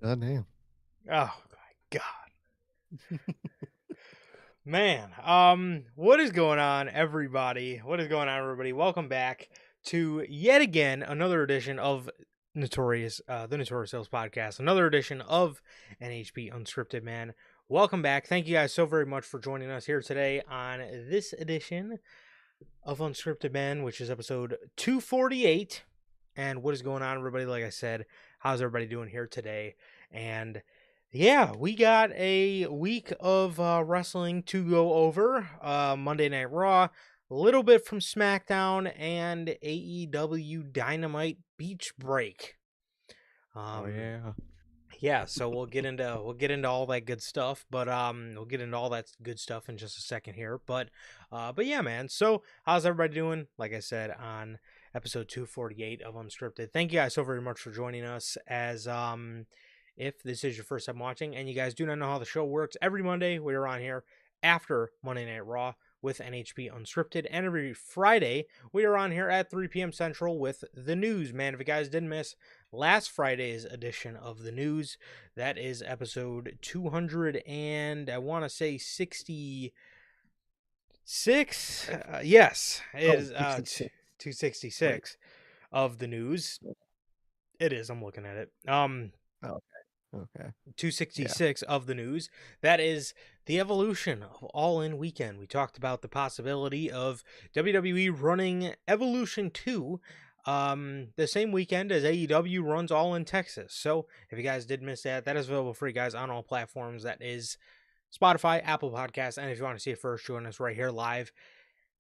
God damn. Oh my god. Man, what is going on, everybody? What is going on, everybody? Welcome back to yet again another edition of the Notorious Sales Podcast, another edition of NHP Unscripted, man. Welcome back. Thank you guys so very much for joining us here today on this edition of Unscripted, man, which is episode 248. And what is going on, everybody? Like I said, how's everybody doing here today? And yeah, we got a week of wrestling to go over. Monday Night Raw, a little bit from SmackDown, and AEW Dynamite Beach Break. Oh yeah. Yeah, so we'll get into all that good stuff, but we'll get into all that good stuff in just a second here. But yeah, man. So how's everybody doing? Like I said on episode 248 of Unscripted. Thank you guys so very much for joining us. As if this is your first time watching and you guys do not know how the show works, every Monday we are on here after Monday Night Raw with NHP Unscripted, and every Friday we are on here at 3 p.m. Central with the news. Man, if you guys didn't miss last Friday's edition of the news, that is episode 200 and I want to say 66. Yes, it is 266 of the news. It is. I'm looking at it. Okay. 266 of the news. That is the evolution of All In Weekend. We talked about the possibility of WWE running Evolution 2 the same weekend as AEW runs All In Texas. So if you guys did miss that, that is available for you guys on all platforms. That is Spotify, Apple Podcasts, and if you want to see it first, join us right here live.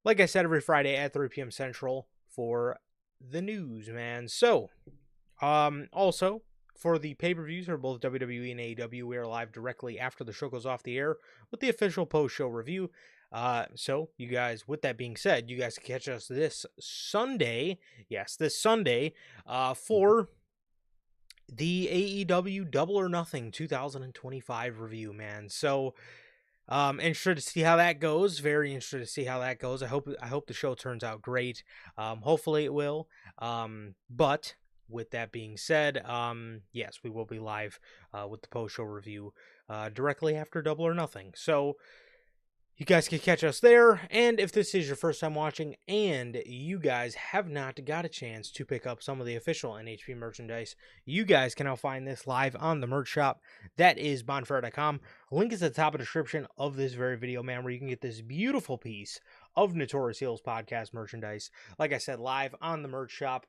Like I said, every Friday at 3 p.m. Central for the news, man. So, also, for the pay-per-views for both WWE and AEW, we are live directly after the show goes off the air with the official post-show review. So you guys, with that being said, you guys can catch us this Sunday. Yes, this Sunday, for the AEW Double or Nothing 2025 review, man. So, interested to see how that goes. Very interested to see how that goes. I hope the show turns out great. Hopefully it will. But with that being said, yes, we will be live with the post-show review directly after Double or Nothing. So you guys can catch us there. And if this is your first time watching and you guys have not got a chance to pick up some of the official NHP merchandise, you guys can now find this live on the merch shop. That is bonfire.com. Link is at the top of the description of this very video, man, where you can get this beautiful piece of Notorious Heels podcast merchandise. Like I said, live on the merch shop.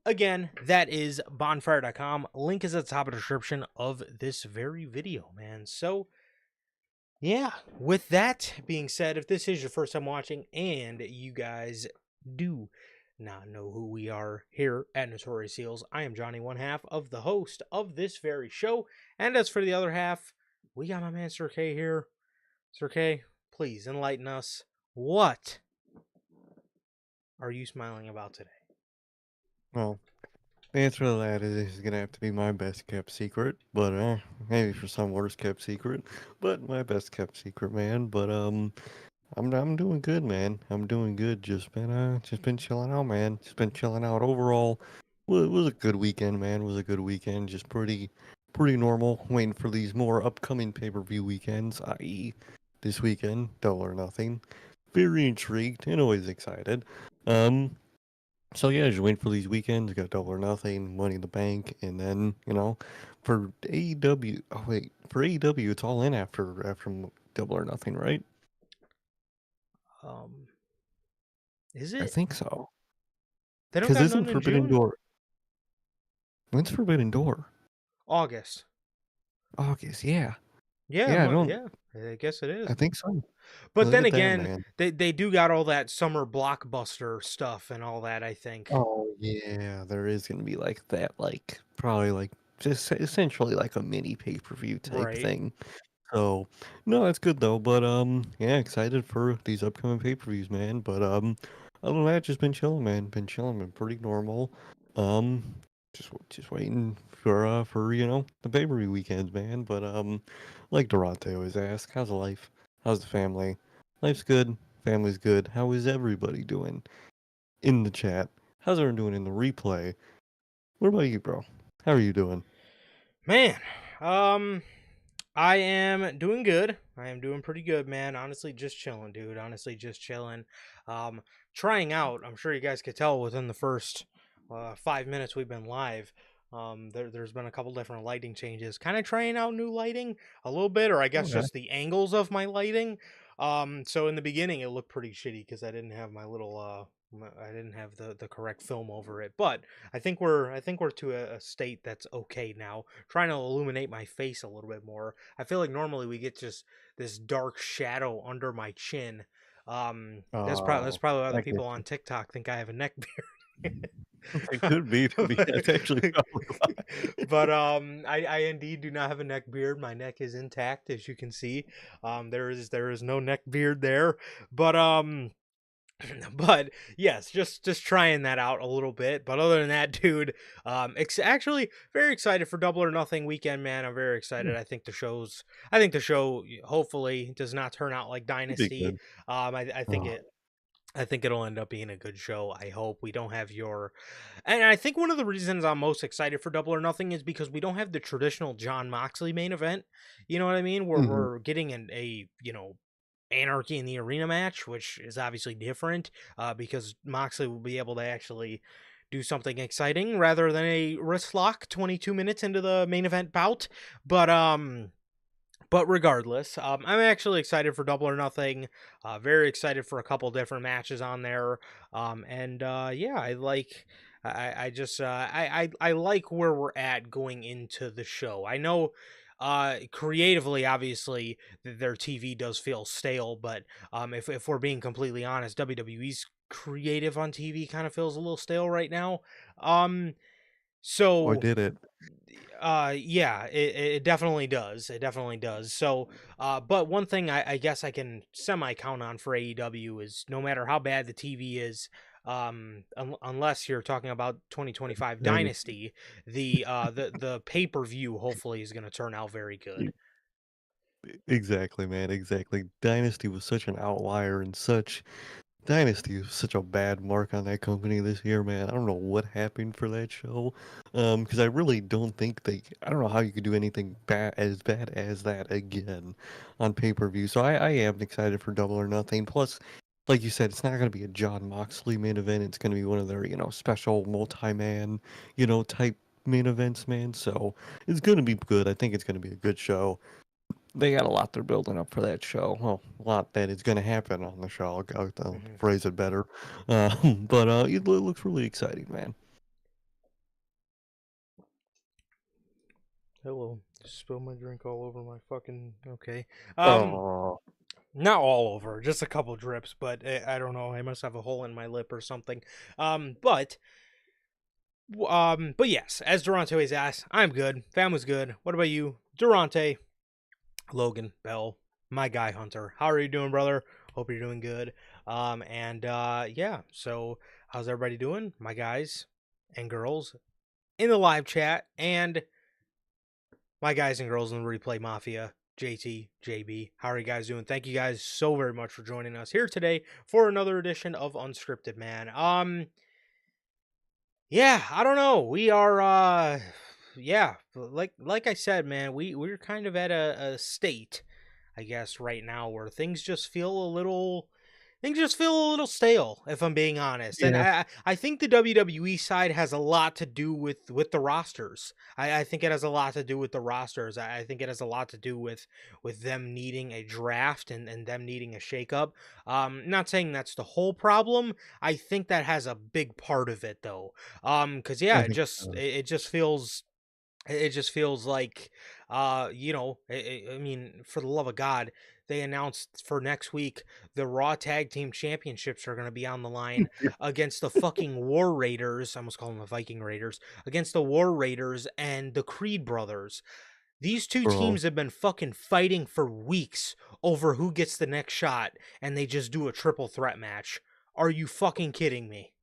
Again, that is bonfire.com. Link is at the top of the description of this very video, man. So, yeah, with that being said, if this is your first time watching and you guys do not know who we are here at Notorious Heels, I am Johnny, one half of the host of this very show. And as for the other half, we got my man Sir K here. Sir K, please enlighten us. What are you smiling about today? Well, the answer to that is gonna have to be my best kept secret, but maybe for some worst kept secret, but my best kept secret, man. But I'm doing good, man. I'm doing good. Just been chilling out, man. Just been chilling out. Overall, it was a good weekend, man. It was a good weekend. Just pretty normal. Waiting for these more upcoming pay-per-view weekends, i.e., this weekend, Double or Nothing. Very intrigued and always excited. So yeah, just waiting for these weekends. Got Double or Nothing, Money in the Bank, and then for AEW. Oh wait, for AEW, it's All In after Double or Nothing, right? Is I it? think so. They don't Because got isn't none in Forbidden June? Door? When's Forbidden Door? August. August, yeah. Yeah, Yeah, I don't. yeah, I guess it is. I think so. But Look then at that, again, man. they do got all that summer blockbuster stuff and all that, I think. Oh yeah, there is gonna be like that, like probably like just essentially like a mini pay-per-view type Right. thing. So no, that's good though. But yeah, excited for these upcoming pay-per-views, man. But other than that, just been chilling, man. Been chilling, been pretty normal. Um, just waiting for the pay-per-view weekends, man. But like Durante always asks, how's life? How's the family? Life's good. Family's good. How is everybody doing? In the chat. How's everyone doing in the replay? What about you, bro? How are you doing? Man, I am doing good. I am doing pretty good, man. Honestly, just chilling, dude. Honestly, just chilling. Um, Trying out. I'm sure you guys could tell within the first 5 minutes we've been live. There's been a couple different lighting changes. Kind of trying out new lighting a little bit, or I guess Okay. just the angles of my lighting. So in the beginning it looked pretty shitty because I didn't have my little I didn't have the correct film over it. But I think we're to a state that's okay now. Trying to illuminate my face a little bit more. I feel like normally we get just this dark shadow under my chin. That's Oh, probably why the I get people on you. TikTok think I have a neck beard. It could be to be. but That's actually probably why. I indeed do not have a neck beard. My neck is intact, as you can see. There is no neck beard there. But but yes, just trying that out a little bit. But other than that, dude, actually very excited for Double or Nothing weekend, man. I'm very Yeah, excited. I think the show hopefully does not turn out like it'd be Dynasty. good. I think Oh, it'll end up being a good show. I hope we don't have and I think one of the reasons I'm most excited for Double or Nothing is because we don't have the traditional John Moxley main event. You know what I mean? Where mhm. we're getting Anarchy in the Arena match, which is obviously different because Moxley will be able to actually do something exciting rather than a wrist lock 22 minutes into the main event bout. But regardless, I'm actually excited for Double or Nothing. Very excited for a couple different matches on there. And yeah, I like. I just I like where we're at going into the show. I know creatively obviously their TV does feel stale, but if we're being completely honest, WWE's creative on TV kind of feels a little stale right now. Um Or so did it? yeah, it definitely does. It definitely does. So but one thing I guess I can semi count on for AEW is no matter how bad the TV is, unless you're talking about 2025 Dynasty. Dynasty, the pay-per-view hopefully is going to turn out very good. Exactly, man. Exactly. Dynasty was such an outlier and such Dynasty is such a bad mark on that company this year, man. I don't know what happened for that show. Because I really don't think I don't know how you could do anything bad as that again on pay-per-view. So I am excited for Double or Nothing. Plus, like you said, it's not going to be a John Moxley main event. It's going to be one of their, special multi-man, type main events, man. So it's going to be good. I think it's going to be a good show. They got a lot they're building up for that show. Well, a lot that is going to happen on the show. I'll Mhm. phrase it better. But it looks really exciting, man. Hello. Just spill my drink all over my fucking okay. Um Oh, Not all over, just a couple drips, but I don't know. I must have a hole in my lip or something. But but yes, as Durante always asks, I'm good. Family's good. What about you, Durante, Logan, Bell, my guy Hunter? How are you doing, brother? Hope you're doing good. And yeah. So how's everybody doing, my guys and girls in the live chat, and my guys and girls in the replay mafia? JT, JB, how are you guys doing? Thank you guys so very much for joining us here today for another edition of Unscripted, man. Yeah, I don't know. We are yeah, like I said, man, we're kind of at a state, I guess, right now where things just feel a little stale, if I'm being honest. And yeah, I think the WWE side has a lot to do with the rosters. I think it has a lot to do with the rosters. I think it has a lot to do with them needing a draft and them needing a shakeup. Not saying that's the whole problem. I think that has a big part of it though. Because yeah, I think it does. it just feels like I mean, for the love of God, they announced for next week the Raw Tag Team Championships are going to be on the line against the fucking War Raiders. I almost call them the Viking Raiders, against the War Raiders and the Creed brothers. These two Bro, teams have been fucking fighting for weeks over who gets the next shot, and they just do a triple threat match. Are you fucking kidding me?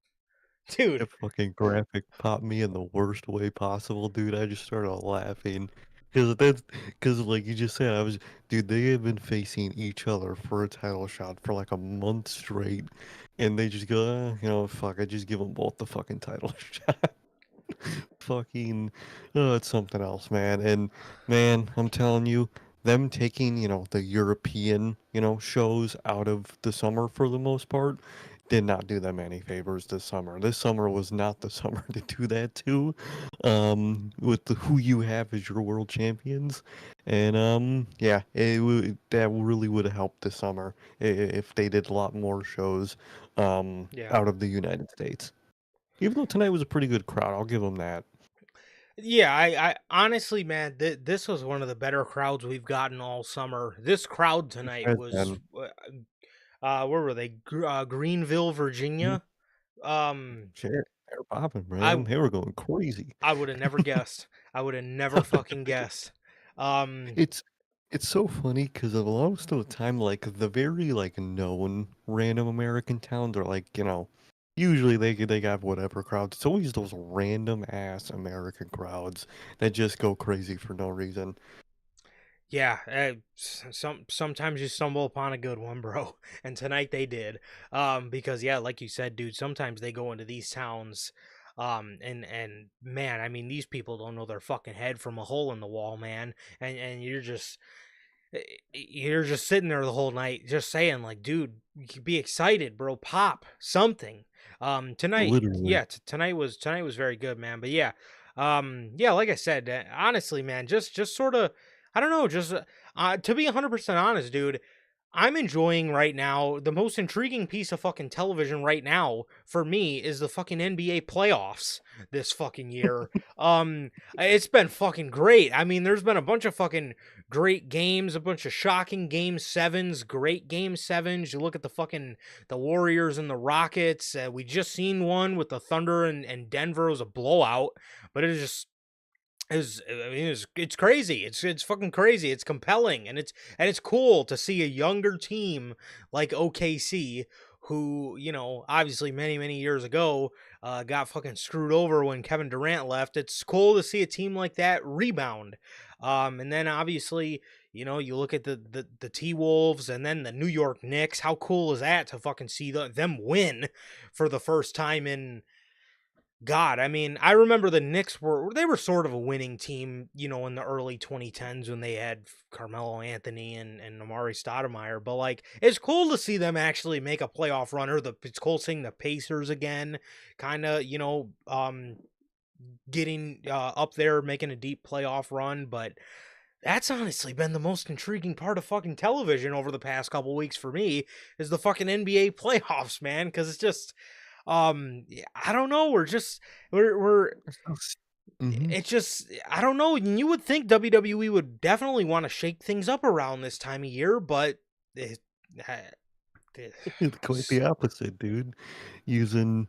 Dude. that fucking graphic popped me in the worst way possible, dude. I just started laughing. Because like you just said, dude, they have been facing each other for a title shot for like a month straight. And they just go, fuck, I just give them both the fucking title shot. Fucking, it's something else, man. And man, I'm telling you, them taking, the European, shows out of the summer for the most part did not do them any favors this summer. This summer was not the summer to do that too. With the who you have as your world champions. And yeah, that really would have helped this summer if they did a lot more shows Yeah. out of the United States. Even though tonight was a pretty good crowd, I'll give them that. Yeah, I honestly, man, this was one of the better crowds we've gotten all summer. This crowd tonight Has was, been. where were they? Greenville, Mhm. Virginia. Um, Shit, they were popping, I man. They were going crazy. I would have never guessed. I would have never fucking guessed. Um, It's it's so funny because a lot of the time, like the very like known random American towns are like usually they got whatever crowds. It's always those random ass American crowds that just go crazy for no reason. yeah, sometimes you stumble upon a good one, bro, and tonight they did. Because yeah, like you said, dude, sometimes they go into these towns, and man, I mean, these people don't know their fucking head from a hole in the wall, man, and you're just sitting there the whole night, just saying like, dude, you could be excited, bro, pop something. Tonight, Literally, yeah, tonight was very good, man. But yeah, yeah, like I said, honestly, man, just sort of, I don't know, just to be 100% honest, dude. I'm enjoying right now the most intriguing piece of fucking television right now for me is the fucking NBA playoffs this fucking year. It's been fucking great. I mean, there's been a bunch of fucking great games, a bunch of shocking game sevens, great game sevens. You look at the Warriors and the Rockets. We just seen one with the Thunder and Denver. It was a blowout, but it was just I mean, it's crazy. It's fucking crazy. It's compelling, and it's cool to see a younger team like OKC, who obviously many years ago got fucking screwed over when Kevin Durant left. It's cool to see a team like that rebound. And then obviously you look at the T Wolves and then the New York Knicks. How cool is that to fucking see them win for the first time in God, I mean, I remember the Knicks were sort of a winning team, in the early 2010s when they had Carmelo Anthony and Amari Stoudemire. But like, it's cool to see them actually make a playoff run. Or it's cool seeing the Pacers again, kind of, getting up there, making a deep playoff run. But that's honestly been the most intriguing part of fucking television over the past couple weeks for me is the fucking NBA playoffs, man. Because it's just yeah, I don't know. We're mm-hmm. it's just I don't know. You would think WWE would definitely want to shake things up around this time of year, but it, uh, it- It's quite the opposite, dude. Using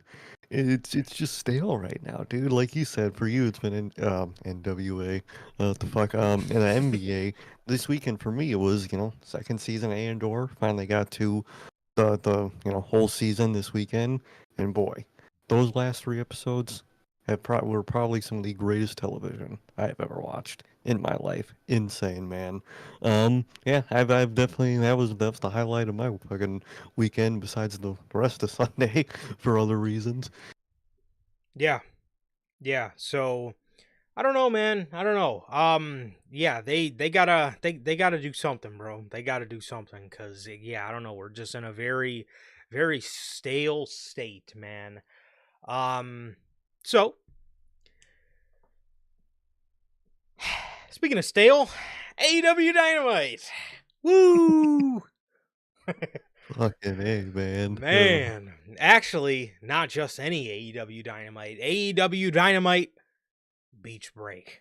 it's just stale right now, dude. Like you said, for you it's been in NWA, what the fuck, in the NBA. This weekend for me it was second season Andor. Finally got to the whole season this weekend, and boy, those last three episodes were probably some of the greatest television I have ever watched in my life. Insane, man. Yeah, I've definitely that's the highlight of my fucking weekend. Besides the rest of Sunday, for other reasons. yeah, yeah. So I don't know, man. I don't know. Yeah, they gotta do something, bro. They gotta do something, cause yeah, I don't know. We're just in a very stale state, man. Um, so speaking of stale, AEW Dynamite. Woo! Fucking A, man. Man, actually, not just any AEW Dynamite. AEW Dynamite Beach Break.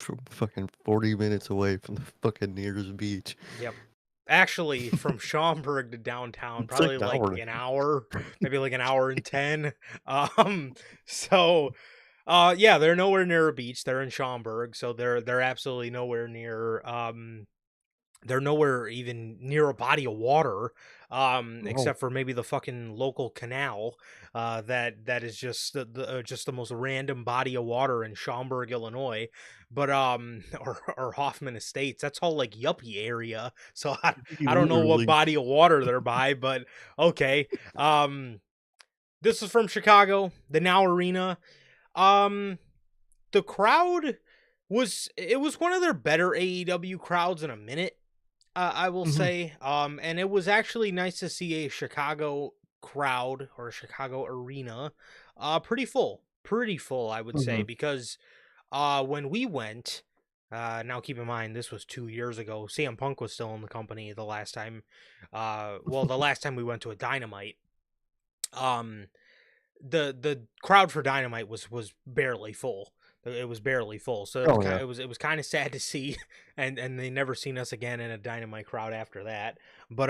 From fucking 40 minutes away from the fucking nearest beach. Yep. Actually, from Schaumburg to downtown, It's like probably an like hour. an hour, maybe like an hour and 10. So yeah, they're nowhere near a beach. They're in Schaumburg, so they're absolutely nowhere near they're nowhere even near a body of water, No. except for maybe the fucking local canal, that is just just the most random body of water in Schaumburg, Illinois, but or Hoffman Estates. That's all like yuppie area. So I don't know what Literally. body of water they're by, but okay. This is from Chicago, the Now Arena. Um, the crowd was one of their better AEW crowds in a minute. I will Hmm. say. And it was actually nice to see a Chicago crowd or a Chicago arena, pretty full, I would say, Hmm. because when we went, now keep in mind this was 2 years ago. CM Punk was still in the company the last time. The last time we went to a Dynamite, um, the crowd for Dynamite was barely full. It was barely full, so Oh yeah. it was kind of sad to see, and they never seen us again in a Dynamite crowd after that. But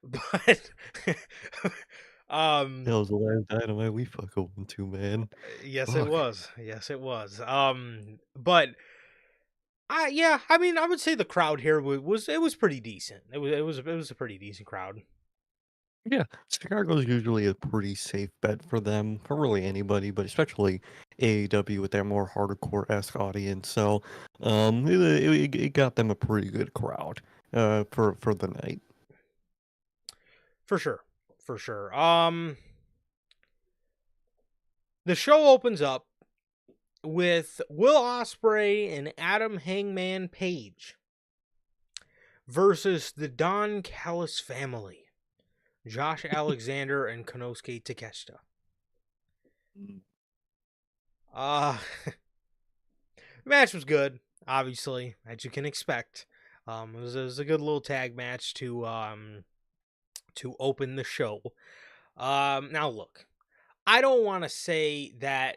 but That um, was the last Dynamite we fucking went to, man. yes, it Fuck. was. Yes, it was. But yeah, I mean, I would say the crowd here was it was pretty decent. It was a pretty decent crowd Yeah, Chicago's usually a pretty safe bet for them, for really anybody, but especially AEW with their more hardcore-esque audience. So, it got them a pretty good crowd, for the night. for sure, for sure. The show opens up with Will Ospreay and Adam Hangman Page versus the Don Callis family, Josh Alexander and Konosuke Takeshita. Mm. Uh the match was good, obviously, as you can expect. It was a good little tag match to open the show. Now look, I don't want to say that.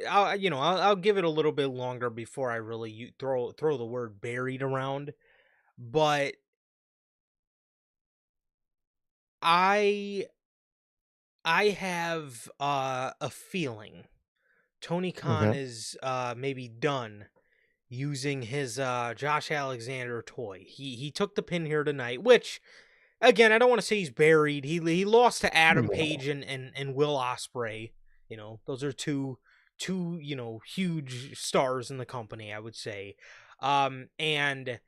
I'll give it a little bit longer before I really throw the word buried around. But I I have a feeling Tony Khan Okay. is maybe done using his Josh Alexander toy. He took the pin here tonight, which again I don't want to say he's buried. He lost to Adam No. Page and Will Ospreay. Those are two huge stars in the company, I would say. And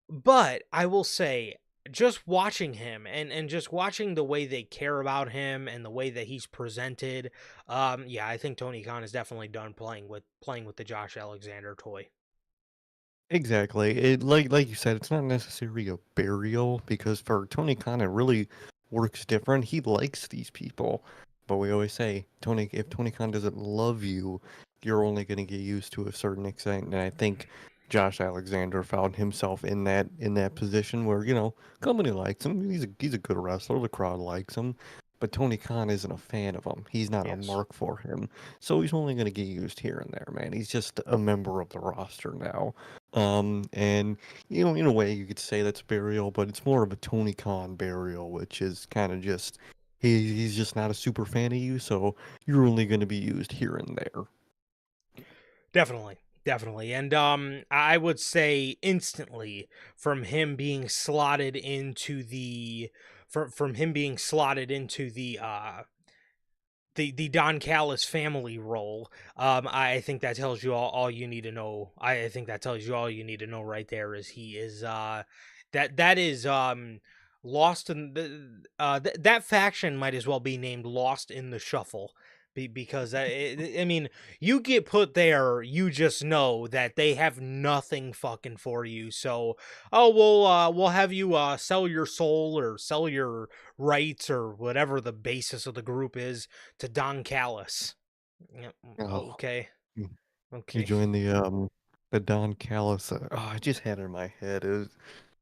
But I will say, just watching him and just watching the way they care about him and the way that he's presented, yeah, I think Tony Khan is definitely done playing with the Josh Alexander toy. Exactly. It like you said, it's not necessarily a burial because for Tony Khan it really works different. He likes these people. But we always say, if Tony Khan doesn't love you, you're only gonna get used to a certain extent. And I think Josh Alexander found himself in that position where, company likes him. He's a good wrestler, the crowd likes him. But Tony Khan isn't a fan of him. He's not a Yes, mark for him. So he's only gonna get used here and there, man. He's just a member of the roster now. And in a way, you could say that's burial, but it's more of a Tony Khan burial, which is kind of just he's just not a super fan of you, so you're only going to be used here and there. definitely. Definitely. And I would say instantly from him being slotted into the from him being slotted into the Don Callis family role. I think that tells you all you need to know. I think that tells you all you need to know right there is he is that is lost in that faction might as well be named Lost in the Shuffle. Because I mean, you get put there, you just know that they have nothing fucking for you. So, oh, we'll have you sell your soul or sell your rights or whatever the basis of the group is to Don Callis. Yeah, Oh, okay. you you Okay. join the Don Callis. I just had it in my head.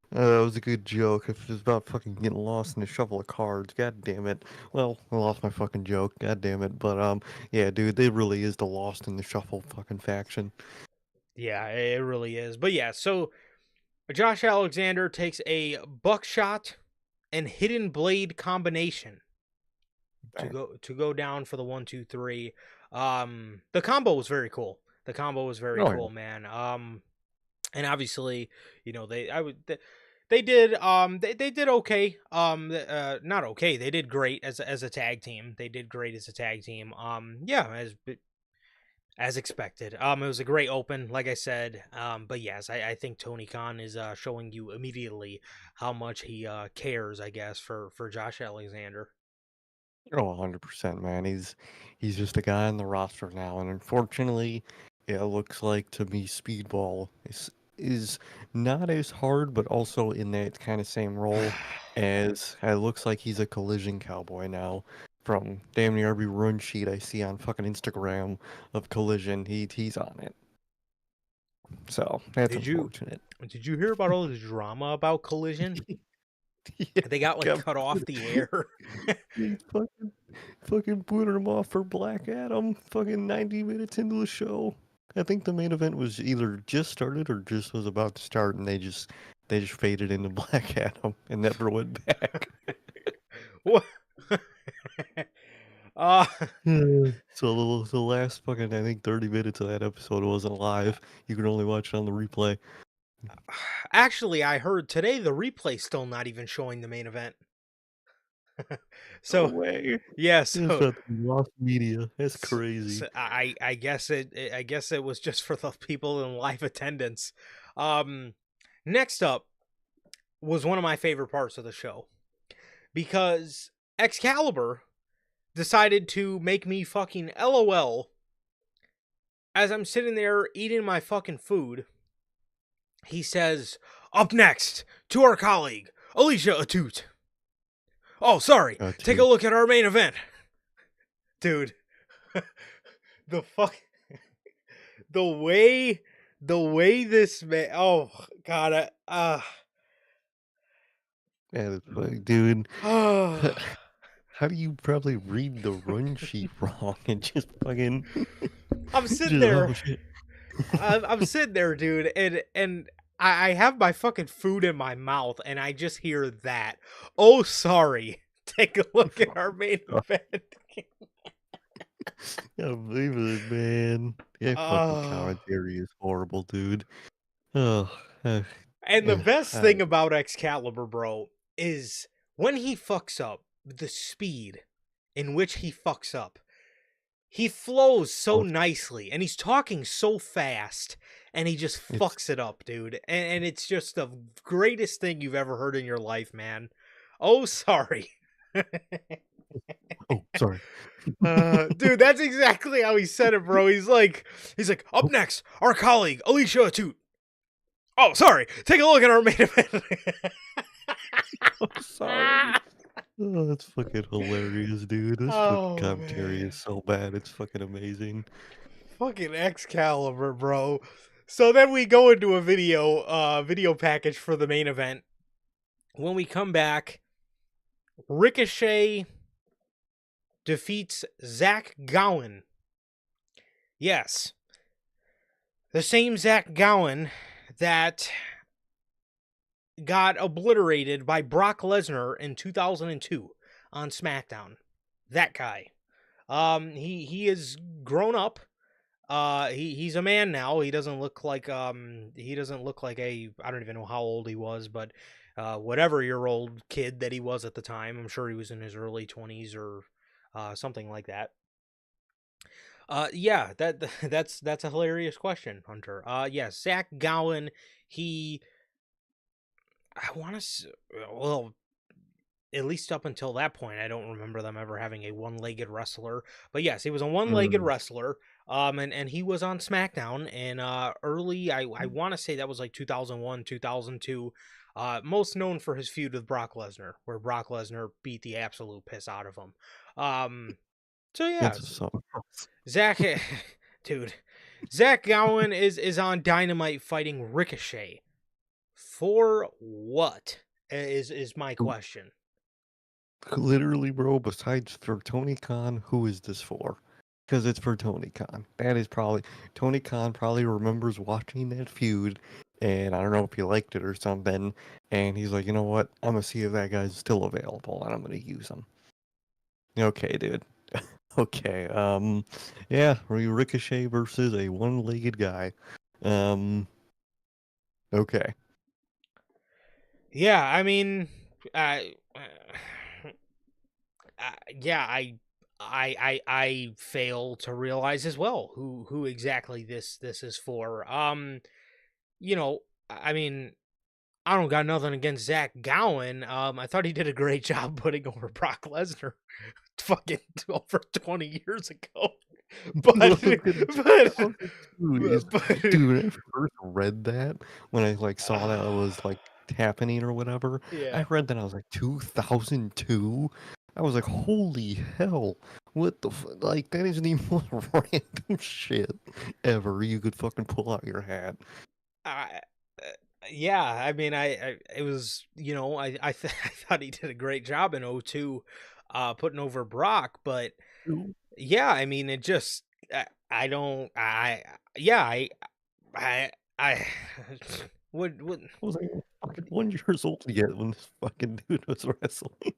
It was a good joke. If it was about fucking getting lost in a shuffle of cards, god damn it. Well, I lost my fucking joke, god damn it. But yeah, dude, it really is the lost in the shuffle fucking faction. Yeah, it really is. But yeah, so Josh Alexander takes a buckshot and hidden blade combination Bang. to go down for the 1 2 3. The combo was very cool. The combo was very Oh yeah. cool, man. And obviously, they did they did okay. Not okay. They did great as a tag team. They did great as a tag team. Yeah, as expected. It was a great open, like I said. But yes, I think Tony Khan is showing you immediately how much he cares, I guess, for Josh Alexander. Oh, 100%, man. He's just a guy on the roster now, and unfortunately, it looks like to me Speedball is not as hard, but also in that kind of same role as it looks like he's a collision cowboy now. From damn near every run sheet I see on fucking Instagram of collision, he's on it. So that's Did you unfortunate. did you hear about all the drama about Collision? Yeah, They got like got cut off the air. he fucking booted him off for Black Adam. Fucking 90 minutes into the show. I think the main event was either just started or just was about to start, and they just faded into Black Adam and never went back. What? uh So the last fucking I think 30 minutes of that episode wasn't live. You could only watch it on the replay. Actually, I heard today the replay's still not even showing the main event. No So way. yeah, It's so, not lost media. That's so, crazy. so I guess it was just for the people in live attendance. Next up was one of my favorite parts of the show because Excalibur decided to make me fucking LOL as I'm sitting there eating my fucking food. He says, "Up next to our colleague Alicia Atut. Oh, sorry. Take a Dude. look at our main event." Dude, the fuck, the way, this man. Oh God, Man, it's funny, dude. uh, How do you probably read the run sheet wrong and just fucking I'm sitting just there. oh shit. I'm sitting there, dude, and I have my fucking food in my mouth, and I just hear that. Oh, sorry. Take a look at our main event. I believe it, man. Yeah, fucking Oh. commentary is horrible, dude. Oh, And the yeah, best thing about Excalibur, bro, is when he fucks up, the speed in which he fucks up. He flows so oh, nicely, and he's talking so fast, and he just it's fucks it up, dude. And it's just the greatest thing you've ever heard in your life, man. Oh, sorry. oh sorry. Dude, that's exactly how he said it, bro. He's like, up Oh, next, our colleague, Alicia Atut. Oh, sorry. Take a look at our main event. oh, sorry. Oh, that's fucking hilarious, dude. This fucking Oh, commentary is man. so bad. It's fucking amazing. Fucking Excalibur, bro. So then we go into a video package for the main event. When we come back, Ricochet defeats Zach Gowen. Yes. The same Zach Gowen that got obliterated by Brock Lesnar in 2002 on SmackDown. That guy. He is grown up. He's a man now. He doesn't look like a I don't even know how old he was, but whatever year old kid that he was at the time. I'm sure he was in his early 20s or something like that. Yeah, that's a hilarious question, Hunter. Yes, Zach Gowen, he I want to well, at least up until that point, I don't remember them ever having a one-legged wrestler. But yes, he was a one-legged Mm. wrestler. And he was on SmackDown and early. I want to say that was like 2001, 2002. Most known for his feud with Brock Lesnar, where Brock Lesnar beat the absolute piss out of him. So yeah, It's something else. Zach, dude, Zach Gowen is on Dynamite fighting Ricochet. For what is my question? Literally, bro, besides for Tony Khan, who is this for? Because it's for Tony Khan. That is probably Tony Khan probably remembers watching that feud, and I don't know if he liked it or something. And he's like, you know what? I'm gonna see if that guy's still available, and I'm gonna use him. Okay, dude. Okay. Yeah, Ricochet versus a one-legged guy. Um. Okay. Yeah, I mean, I, yeah, I fail to realize as well who exactly this is for. You know, I mean, I don't got nothing against Zach Gowen. I thought he did a great job putting over Brock Lesnar. fucking over 20 years ago. I But was gonna but I was like, dude, but dude, when I first read that, when I like saw that it was like happening or whatever, yeah. I read that I was like 2002. I was like, holy hell, what the like that isn't even one random shit ever you could fucking pull out your hat. I, yeah, I mean, I it was, I thought he did a great job in '02, putting over Brock, but Dude, yeah, I mean, it just, I don't, yeah, I, I, what, I was like fucking 1 years old yet when this fucking dude was wrestling.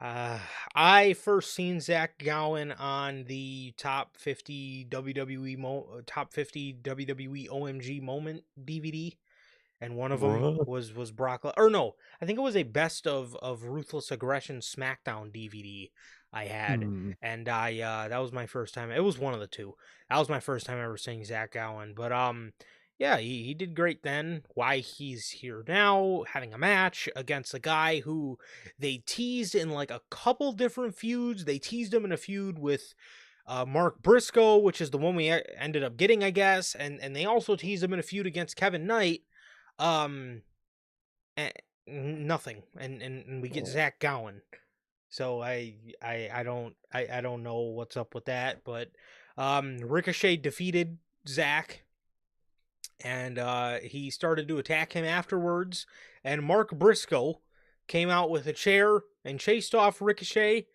uh, I first seen Zach Gowen on the top 50 WWE top 50 WWE OMG moment DVD. And one of them Bruh. was Brock. Or no, I think it was a best of Ruthless Aggression SmackDown DVD I had, Hmm. and I that was my first time. It was one of the two. That was my first time ever seeing Zach Gowen. But yeah, he did great then. Why he's here now, having a match against a guy who they teased in like a couple different feuds. They teased him in a feud with Mark Briscoe, which is the one we ended up getting, I guess, and they also teased him in a feud against Kevin Knight. Um, eh, Nothing, and we get Oh, Zach Gowen. So I don't know what's up with that, but Ricochet defeated Zach, and he started to attack him afterwards, and Mark Briscoe came out with a chair and chased off Ricochet,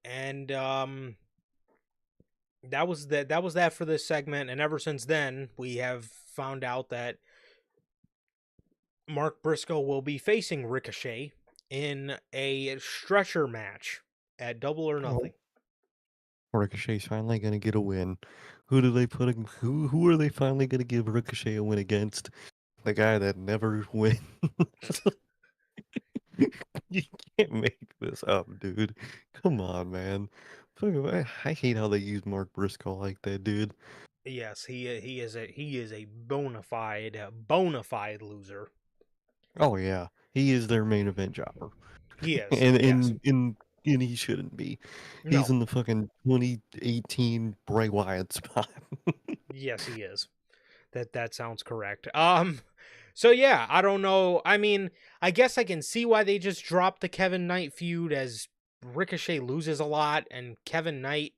and that was that for this segment, and ever since then we have found out that Mark Briscoe will be facing Ricochet in a stretcher match at Double or oh, Nothing. Ricochet's finally gonna get a win. Who do they put? Who are they finally gonna give Ricochet a win against? The guy that never wins. You can't make this up, dude. Come on, man. I hate how they use Mark Briscoe like that, dude. Yes, he is a bona fide loser. Oh yeah, he is their main event jobber, He is. and Yes. and he shouldn't be. He's No. in the fucking 2018 Bray Wyatt spot. Yes, he is. That sounds correct. So yeah, I don't know. I mean, I guess I can see why they just dropped the Kevin Knight feud, as Ricochet loses a lot and Kevin Knight,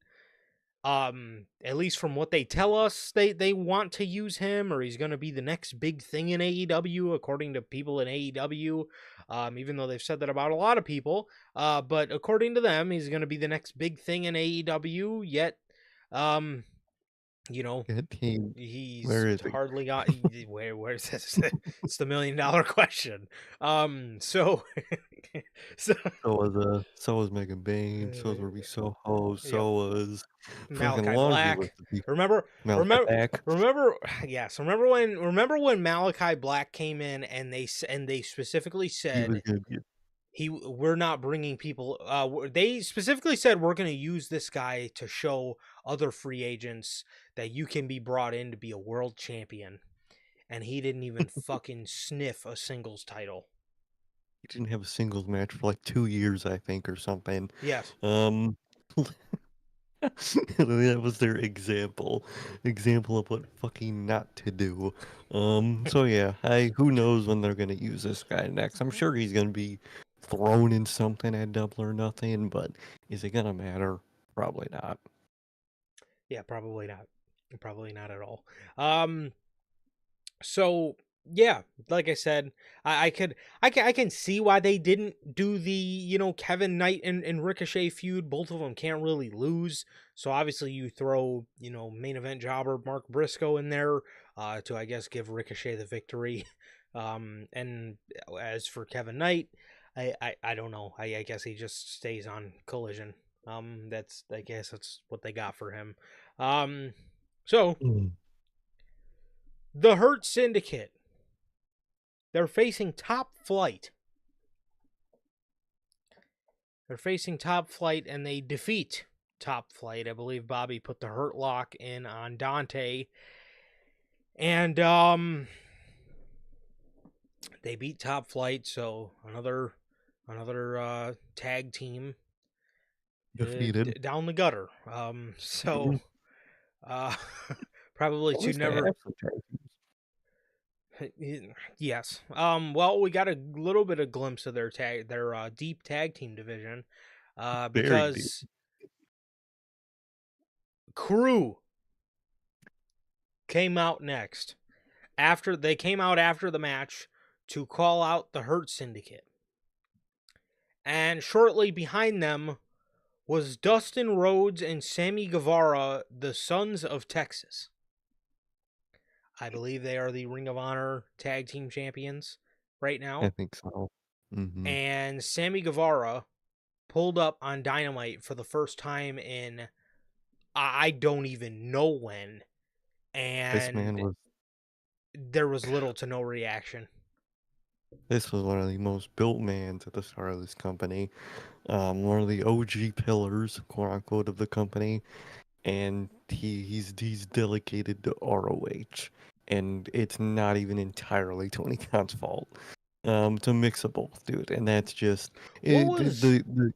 at least from what they tell us, they want to use him, or he's going to be the next big thing in AEW, according to people in AEW. Even though they've said that about a lot of people, but according to them, he's going to be the next big thing in AEW. Yet, um you know That team, he's where is he? hardly got where's this? It's the $1 million question. So so So was Megan Bain, so was Ruby Soho, yep, so was fucking Malachi laundry list Black. of people. Remember, Malachi remember, Black. remember. Yes, remember when Malachi Black came in and they specifically He was said gonna be we're not bringing people. They specifically said we're going to use this guy to show other free agents that you can be brought in to be a world champion, and he didn't even fucking sniff a singles title. he didn't have a singles match for like 2 years, I think, or something. Yes. Um, that was their example of what fucking not to do. So yeah, who knows when they're gonna use this guy next? I'm sure he's gonna be thrown in something at Double or Nothing, but is it gonna matter? Probably not. Yeah, probably not. Probably not at all. So yeah, like I said, I can see why they didn't do the Kevin Knight and Ricochet feud. Both of them can't really lose, so obviously you throw main event jobber Mark Briscoe in there to, I guess, give Ricochet the victory. And as for Kevin Knight, I don't know. I guess he just stays on Collision. That's, I guess that's what they got for him. Um, so Mm. the Hurt Syndicate. They're facing Top Flight. They're facing Top Flight and they defeat Top Flight. I believe Bobby put the Hurt Lock in on Dante. And they beat Top Flight, so another another tag team Defeated. down the gutter. So Mhm. uh, probably At to least they never. have some tag Yes. Well, we got a little bit of glimpse of their deep tag team division, very deep. because Crew came out next. After they came out after the match to call out the Hurt Syndicate, and shortly behind them was Dustin Rhodes and Sammy Guevara, the Sons of Texas. I believe they are the Ring of Honor Tag Team Champions right I now. think so. Mm-hmm. And Sammy Guevara pulled up on Dynamite for the first time in I don't even know when, This man and was. there was little to no reaction. This was one of the most built mans at the start of this company. One of the OG pillars, quote unquote, of the company, and he's delegated to ROH, and it's not even entirely Tony Khan's fault. It's a mix of both, dude, and that's just What it, was the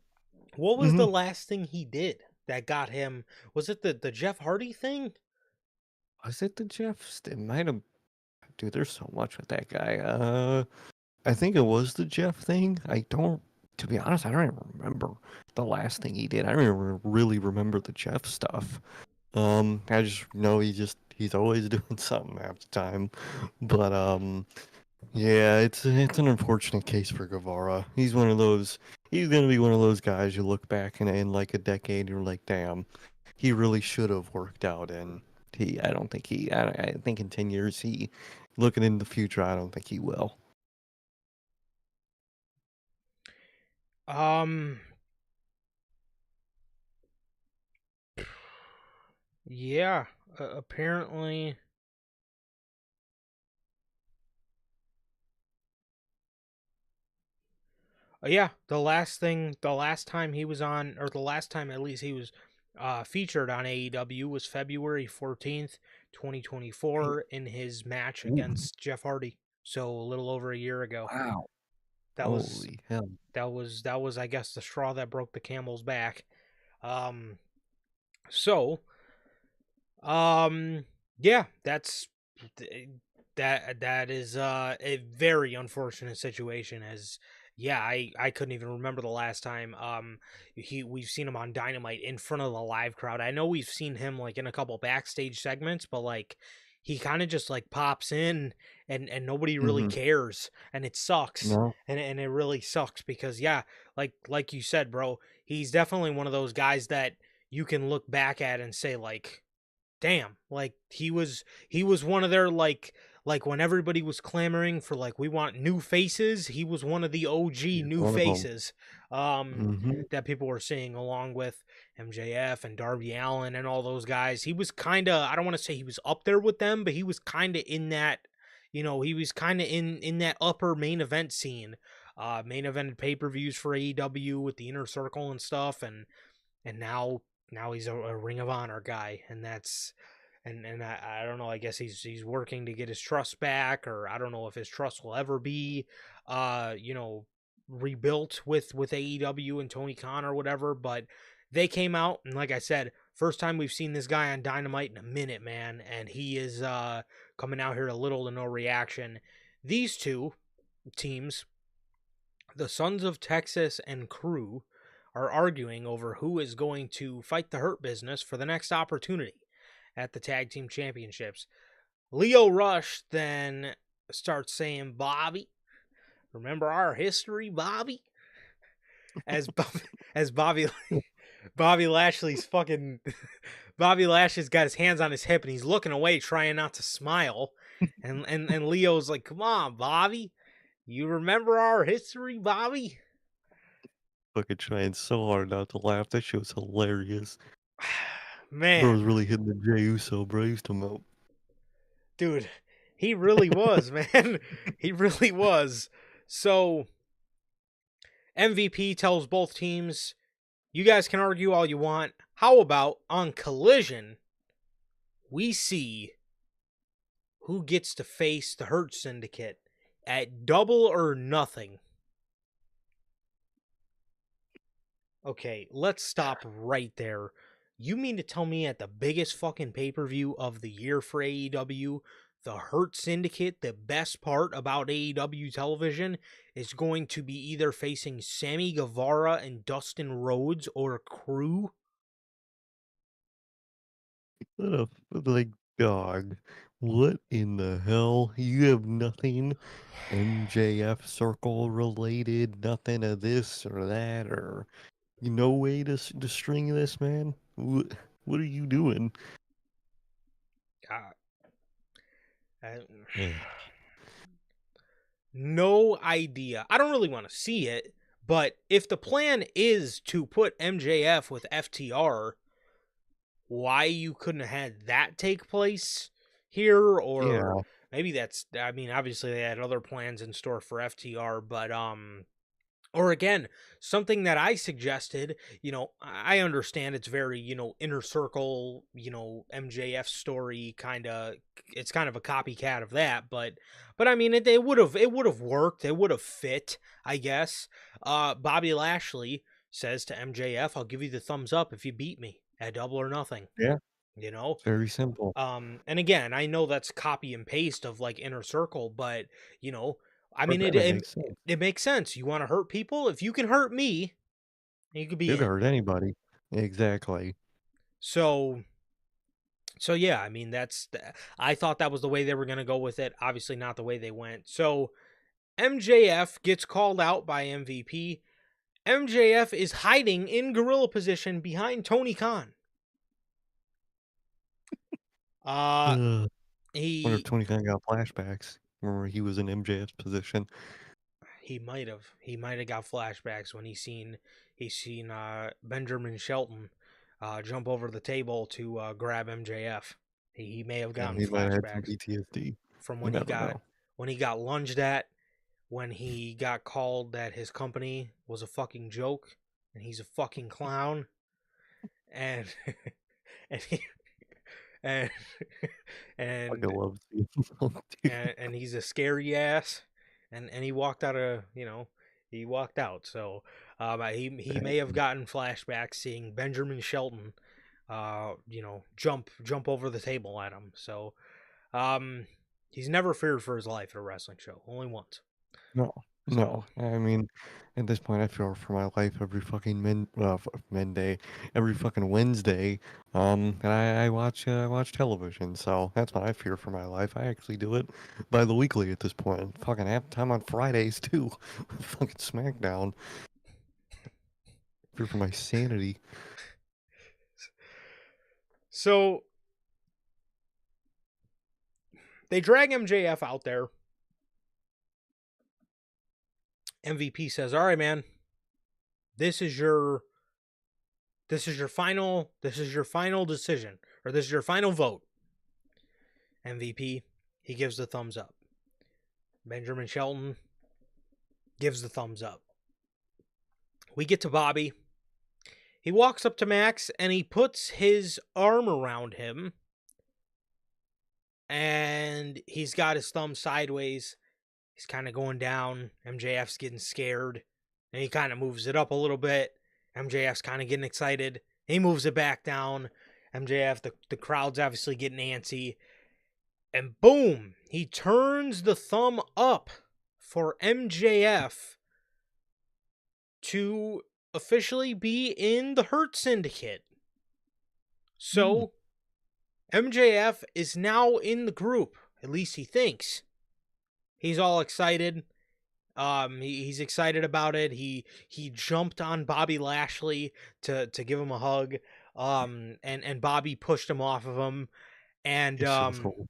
what was the mhm. last thing he did that got him? Was it the Jeff Hardy thing? Was it the Jeffs? It might have. Dude, there's so much with that guy. I think it was the Jeff thing. I don't. To be honest, I don't even remember the last thing he did. I don't even really remember the Jeff stuff. I just know he's always doing something half the time. But yeah, it's an unfortunate case for Guevara. He's one of those. He's gonna be one of those guys you look back in like a decade, you're like, damn, he really should have worked out. And I don't think I think in 10 years looking in the future, I don't think he will. Um, yeah, apparently. Yeah, the last time he was on, or the last time at least he was featured on AEW was February 14th, 2024, in his match Ooh, against Jeff Hardy. So a little over a year ago. wow. That was Holy hell. that was I guess the straw that broke the camel's back. Um, so um, yeah, that is a very unfortunate situation. As yeah, I couldn't even remember the last time we've seen him on Dynamite in front of the live crowd. I know we've seen him like in a couple backstage segments, but like he kind of just like pops in and nobody really Mm-hmm. cares, and it sucks. No. And it really sucks because yeah, like you said, bro, he's definitely one of those guys that you can look back at and say like, damn, like he was one of their like when everybody was clamoring for like we want new faces, he was one of the OG He's new one of them. faces Mm-hmm. that people were seeing, along with MJF and Darby Allin and all those guys. He was kind of, I don't want to say he was up there with them, but he was kind of in that, he was kind of in that upper main event scene. Main evented pay-per-views for AEW with the Inner Circle and stuff, and now he's a Ring of Honor guy, and that's and I don't know. I guess he's working to get his trust back, or I don't know if his trust will ever be, you know, rebuilt with AEW and Tony Khan or whatever. But they came out, and like I said, first time we've seen this guy on Dynamite in a minute, man, and he is coming out here to little to no reaction. These two teams, the Sons of Texas and Crew, are arguing over who is going to fight the Hurt Business for the next opportunity at the Tag Team Championships. Leo Rush then starts saying, Bobby, remember our history, Bobby? As as Bobby Lashley's fucking Bobby Lashley's got his hands on his hip and he's looking away, trying not to smile. And Leo's like, come on, Bobby. You remember our history, Bobby? Fucking trying so hard not to laugh. That shit was hilarious. Bro was Man, really hitting the Jey Uso, bro. He used to melt. dude, he really was, man. He really was. So MVP tells both teams, you guys can argue all you want. How about on Collision, we see who gets to face the Hurt Syndicate at Double or Nothing. Okay, let's stop right there. You mean to tell me at the biggest fucking pay-per-view of the year for AEW, the Hurt Syndicate, the best part about AEW television, is going to be either facing Sammy Guevara and Dustin Rhodes or Crew? What a like dog. What in the hell? You have nothing MJF circle related, nothing of this or that, or no way to string this, man. What are you doing? Uh, uh, Ugh. no idea. I don't really want to see it, but if the plan is to put MJF with FTR, why you couldn't have had that take place here, or Yeah, maybe that's, I mean, obviously they had other plans in store for FTR, but or again, something that I suggested, I understand it's very, inner circle, MJF story kind of, it's kind of a copycat of that, but I mean, it would have worked, it would have fit, I guess. Bobby Lashley says to MJF, "I'll give you the thumbs up if you beat me at Double or Nothing." yeah, You know, it's very simple. and again, I know that's copy and paste of like Inner Circle, but you know, I For mean, them, it makes sense. it makes sense. You want to hurt people? If you can hurt me, you could be You can in. hurt anybody. Exactly. So, so yeah, I mean, I thought that was the way they were gonna go with it. Obviously, not the way they went. So MJF gets called out by MVP. MJF is hiding in gorilla position behind Tony Khan. Uh, Ugh. Wonder if he Tony Khan got flashbacks. Remember he was in MJF's position. he might have got flashbacks when he's seen Benjamin Shelton jump over the table to grab MJF. He may have Yeah, gotten he might have had some flashbacks PTSD. from You when he never got know. lunged at, when he got called that his company was a fucking joke and he's a fucking clown, and and he, and Fucking and love seeing him, dude. and he's a scary ass, and he walked out of, he walked out. So he may have gotten flashbacks seeing Benjamin Shelton jump over the table at him. So he's never feared for his life at a wrestling show, only once. No, So no. I mean, at this point, I feel for my life every fucking Monday, every fucking Wednesday. And I watch television, so that's what I fear for my life. I actually do it by the weekly at this point. Fucking half the time on Fridays too. Fucking SmackDown. Fear for my sanity. so they drag MJF out there. MVP says, "All right, man, this is your final decision, or this is your final vote." MVP, he gives the thumbs up. Benjamin Shelton gives the thumbs up. We get to Bobby. He walks up to Max and he puts his arm around him, and he's got his thumb sideways. He's kind of going down. MJF's getting scared, and he kind of moves it up a little bit. MJF's kind of getting excited. He moves it back down. MJF, the crowd's obviously getting antsy. And boom, he turns the thumb up for MJF to officially be in the Hurt Syndicate. Hmm. So MJF is now in the group. At least he thinks. He's all excited. He's excited about it. He jumped on Bobby Lashley to give him a hug. And Bobby pushed him off of him. And Asshole.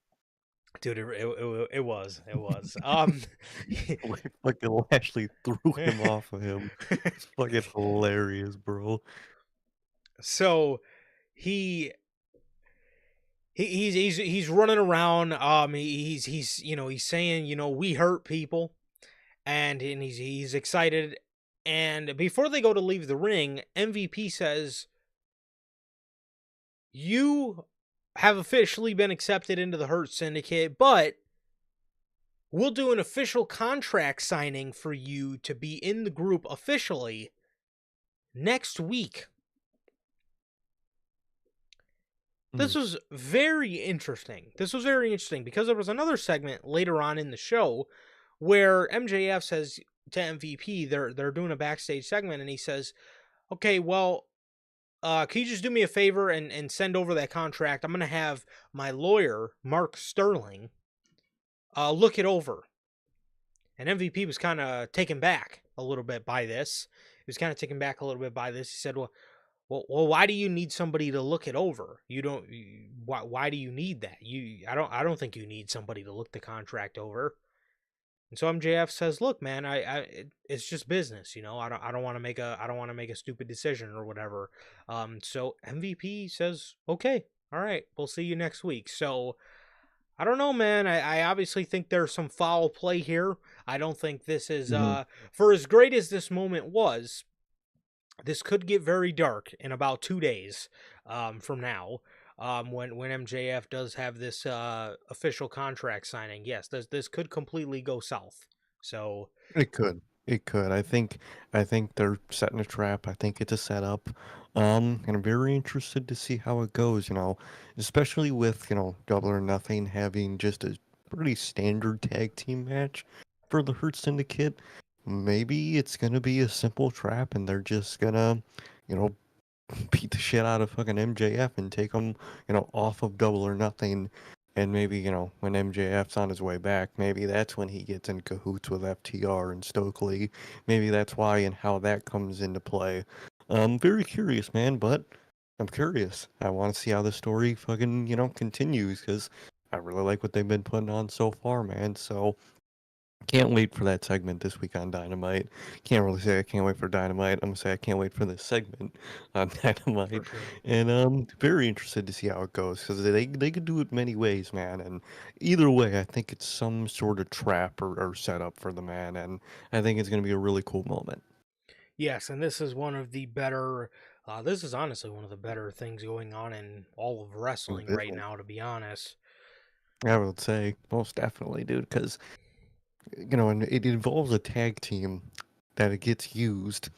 dude, it was. Like fucking Lashley threw him off of him. It's fucking hilarious, bro. So he he's running around. He's saying, we hurt people, and he's excited. And before they go to leave the ring, MVP says, "You have officially been accepted into the Hurt Syndicate, but we'll do an official contract signing for you to be in the group officially next week. Hmm. This was very interesting. This was very interesting because there was another segment later on in the show where MJF says to MVP, they're doing a backstage segment, and he says, "Okay, well, can you just do me a favor and send over that contract? I'm gonna have my lawyer, Mark Sterling, look it over." And MVP was kind of taken back a little bit by this. He was kind of taken back a little bit by this. He said, "Well, why do you need somebody to look it over? You don't. Why do you need that? I don't think you need somebody to look the contract over." And so MJF says, "Look, man, it's just business, you know. I don't want to make a stupid decision or whatever." So MVP says, "Okay, all right, we'll see you next week." So I don't know, man. I obviously think there's some foul play here. I don't think this is Hmm. for as great as this moment was. This could get very dark in about 2 days from now. When MJF does have this official contract signing, yes, this could completely go south. So, It could. It could. I think they're setting a trap. I think it's a setup. And I'm very interested to see how it goes, especially with, Double or Nothing having just a pretty standard tag team match for the Hurt Syndicate. Maybe it's gonna be a simple trap and they're just gonna, you know, beat the shit out of fucking MJF and take him, off of Double or Nothing. And maybe, when MJF's on his way back, maybe that's when he gets in cahoots with FTR and Stokely. Maybe that's why and how that comes into play. I'm very curious, man, but I'm curious. I want to see how the story fucking, continues because I really like what they've been putting on so far, man. So can't wait for that segment this week on Dynamite. Can't really say I can't wait for Dynamite. I'm gonna say I can't wait for this segment on for Dynamite, sure. and very interested to see how it goes because they could do it many ways, man. And either way, I think it's some sort of trap or setup for the man, and I think it's gonna be a really cool moment. Yes, and this is one of the better. This is honestly one of the better things going on in all of In wrestling right business, now, to be honest. I would say most definitely, dude, because and it involves a tag team that it gets used,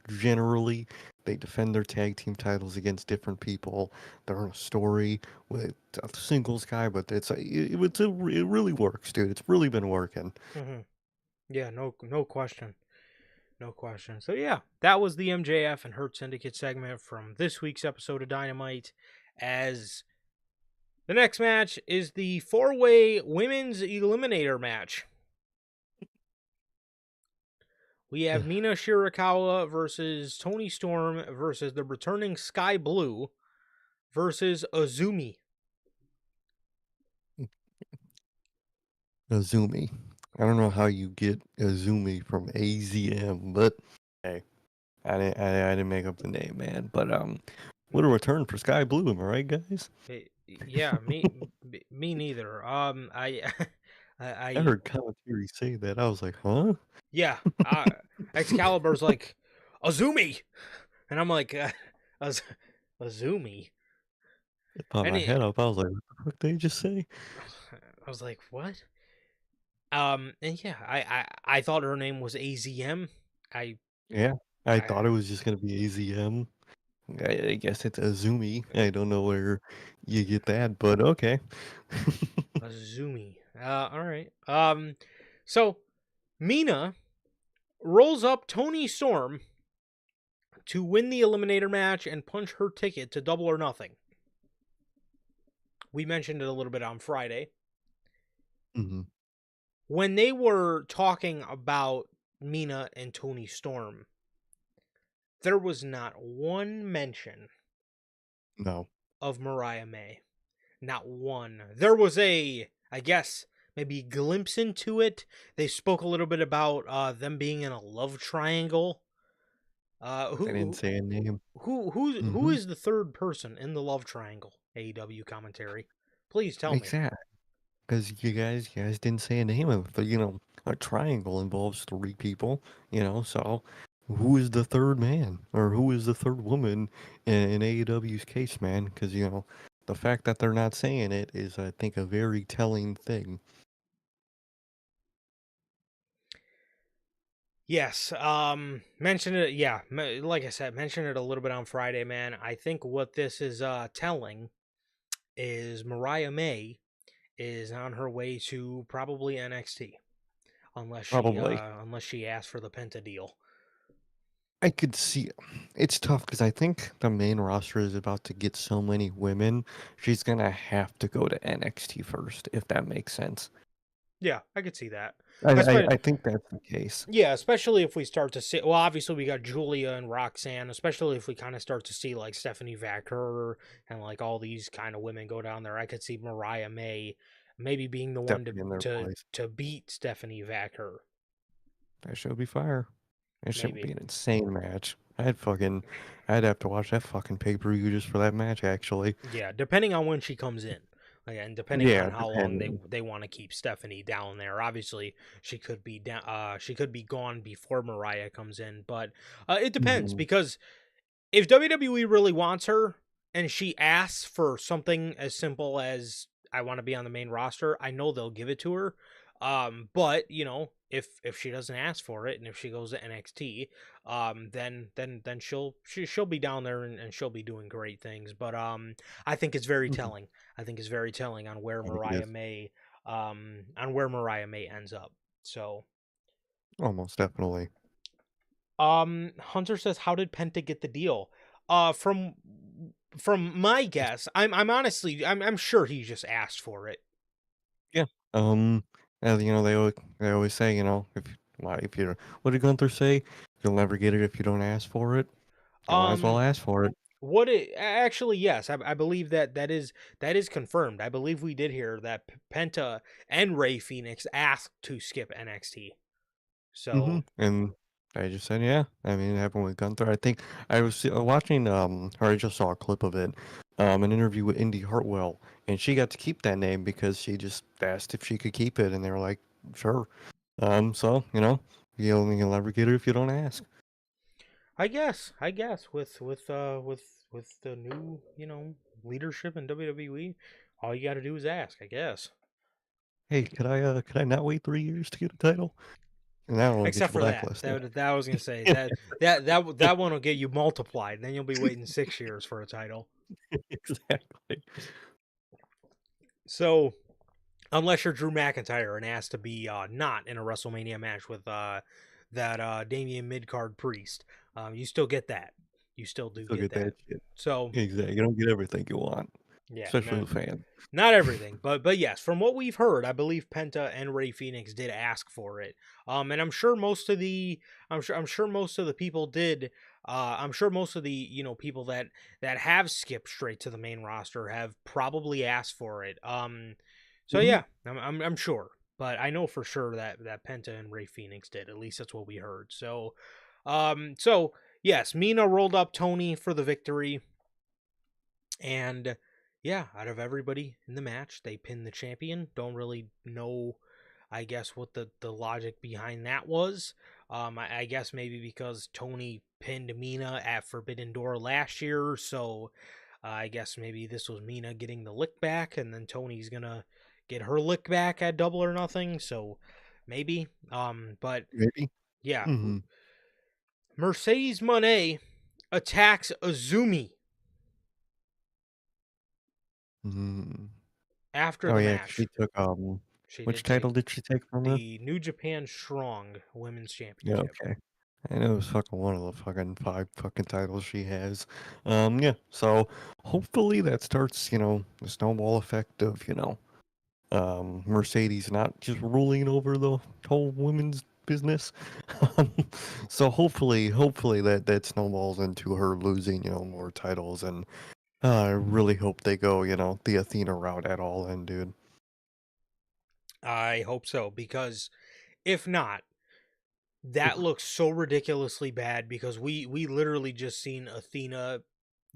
generally. They defend their tag team titles against different people. They're in a story with a singles guy, but it really works, dude. It's really been working. Hmm. Yeah, no question. No question. So yeah, that was the MJF and Hurt Syndicate segment from this week's episode of Dynamite. As the next match is the four-way women's eliminator match. We have Mina Shirakawa versus Tony Storm versus the returning Sky Blue versus Azumi. Azumi. I don't know how you get Azumi from AZM, but hey, I didn't make up the name, man. But what a return for Sky Blue, am I right, guys? Yeah, me neither. I I heard commentary say that. I was like, huh? yeah. Excalibur's like Azumi, and I'm like Az- Azumi, It popped and my head up. I was like, what the fuck did they just say? I was like, what? And yeah, I thought her name was AZM. I Yeah, I I thought it was just gonna be AZM. I guess it's Azumi. I don't know where you get that, but okay. Azumi. All right. So Mina rolls up Tony Storm to win the Eliminator match and punch her ticket to Double or Nothing. We mentioned it a little bit on Friday. Hmm. When they were talking about Mina and Tony Storm, there was not one mention No, of Mariah May. Not one. There was I guess, maybe glimpse into it. They spoke a little bit about them being in a love triangle. Uh, they didn't who say a name. who Hmm. is the third person in the love triangle? AEW commentary. Please tell me. Exactly. Because you guys didn't say a name of the, a triangle involves three people, so who is the third man or who is the third woman in AEW's case, man? Because, the fact that they're not saying it is, I think, a very telling thing. Yes, mentioned it. Yeah, like I said, mentioned it a little bit on Friday, man. I think what this is telling is Mariah May is on her way to probably NXT, Probably. unless she asks for the Penta deal. I could see it's tough because I think the main roster is about to get so many women. She's gonna have to go to NXT first, if that makes sense. Yeah, I could see that. I I I, suppose. I think that's the case. Yeah, especially if we start to see. Well, obviously we got Julia and Roxanne. Especially if we kind of start to see like Stephanie Vacker and like all these kind of women go down there. I could see Mariah May maybe being the one Definitely in their to place. to beat Stephanie Vacker. That should be fire. It should Maybe. be an insane match. I'd have to watch that fucking pay-per-view just for that match, actually. Yeah, depending on when she comes in. Like, and depending on Yeah, how long depending. they want to keep Stephanie down there. Obviously, she could be down. She could be gone before Mariah comes in, but it depends Mhm. because if WWE really wants her and she asks for something as simple as I want to be on the main roster, I know they'll give it to her. But if she doesn't ask for it and if she goes to NXT, then she'll be down there and she'll be doing great things. But I think it's very Mhm. telling. I think it's very telling I think it is. On where Mariah May ends up. So Almost definitely. Hunter says, "How did Penta get the deal?" From my guess, I'm honestly, I'm sure he just asked for it. Yeah. As you know, they always say, if you what did Gunther say? You'll never get it if you don't ask for it. You might as well Um, ask for it. what it actually, yes, I believe that is confirmed. I believe we did hear that Penta and Ray Phoenix asked to skip NXT. So, And I just said, yeah. I mean, it happened with Gunther. I think I was watching, or I just saw a clip of it, an interview with Indy Hartwell, and she got to keep that name because she just asked if she could keep it, and they were like, sure. So you'll never get it if you don't ask. I guess with the new leadership in WWE, all you got to do is ask. I guess. Hey, could I not wait 3 years to get a title? And that will get Except you for that. blacklisted. That I was gonna say that one will get you multiplied. Then you'll be waiting 6 years for a title. Exactly. So unless you're Drew McIntyre and asked to be not in a WrestleMania match with that Damian Midcard Priest, you still get that. You still You do still get get that. that shit. So Exactly. You don't get everything you want, yeah, especially no, the fans. not everything, but yes, from what we've heard, I believe Penta and Ray Phoenix did ask for it. And I'm sure most of the people did. I'm sure most of the people that have skipped straight to the main roster have probably asked for it. So Mhm. yeah, I'm sure, but I know for sure that Penta and Ray Phoenix did. At least that's what we heard. So yes, Mina rolled up Tony for the victory. And yeah, out of everybody in the match, they pinned the champion. Don't really know, I guess, what the logic behind that was. I guess maybe because Tony pinned Mina at Forbidden Door last year, so I guess maybe this was Mina getting the lick back, and then Tony's gonna get her lick back at Double or Nothing. So maybe, but Maybe. yeah, Mhm. Mercedes Monet attacks Azumi Mhm. after Oh, the yeah, 'cause match. she took, She which did. title did she take from her? The New Japan Strong Women's Yeah, Championship. okay. I know it was fucking one of the fucking 5 fucking titles she has. Yeah, so hopefully that starts, the snowball effect of, Mercedes not just ruling over the whole women's business. Um, so hopefully that snowballs into her losing, more titles, and I really hope they go, the Athena route at all in, dude. I hope so because if not, that looks so ridiculously bad because we literally just seen Athena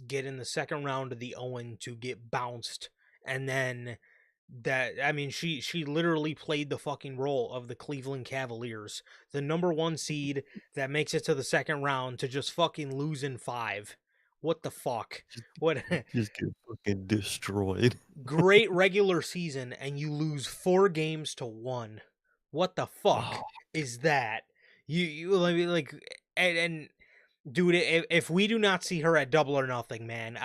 get in the second round of the Owen to get bounced and then that I mean she literally played the fucking role of the Cleveland Cavaliers, the number 1 seed that makes it to the second round to just fucking lose in 5. What the fuck? Just, What just get fucking destroyed. great regular season and you lose 4 games to 1. What the fuck Oh, is that? You like and dude, if we do not see her at Double or Nothing, man,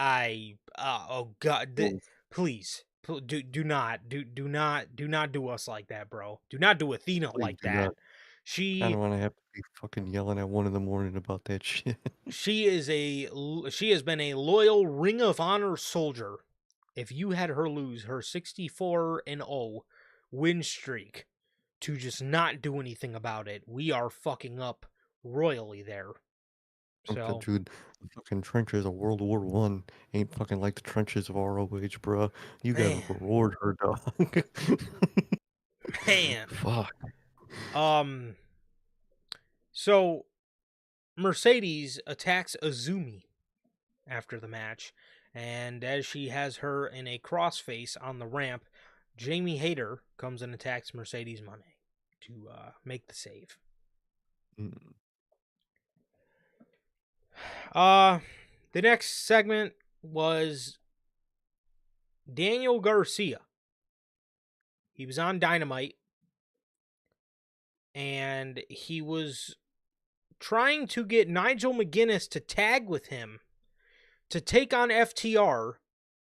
oh god, Oh, please, do not do us like that, bro. Do not do Athena please like do that. not. I She don't want to have to be fucking yelling at 1 in the morning about that shit. she has been a loyal Ring of Honor soldier. If you had her lose her 64-0 win streak to just not do anything about it, we are fucking up royally there. But So, dude, the fucking trenches of World War I ain't fucking like the trenches of ROH, bruh. You gotta man, reward her, dog. man. Fuck. Um, so Mercedes attacks Azumi after the match, and as she has her in a crossface on the ramp, Jamie Hayter comes and attacks Mercedes Moné to make the save. Mm. Uh, the next segment was Daniel Garcia. He was on Dynamite, and he was trying to get Nigel McGuinness to tag with him to take on FTR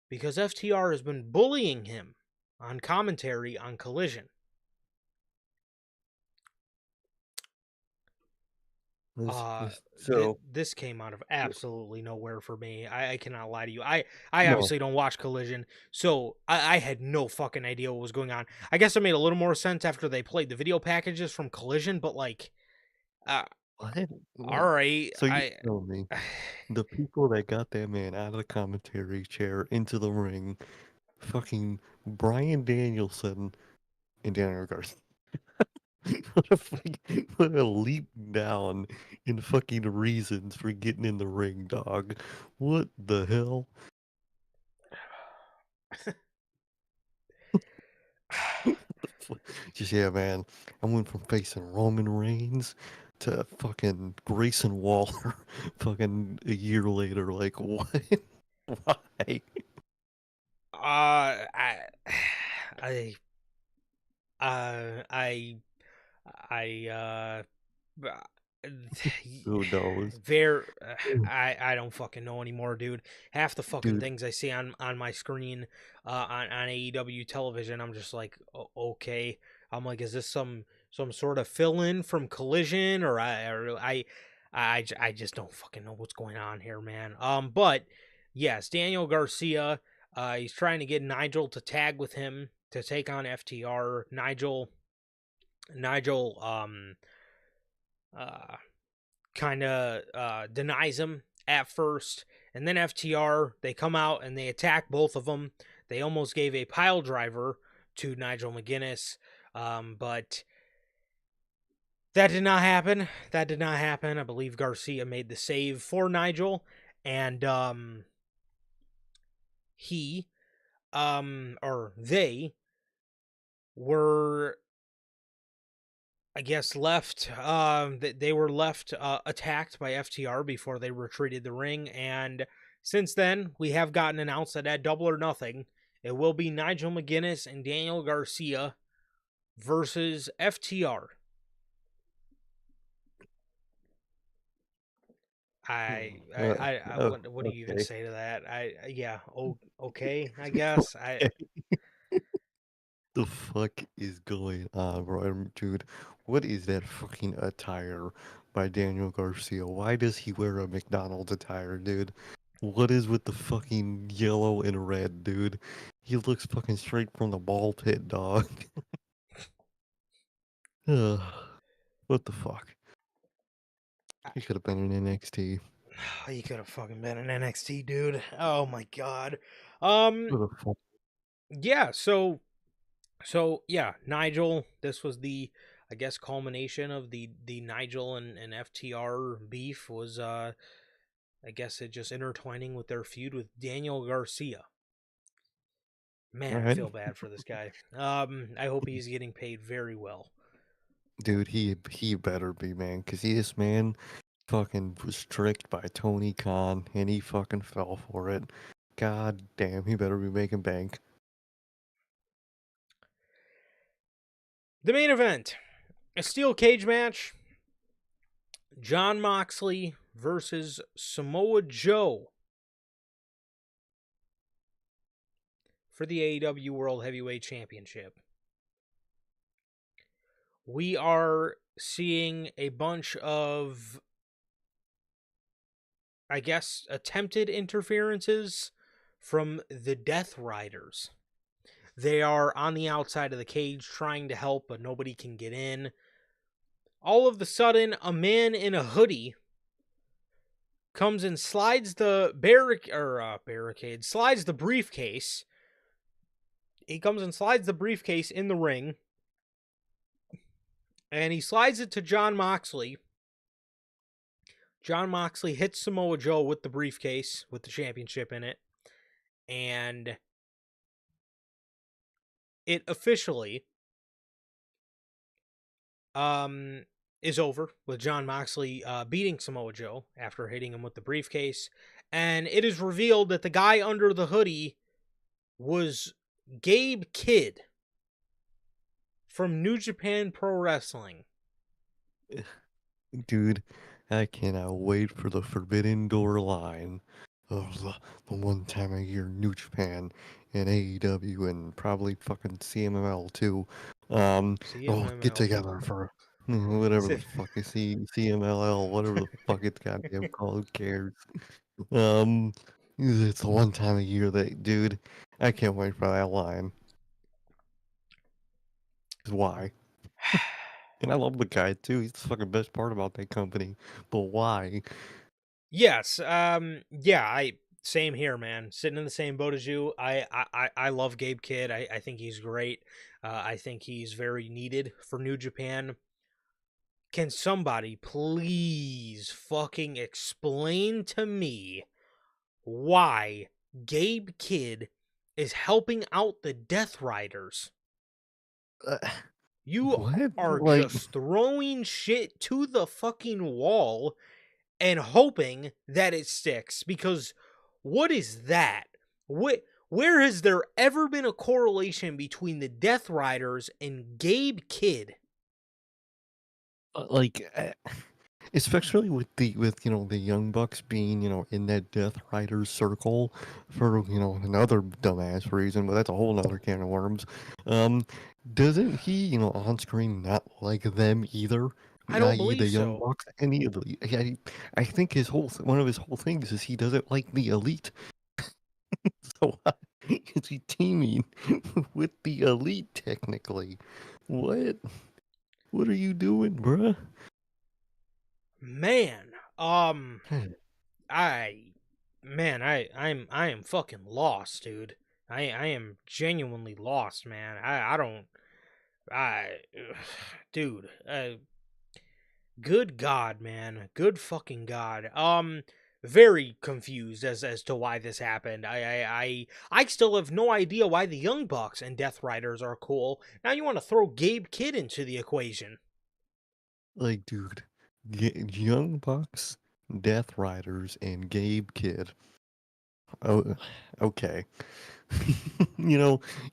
because FTR has been bullying him on commentary on Collision. So, This came out of absolutely nowhere for me. I cannot lie to you. I no. obviously don't watch Collision, so I had no fucking idea what was going on. I guess it made a little more sense after they played the video packages from Collision, but like, uh, What? all What? right, So you tell me, the people that got that man out of the commentary chair into the ring, fucking Brian Danielson and Daniel Garcia. What a leap down in fucking reasons for getting in the ring, dog. What the hell? Just yeah, man. I went from facing Roman Reigns to fucking Grayson Waller fucking a year later. Like what? Why? I, I, I, I, Who knows? very, I don't fucking know anymore, dude. Half the fucking Dude, things I see on my screen, on AEW television, I'm just like, okay. I'm like, is this some sort of fill in from Collision, or I just don't fucking know what's going on here, man. But yes, Daniel Garcia, he's trying to get Nigel to tag with him to take on FTR. Nigel, uh, kind of denies him at first, and then FTR, they come out and they attack both of them. They almost gave a pile driver to Nigel McGuinness, but that did not happen. That did not happen. I believe Garcia made the save for Nigel, and he or they were, I guess, left. They were left attacked by FTR before they retreated the ring, and since then we have gotten announced that at Double or Nothing, it will be Nigel McGuinness and Daniel Garcia versus FTR. oh, What do you even okay. say to that? Okay, I guess. The fuck is going on, bro? Dude, what is that fucking attire by Daniel Garcia? Why does he wear a McDonald's attire, dude? What is with the fucking yellow and red, dude? He looks fucking straight from the ball pit, dog. Ugh, what the fuck? He could have been in NXT. He could have fucking been an NXT dude. Oh my god. Um What the fuck? yeah, yeah, Nigel, this was the, I guess, culmination of the Nigel and FTR beef was I guess it just intertwining with their feud with Daniel Garcia. All Man, I right, feel bad for this guy. I hope he's getting paid very well. dude, he better be, man, cause this man fucking was tricked by Tony Khan and he fucking fell for it. God damn, he better be making bank. The main event, a steel cage match Jon Moxley versus Samoa Joe for the AEW World Heavyweight Championship. We are seeing a bunch of, I guess, attempted interferences from the Death Riders. They are on the outside of the cage trying to help, but nobody can get in. All of a sudden, a man in a hoodie comes and slides the barricade, slides the briefcase. He comes and slides the briefcase in the ring, and he slides it to Jon Moxley. Jon Moxley hits Samoa Joe with the briefcase with the championship in it, and it officially is over with Jon Moxley beating Samoa Joe after hitting him with the briefcase. And it is revealed that the guy under the hoodie was Gabe Kidd from New Japan Pro Wrestling. Dude, I cannot wait for the Forbidden Door line of the one time a year New Japan and AEW and probably fucking CMLL too. Oh, get CMML. together for whatever the fuck is CMLL, whatever the fuck it's goddamn called, who cares? Um, it's the one time a year that, dude, I can't wait for that line. 'Cause why? And I love the guy too. He's the fucking best part about that company. But why? Yes. Yeah. Same here, man. Sitting in the same boat as you. I love Gabe Kidd. I think he's great. I think he's very needed for New Japan. Can somebody please fucking explain to me why Gabe Kidd is helping out the Death Riders? Uh, You what? are Like, just throwing shit to the fucking wall and hoping that it sticks, because what is that? Where has there ever been a correlation between the Death Riders and Gabe Kidd? like, especially with the Young Bucks being in that Death Rider circle for another dumbass reason, but that's a whole nother can of worms. Um, doesn't he on screen not like them either? I don't I.e. the believe Young so. Bucks, any of the I think one of his whole things is he doesn't like the Elite. So why is he teaming with the Elite technically? What? What are you doing, bruh? Man, I I am fucking lost, dude. I am genuinely lost, man. I don't I dude, good god, man. Good fucking god. Very confused as to why this happened. I still have no idea why the Young Bucks and Death Riders are cool. Now you want to throw Gabe Kidd into the equation. Like, dude, Young Bucks, Death Riders, and Gabe Kidd. Oh, okay.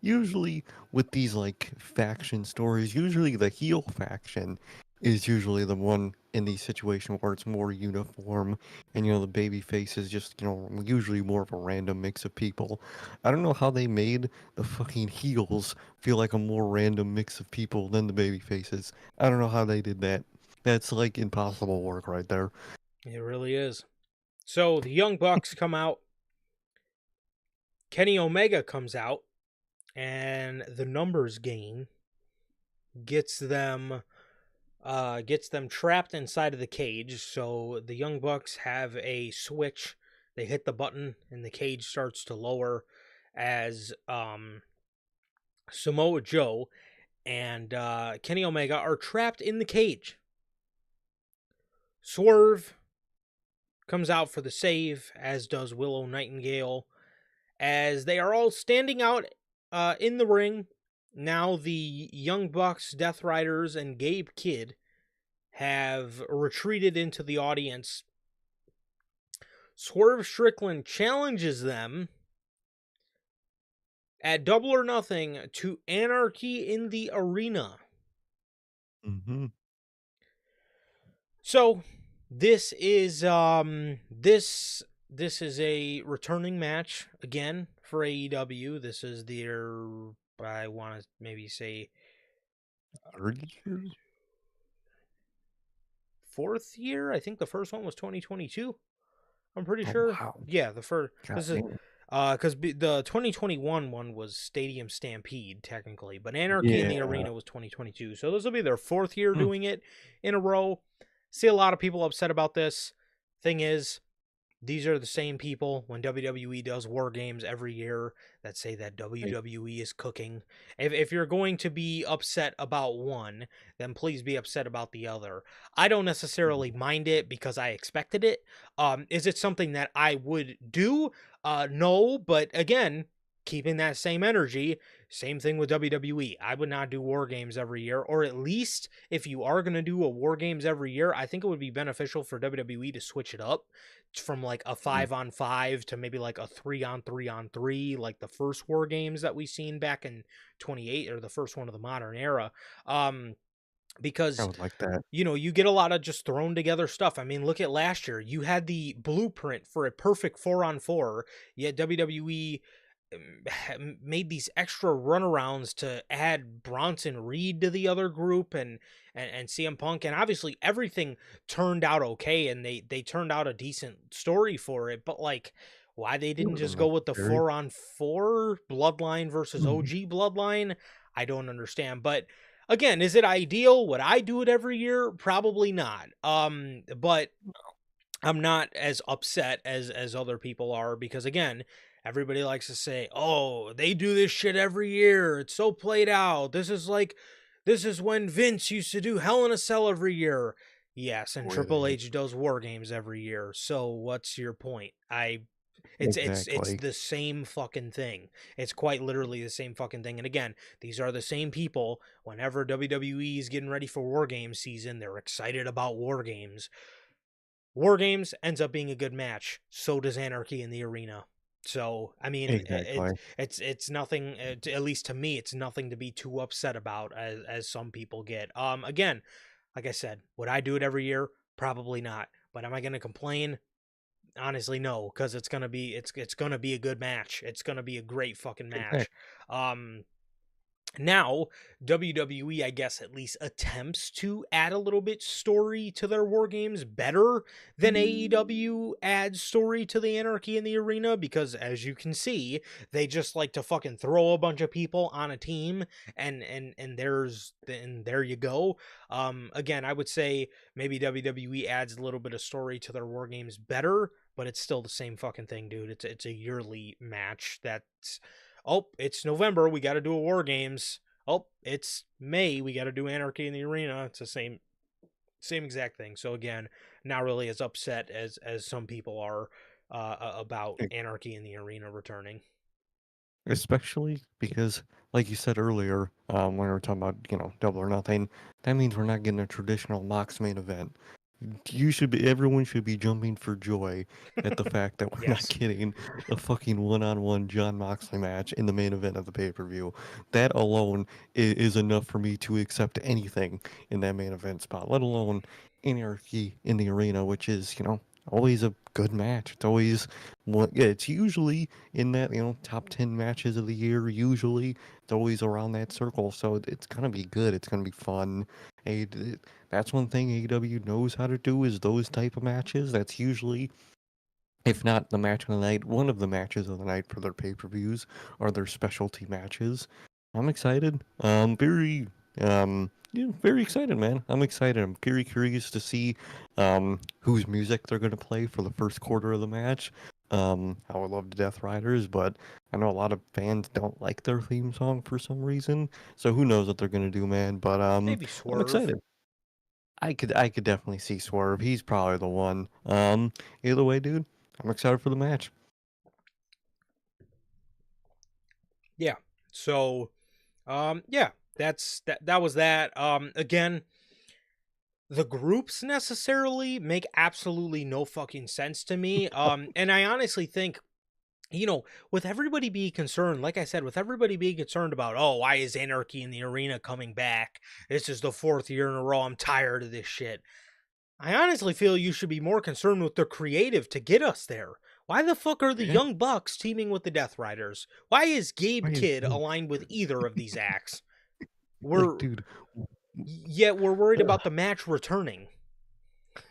Usually with these like faction stories, usually the heel faction is usually the one in these situations where it's more uniform, and the baby face is just usually more of a random mix of people. I don't know how they made the fucking heels feel like a more random mix of people than the baby faces. I don't know how they did that. That's like impossible work right there. It really is. So the Young Bucks come out. Kenny Omega comes out, and the numbers game gets them trapped inside of the cage. So the Young Bucks have a switch. They hit the button and the cage starts to lower as Samoa Joe and Kenny Omega are trapped in the cage. Swerve comes out for the save, as does Willow Nightingale, as they are all standing out in the ring. Now the Young Bucks, Death Riders, and Gabe Kidd have retreated into the audience. Swerve Strickland challenges them at Double or Nothing to Anarchy in the Arena. Hmm. So This is this is a returning match again for AEW. This is their, I want to maybe say, Third year? fourth year. I think the first one was 2022. I'm pretty Oh sure. wow. Yeah, the first. God This is damn. because the 2021 one was Stadium Stampede technically, but Anarchy in the Yeah. Arena was 2022. So this will be their fourth year Hmm. doing it in a row. See a lot of people upset about this. Thing is, these are the same people when WWE does war games every year that say that Like, WWE is cooking. If you're going to be upset about one, then please be upset about the other. I don't necessarily mind it because I expected it. Is it something that I would do? No, but again, keeping that same energy, same thing with WWE. I would not do war games every year, or at least if you are going to do a war games every year, I think it would be beneficial for WWE to switch it up from like a mm, 5-on-5 to maybe like a 3-on-3-on-3, like the first war games that we seen back in 28, or the first one of the modern era. I Because would like that. you get a lot of just thrown together stuff. I mean, look at last year. You had the blueprint for a perfect 4-on-4, yet WWE made these extra runarounds to add Bronson Reed to the other group, and CM Punk, and obviously everything turned out okay, and they turned out a decent story for it. But like, why they It didn't wasn't just go with the necessary. 4-on-4 Bloodline versus Mhm. OG Bloodline, I don't understand. But again, is it ideal? Would I do it every year? Probably not. But I'm not as upset as other people are, because again, everybody likes to say, "Oh, they do this shit every year. It's so played out. This is when Vince used to do Hell in a Cell every year." Yes, and Triple Really. H does War Games every year. So what's your point? It's Exactly. the same fucking thing. It's quite literally the same fucking thing. And again, these are the same people. Whenever WWE is getting ready for War Games season, they're excited about War Games. War Games ends up being a good match. So does Anarchy in the Arena. So I mean, Exactly. it's nothing. At least to me, it's nothing to be too upset about, as some people get. Again, like I said, would I do it every year? Probably not. But am I going to complain? Honestly, no, because it's gonna be a good match. It's gonna be a great fucking match. Exactly. Um, Now WWE, I guess, at least attempts to add a little bit story to their war games better than AEW adds story to the Anarchy in the Arena, because as you can see, they just like to fucking throw a bunch of people on a team, and there you go. Again, I would say maybe WWE adds a little bit of story to their war games better, but it's still the same fucking thing, dude. It's a yearly match that's, oh, it's November, we got to do a War Games. Oh, it's May, we got to do Anarchy in the Arena. It's the same exact thing. So again, not really as upset as some people are about E- Anarchy in the Arena returning. Especially because, like you said earlier, when we were talking about, Double or Nothing, that means we're not getting a traditional Mox main event. Everyone should be jumping for joy at the fact that we're not Yes. getting a fucking one-on-one John Moxley match in the main event of the pay-per-view. That alone is enough for me to accept anything in that main event spot, let alone Anarchy in the Arena, which is, always a good match. It's always one, yeah, it's usually in that, top 10 matches of the year, usually. It's always around that circle, so it's gonna be good. It's gonna be fun. A that's one thing AEW knows how to do is those type of matches. That's usually, if not the match of the night, one of the matches of the night for their pay-per-views or their specialty matches. I'm excited. Yeah, very excited, man. I'm excited. I'm very curious to see whose music they're gonna play for the first quarter of the match. I would love the Death Riders, but I know a lot of fans don't like their theme song for some reason. So who knows what they're gonna do, man? But Maybe I'm Swerve. excited. I could definitely see Swerve. He's probably the one. Either way, dude, I'm excited for the match. Yeah. So yeah, that was that. Again, the groups necessarily make absolutely no fucking sense to me. And I honestly think, with everybody being concerned, like I said, with everybody being concerned about, oh, why is Anarchy in the Arena coming back? This is the fourth year in a row. I'm tired of this shit. I honestly feel you should be more concerned with the creative to get us there. Why the fuck are the Yeah, Young Bucks teaming with the Death Riders? Why is why Gabe is Kidd aligned with either of these acts? like, We're dude, Yet we're worried about the match returning.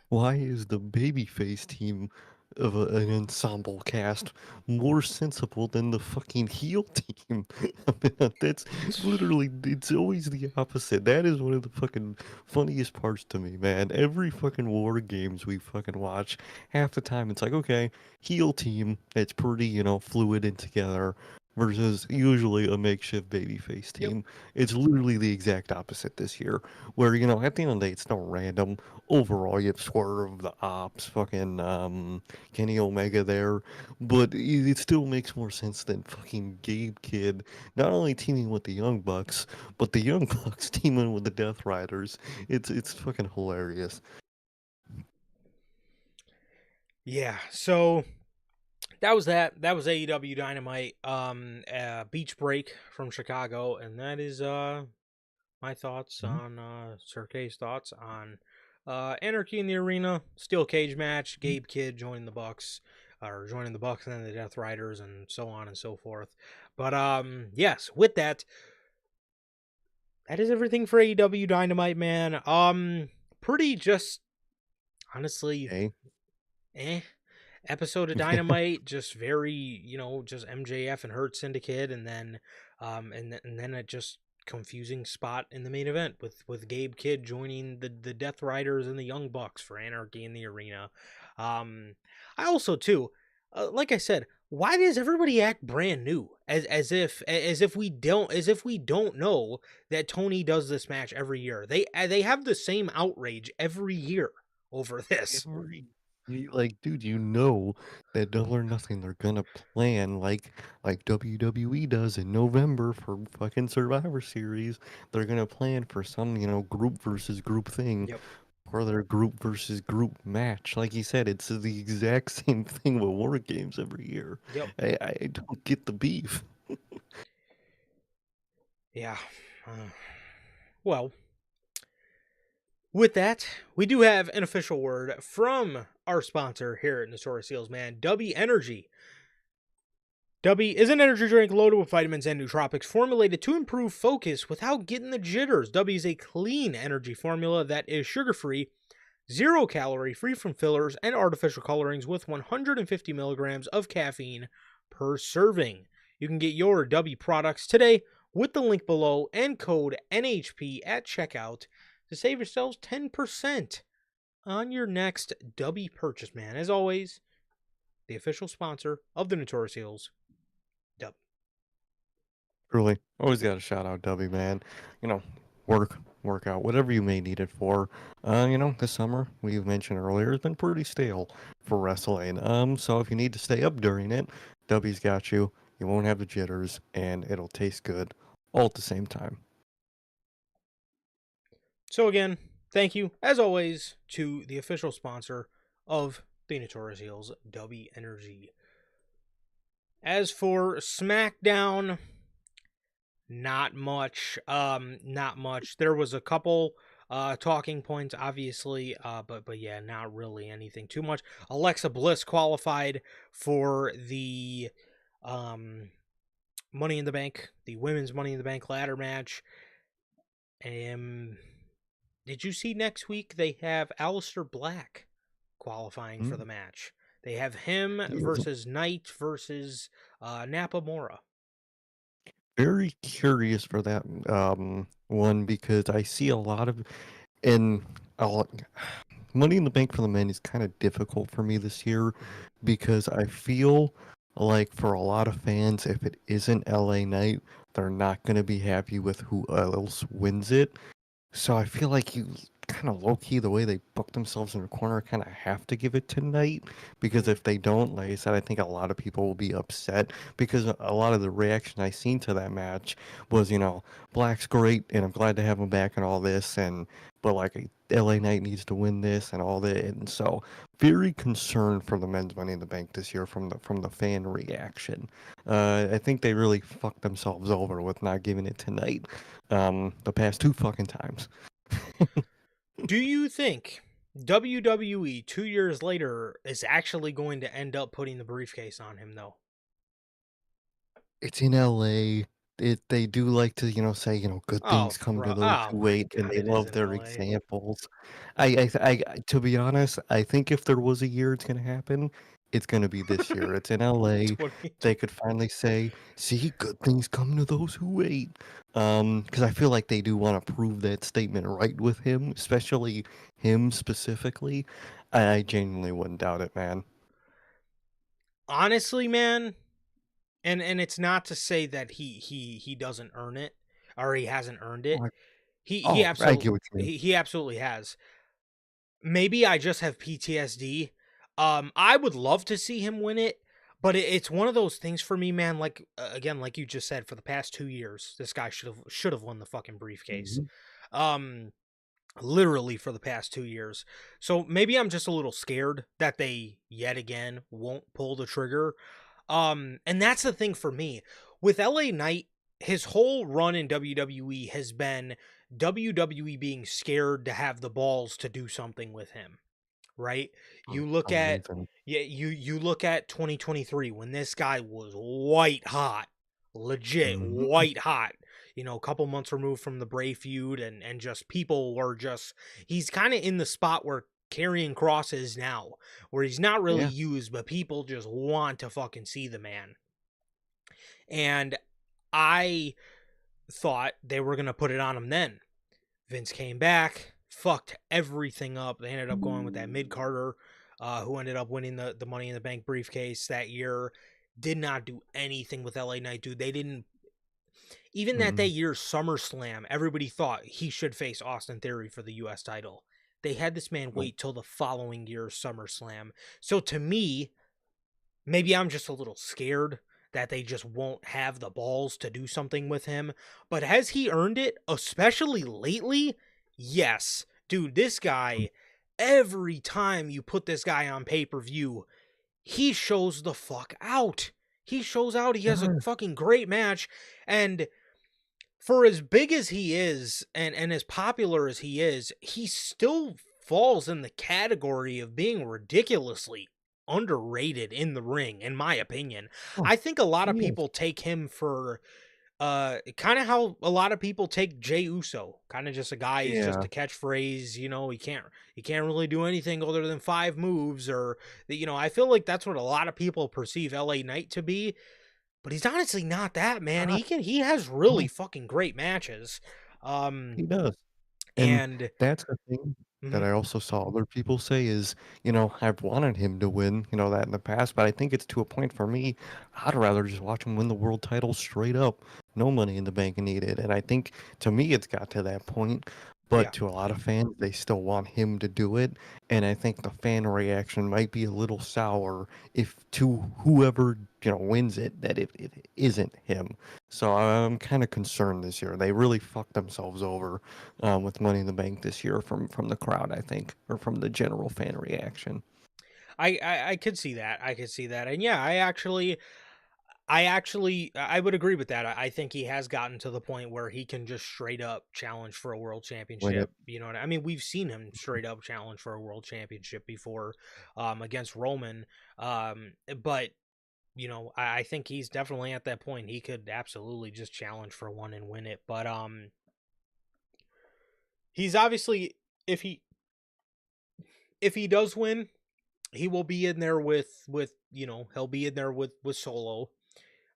why is the babyface team of an ensemble cast more sensible than the fucking heel team? I mean, that's literally, it's always the opposite. That is one of the fucking funniest parts to me, man. Every fucking war games we fucking watch, half the time it's like, okay, heel team, it's pretty, fluid and together. Versus usually a makeshift babyface Yep. team. It's literally the exact opposite this year. Where, at the end of the day, it's no random overall, you have Swerve, the Ops, fucking Kenny Omega there, but it still makes more sense than fucking Gabe Kidd not only teaming with the Young Bucks, but the Young Bucks teaming with the Death Riders. It's fucking hilarious. Yeah. So that was that. That was AEW Dynamite. Beach Break from Chicago, and that is my thoughts Mhm. on Sir K's thoughts on Anarchy in the Arena, Steel Cage match, Gabe Kidd joining the Bucks, or joining the Bucks and then the Death Riders, and so on and so forth. But yes, with that, that is everything for AEW Dynamite, man. Pretty just honestly, Okay. eh. Episode of Dynamite, just very, just MJF and Hurt Syndicate, and then, and then a just confusing spot in the main event with Gabe Kidd joining the Death Riders and the Young Bucks for Anarchy in the Arena. Um, I also too, like I said, why does everybody act brand new as if we don't know that Tony does this match every year? They have the same outrage every year over this. Every like, dude, that Double or Nothing they're gonna plan like WWE does in November for fucking Survivor Series. They're gonna plan for some, group versus group thing Yep. for their group versus group match. Like you said, it's the exact same thing with War Games every year. Yep. I don't get the beef. Yeah. Uh, well, with that, we do have an official word from our sponsor here at Notorious Seals, man, W Energy. W is an energy drink loaded with vitamins and nootropics formulated to improve focus without getting the jitters. W is a clean energy formula that is sugar free, 0 calorie, free from fillers and artificial colorings with 150 milligrams of caffeine per serving. You can get your W products today with the link below and code NHP at checkout to save yourselves 10% on your next W purchase, man. As always, the official sponsor of the Notorious Heels, W. Truly, always got to shout out Dubby, man. You know, workout, whatever you may need it for. This summer, we mentioned earlier, has been pretty stale for wrestling. So if you need to stay up during it, Dubby's got you. You won't have the jitters, and it'll taste good all at the same time. So again, thank you, as always, to the official sponsor of the Notorious Heels, W Energy. As for SmackDown, not much. Not much. There was a couple talking points, obviously, but yeah, not really anything too much. Alexa Bliss qualified for the um Money in the Bank, the women's Money in the Bank ladder match. Um, did you see next week they have Aleister Black qualifying for Mm. the match? They have him Yes. versus Knight versus Nakamura. Very curious for that one because I see a lot of and a lot, Money in the Bank for the men is kind of difficult for me this year Mhm. because I feel like for a lot of fans, if it isn't LA Knight, they're not going to be happy with who else wins it. So I feel like you kind of low key the way they book themselves in the corner kind of have to give it to Knight because Mhm. if they don't, like I said, I think a lot of people will be upset because a lot of the reaction I seen to that match was, Black's great and I'm glad to have him back and all this and but like LA Knight needs to win this and all that and so very concerned for the men's Money in the Bank this year from the fan reaction. I think they really fucked themselves over with not giving it to Knight the past two fucking times. Do you think WWE 2 years later is actually going to end up putting the briefcase on him, though. It's in LA. They do like to, say, good things come to those Oh who my wait, and God, they it is love in their LA. examples. To be honest, I think if there was a year it's gonna happen, it's gonna be this year. It's in LA. 2020. They could finally say, "See, good things come to those who wait." Because I feel like they do want to prove that statement right with him, especially him specifically. I genuinely wouldn't doubt it, man. Honestly, man, and it's not to say that he doesn't earn it or he hasn't earned it. Like, He oh, I absolutely get what you mean. he absolutely has. Maybe I just have PTSD. I would love to see him win it, but it's one of those things for me, man. Like again, like you just said, for the past 2 years, this guy should have won the fucking briefcase. Mhm. Um, literally for the past 2 years. So maybe I'm just a little scared that they yet again won't pull the trigger. And that's the thing for me with LA Knight. His whole run in WWE has been WWE being scared to have the balls to do something with him, right? For You look some at reason. yeah, you look at 2023 when this guy was white hot, legit Mhm. white hot. A couple months removed from the Bray feud, and just people were just he's kind of in the spot where Karrion Kross is now, where he's not really Yeah. used, but people just want to fucking see the man. And I thought they were gonna put it on him then. Vince came back, fucked everything up. They ended up going with that mid Carter, who ended up winning the Money in the Bank briefcase that year. Did not do anything with LA Knight, dude. They didn't even that Mm. year's SummerSlam. Everybody thought he should face Austin Theory for the U.S. title. They had this man Nope. wait till the following year's SummerSlam. So to me, maybe I'm just a little scared that they just won't have the balls to do something with him. But has he earned it, especially lately? Yes. Dude, this guy, every time you put this guy on pay per view, he shows the fuck out. He shows out. He has a Yeah. fucking great match. And for as big as he is and as popular as he still falls in the category of being ridiculously underrated in the ring, in my opinion. Oh, I think a lot of he is. people take him for kind of how a lot of people take Jey Uso, kind of just a guy. He's just Yeah. a catchphrase. He can't really do anything other than five moves. Or I feel like that's what a lot of people perceive LA Knight to be, but he's honestly not that, man. Ah, He has really no, fucking great matches. Um he does. And and that's the thing that mhm, I also saw other people say is, I've wanted him to win, that in the past, but I think it's to a point for me, I'd rather just watch him win the world title straight up. No money in the bank needed. And I think to me it's got to that point. But yeah. to a lot of fans, they still want him to do it. And I think the fan reaction might be a little sour if to whoever, wins it, that it isn't him. So I'm kind of concerned this year. They really fucked themselves over with Money in the Bank this year from the crowd, I think, or from the general fan reaction. I could see that. I could see that. And yeah, I would agree with that. I think he has gotten to the point where he can just straight up challenge for a world Win championship. it. I mean, we've seen him straight up challenge for a world championship before, against Roman. But I think he's definitely at that point. He could absolutely just challenge for one and win it. But he's obviously if he does win, he will be in there with he'll be in there with Solo.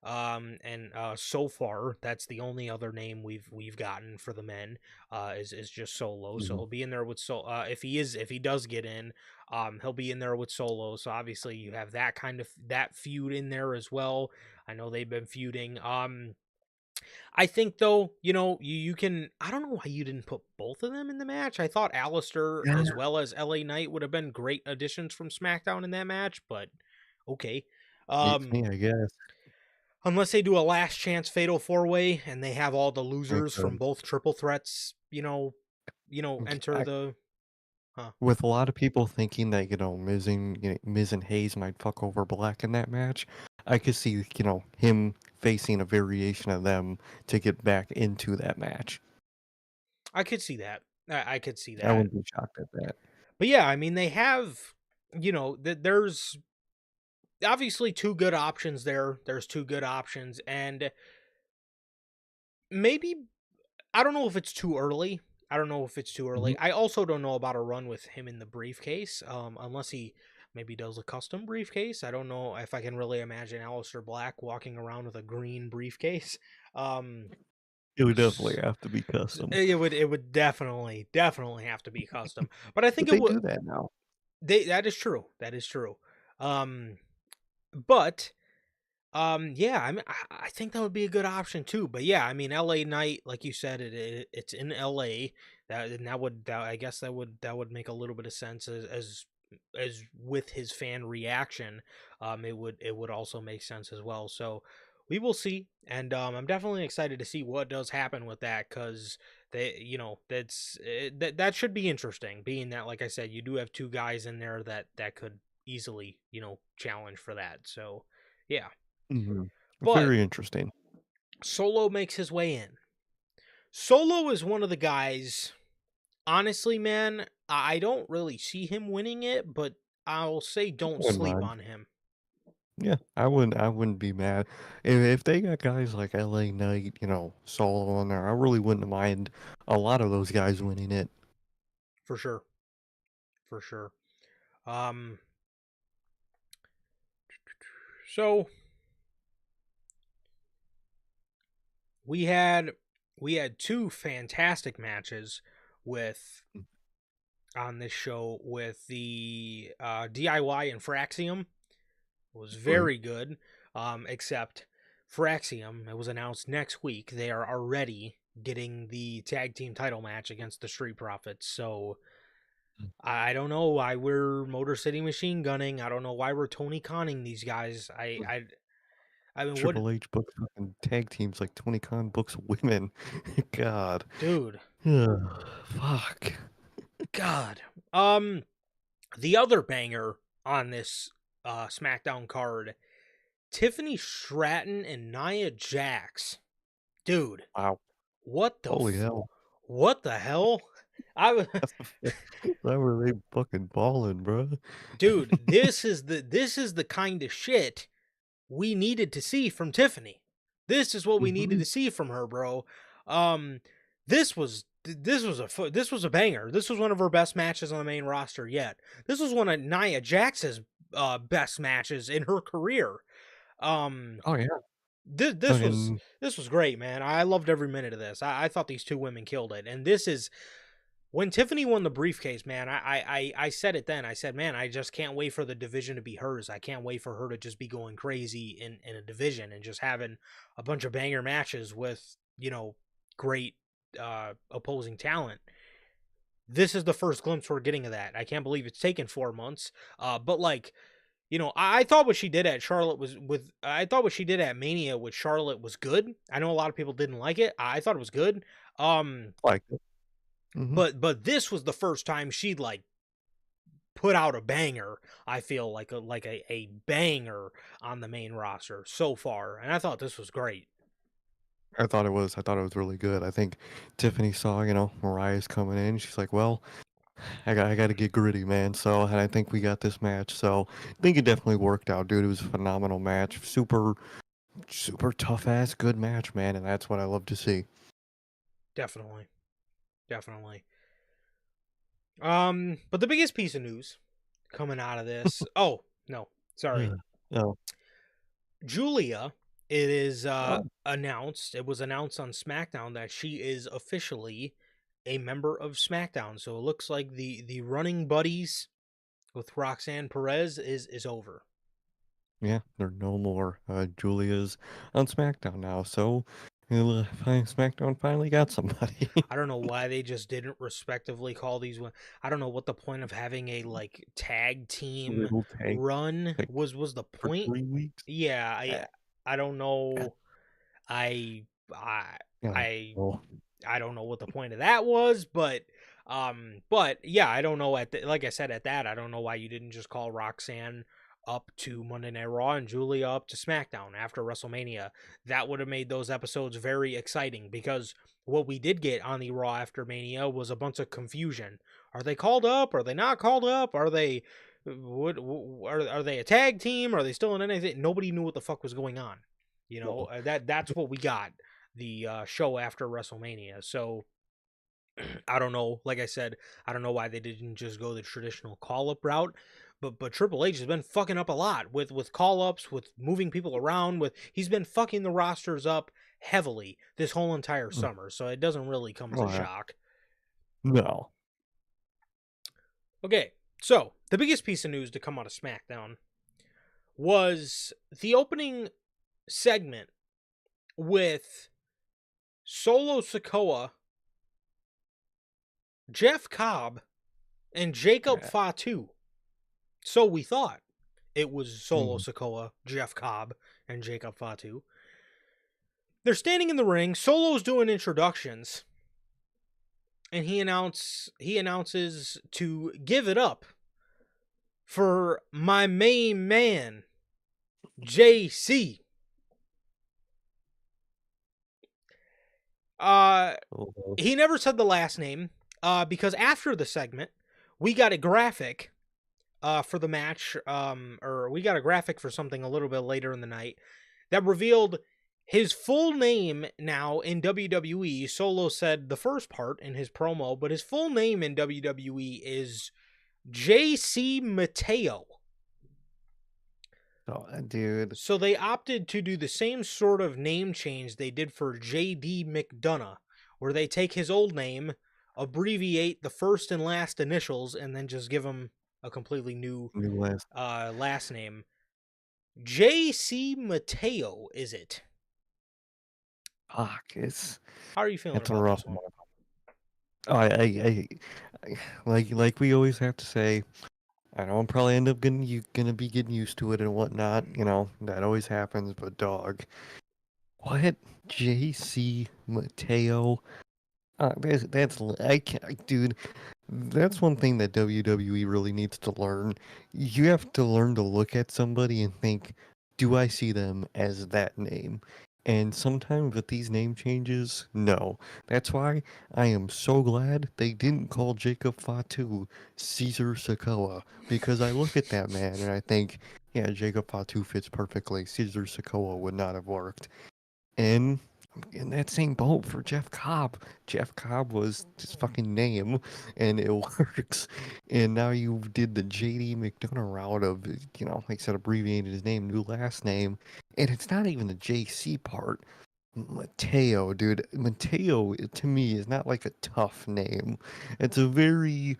And so far that's the only other name we've gotten for the men, is just Solo. So Mhm. he'll be in there with if he does get in, he'll be in there with Solo. So obviously you have that kind of that feud in there as well. I know they've been feuding. I think though, you can. I don't know why you didn't put both of them in the match. I thought Alistair Yeah, as well as LA Knight would have been great additions from SmackDown in that match, but okay. beats Um, me, I guess. unless they do a last chance fatal four way and they have all the They losers from could. both triple threats, enter I, the huh. with a lot of people thinking that Miz and Hayes might fuck over Black in that match, I could see him facing a variation of them to get back into that match. I could see that. I could see I that. wouldn't be shocked at that. But yeah, I mean, they have, there's obviously two good options there. There's two good options, and maybe I don't know if it's too early. I don't know if it's too Mhm. early. I also don't know about a run with him in the briefcase, unless he maybe does a custom briefcase. I don't know if I can really imagine Aleister Black walking around with a green briefcase. Um, It would definitely s- have to be custom. it would definitely have to be custom. But I think But it they would. do that now. That is true. That is true. Um, but yeah, I mean, I think that would be a good option too. But yeah, I mean, LA Knight, like you said, it's in LA. I guess that would make a little bit of sense as with his fan reaction. It would also make sense as well. So we will see, and I'm definitely excited to see what does happen with that because that should be interesting. Being that, like I said, you do have two guys in there that could easily challenge for that. So yeah. Mhm. But Very interesting. Solo makes his way in. Solo is one of the guys, honestly, man, I don't really see him winning it, but I'll say I don't wouldn't sleep mind. on him Yeah, I wouldn't be mad if they got guys like LA Knight, Solo on there. I really wouldn't mind a lot of those guys winning it. for sure. For sure. Um so we had we had two fantastic matches with on this show with the DIY and Fraxium. Was Right. very good. Except Fraxium, it was announced next week they are already getting the tag team title match against the Street Profits. So I don't know why we're Motor City Machine Gunning. I don't know why we're Tony Conning these guys. I mean, what, Triple H books fucking tag teams like Tony Khan books women. God. dude? Ugh, fuck. God. Um, the other banger on this SmackDown card, Tiffany Stratton and Nia Jax. Dude, Wow. what the Holy hell. what the hell? I That were they fucking balling, bro. dude, this is the kind of shit we needed to see from Tiffany. This is what we needed Hmm. to see from her, bro. Um, this was a banger. This was one of her best matches on the main roster yet. This was one of Nia Jax's best matches in her career. Um, Oh yeah. this was Fucking this was great, man. I loved every minute of this. I thought these two women killed it, and this is when Tiffany won the briefcase, man. I said it then. I said, man, I just can't wait for the division to be hers. I can't wait for her to just be going crazy in a division and just having a bunch of banger matches with great opposing talent. This is the first glimpse we're getting of that. I can't believe it's taken 4 months. But like I thought what she did at Charlotte was with. I thought what she did at Mania with Charlotte was good. I know a lot of people didn't like it. I thought it was good. like it. Hmm. But this was the first time she'd like put out a banger. I feel like a banger on the main roster so far, and I thought this was great. I thought it was really good. I think Tiffany saw, Mariah's coming in. She's like, well, I got to get gritty, man. So, and I think we got this match. So, I think it definitely worked out, dude. It was a phenomenal match. Super, super tough ass, good match, man. And that's what I love to see. Definitely, definitely. But the biggest piece of news coming out of this. Oh no, sorry, Yeah. Oh, Julia. It is oh, announced. It was announced on SmackDown that she is officially a member of SmackDown. So it looks like the running buddies with Roxanne Perez is over. yeah. They're no more. Julia's on SmackDown now. So, SmackDown finally got somebody. I don't know why they just didn't respectively call these one. I don't know what the point of having a like tag team Little tank run like, was the for point. 3 weeks. Yeah, Eh, I don't eh, know. I I yeah. I Oh, I don't know what the point of that was, but yeah, I don't know like I said at that, I don't know why you didn't just call Roxanne up to Monday Night Raw and Julia up to SmackDown after WrestleMania. That would have made those episodes very exciting, because what we did get on the Raw after Mania was a bunch of confusion. Are they called up? Are they not called up? Are they are they a tag team? Are they still in anything? Nobody knew what the fuck was going on. You know, that's what we got the show after WrestleMania. So I don't know. Like I said, I don't know why they didn't just go the traditional call up route. But Triple H has been fucking up a lot with call ups, with moving people around. He's been fucking the rosters up heavily this whole entire summer. So it doesn't really come as a shock. No. Okay, so the biggest piece of news to come out of SmackDown was the opening segment with Solo Sikoa, Jeff Cobb, and Jacob Fatu. So we thought it was Solo Sikoa, Jeff Cobb, and Jacob Fatu. They're standing in the ring. Solo's doing introductions, and he announces to give it up for my main man, JC. He never said the last name, because after the segment, we got a graphic for the match, or we got a graphic for something a little bit later in the night that revealed his full name now in WWE. Solo said the first part in his promo, but his full name in WWE is JC Mateo. Oh, dude. So they opted to do the same sort of name change they did for JD McDonough, where they take his old name, abbreviate the first and last initials, and then just give him a completely new last name. JC Mateo, is it? Fuck, how are you feeling about rough this one? I like we always have to say, I know I'm probably end up gonna be getting used to it and whatnot. You know, that always happens. But dog, what? JC Mateo? That's I can't, dude. That's one thing that WWE really needs to learn. You have to learn to look at somebody and think, do I see them as that name? And sometimes with these name changes, no. That's why I am so glad they didn't call Jacob Fatu Caesar Sikoa, because I look at that man and I think, yeah, Jacob Fatu fits perfectly. Caesar Sikoa would not have worked. And in that same boat for Jeff Cobb. Jeff Cobb was his fucking name, and it works. And now you did the JD McDonough route of, you know, like I said, abbreviated his name, new last name, and it's not even the JC part. Mateo, dude. Mateo, to me, is not like a tough name. It's a very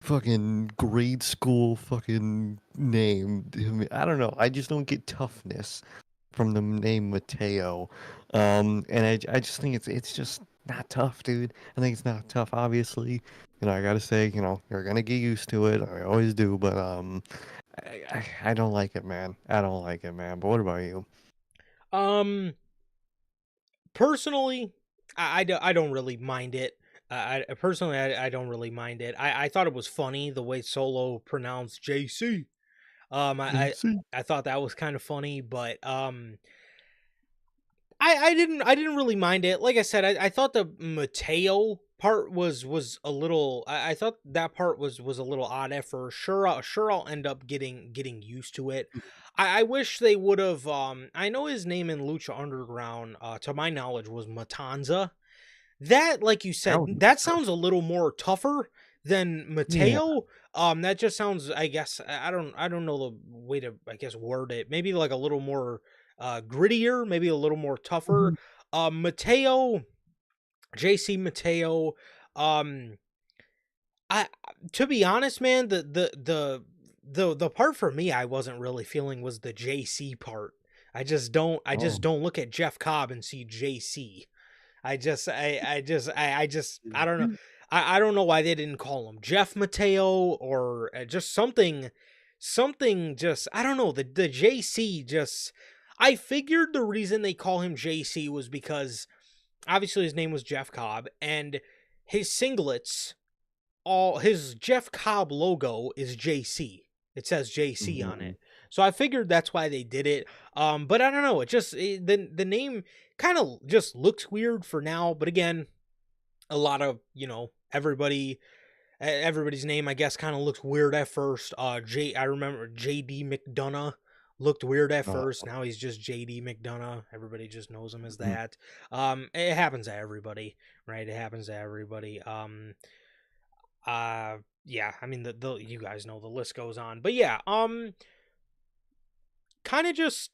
fucking grade school fucking name. I don't know. I just don't get toughness from the name Mateo. And I just think it's just not tough, dude. I think it's not tough, obviously. You know, I gotta say, you know, you're gonna get used to it. I always do, but I don't like it, man. I don't like it, man. But what about you? Personally, I don't really mind it. I don't really mind it. I thought it was funny the way Solo pronounced JC. I thought that was kind of funny, but I didn't really mind it. Like I said, I thought the Mateo part was a little. I thought that part was a little odd at first. Sure, I'll end up getting used to it. I wish they would have. I know his name in Lucha Underground, to my knowledge, was Matanza. That, like you said, that sounds a little more tougher than Mateo. Yeah. That just sounds. I guess I don't know the way to, I guess, word it. Maybe like a little more grittier, maybe a little more tougher. Mateo, JC Mateo. I To be honest, man, the part for me I wasn't really feeling was the JC part. I just don't look at Jeff Cobb and see JC. I don't know. I don't know why they didn't call him Jeff Mateo, or just something just, I don't know, the JC just, I figured the reason they call him JC was because obviously his name was Jeff Cobb, and his singlets, all his Jeff Cobb logo is JC. It says JC on it. So I figured that's why they did it. But I don't know. The name kind of just looks weird for now. But again, a lot of everybody's name I guess kind of looks weird at first. I remember JD McDonough looked weird at Oh. first. Now he's just JD McDonough. Everybody just knows him as Mhm. that. It happens to everybody, right? It happens to everybody. Yeah, I mean the you guys know the list goes on. But yeah, kind of just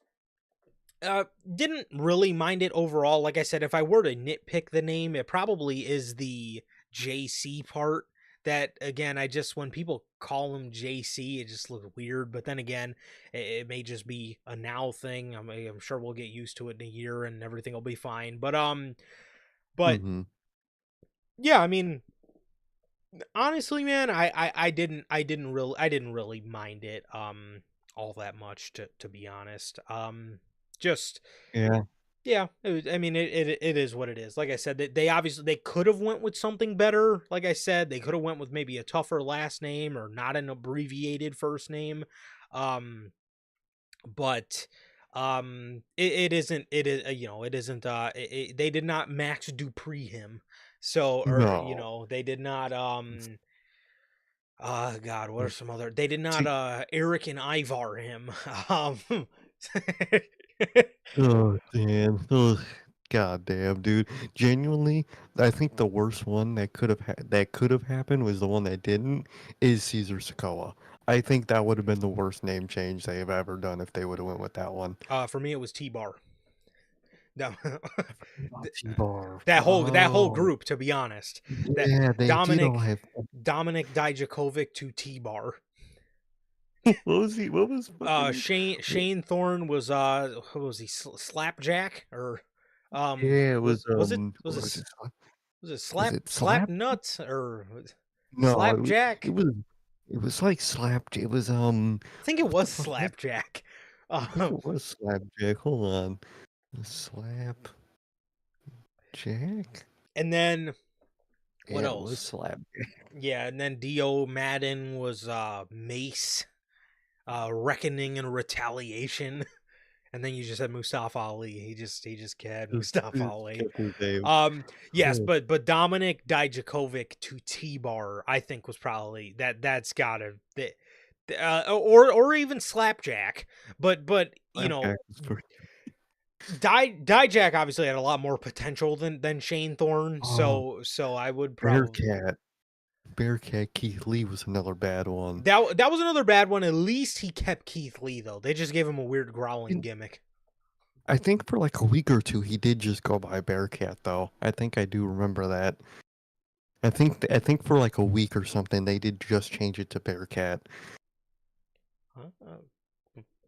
didn't really mind it overall. Like I said, if I were to nitpick the name, it probably is the JC part. That again, I just when people call him JC, it just looks weird. But then again, it may just be a now thing. I'm sure we'll get used to it in a year and everything will be fine. But Mhm. yeah, I mean, honestly, man, I didn't really mind it all that much to be honest. Just Yeah. yeah, I mean, it is what it is. Like I said, they obviously they could have went with something better. Like I said, they could have went with maybe a tougher last name or not an abbreviated first name. Um, but it isn't it is it isn't they did not Max Dupree him. So or No. they did not God, what are Mm. some other they did not See, Eric and Ivar him. oh, damn. Ugh. God damn, dude. Genuinely, I think the worst one that could have happened was the one that didn't is Caesar Sokoa. I think that would have been the worst name change they have ever done if they would have went with that one. For me it was T-Bar. That I forgot about T-Bar. that whole Oh, group, to be honest, that yeah, they did all Dominic have. Dominic Dijakovic to T-Bar. What was he? What was fucking? Shane Thorne was what was he, Slapjack or Yeah, it was was it was slap it slap slap? nuts or No, it Slapjack? was it was like slap. It was I think it what the was fuck? What? Slapjack. I think Um, it was slapjack. Hold on, slap jack. and then what Yeah, it was else? slap. Yeah, and then Dio Madden was Mace, Reckoning and Retaliation. And then you just had Mustafa Ali. He just had Mustafa Just Ali. kept his name. Yes, Oh, but Dominic Dijakovic to T-Bar, I think was probably that's gotta or even Slapjack. But slapjack was pretty. Dijak obviously had a lot more potential than Shane Thorne, Oh, so I would probably Bearcat. Bearcat Keith Lee was another bad one. that was another bad one. At least he kept Keith Lee though. They just gave him a weird growling And gimmick. I think for like a week or two, he did just go by Bearcat, though. I think I do remember that. I think for like a week or something, they did just change it to Bearcat. Huh?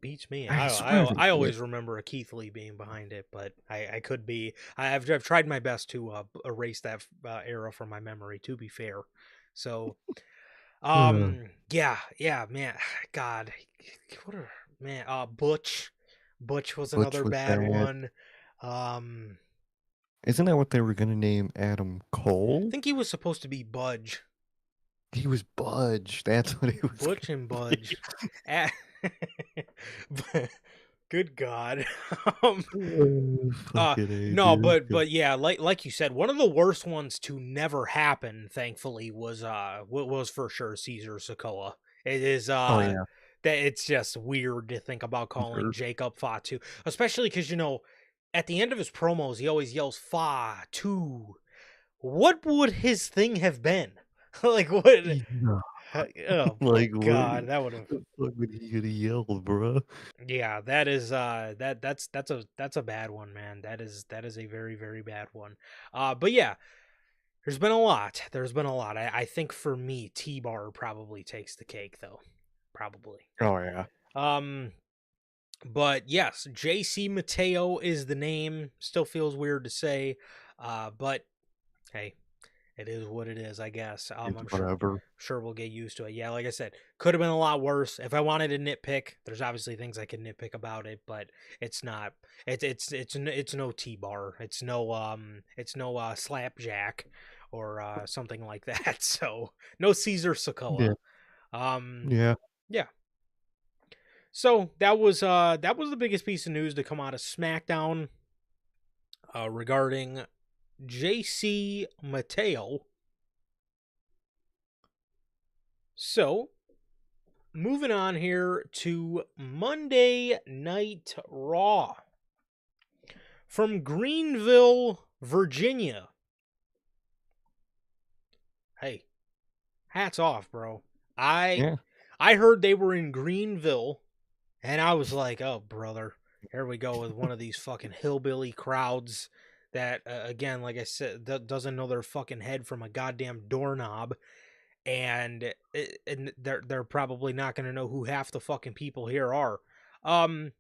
Beats me. I swear they I did. always remember a Keith Lee being behind it, but I could be. I've tried my best to erase that era from my memory. To be fair, so Uh, yeah, man, God, what a man. Butch was Butch another was bad bad. one. I Isn't that what they were gonna name Adam Cole? think he was supposed to be Budge, He was Budge. That's what he was Butch and gonna be. Budge. But- Good God. um, Fucking A, no, dude. but yeah, like you said, one of the worst ones to never happen, thankfully, was for sure Caesar Sokoa. It is Oh yeah. that it's just weird to think about calling Caesar. Jacob Fatu, especially because at the end of his promos he always yells Fatu. What would his thing have been? Like what? Yeah. Oh Like what? God, that would have. The fuck would he gonna yell, bro? Yeah, that is that's a bad one, man. That is a very very bad one. But yeah, there's been a lot. There's been a lot. I think for me, T-Bar probably takes the cake though. Probably. Oh yeah. Um but yes, JC Mateo is the name. Still feels weird to say. But hey, it is what it is, I guess. It's I'm whatever. sure we'll get used to it. Yeah, like I said, could have been a lot worse. If I wanted to nitpick, there's obviously things I can nitpick about it, but it's not. It's no T-Bar. It's no Slapjack or something like that. So no Caesar Sokoa. Yeah. Um Yeah. yeah. So that was the biggest piece of news to come out of SmackDown regarding JC Mateo. So moving on here to Monday Night Raw from Greenville, Virginia. Hey, hats off, bro. I Yeah, I heard they were in Greenville, and I was like, "Oh, brother, here we go with one of these fucking hillbilly crowds that, again, like I said, doesn't know their fucking head from a goddamn doorknob." And they're probably not going to know who half the fucking people here are. Um,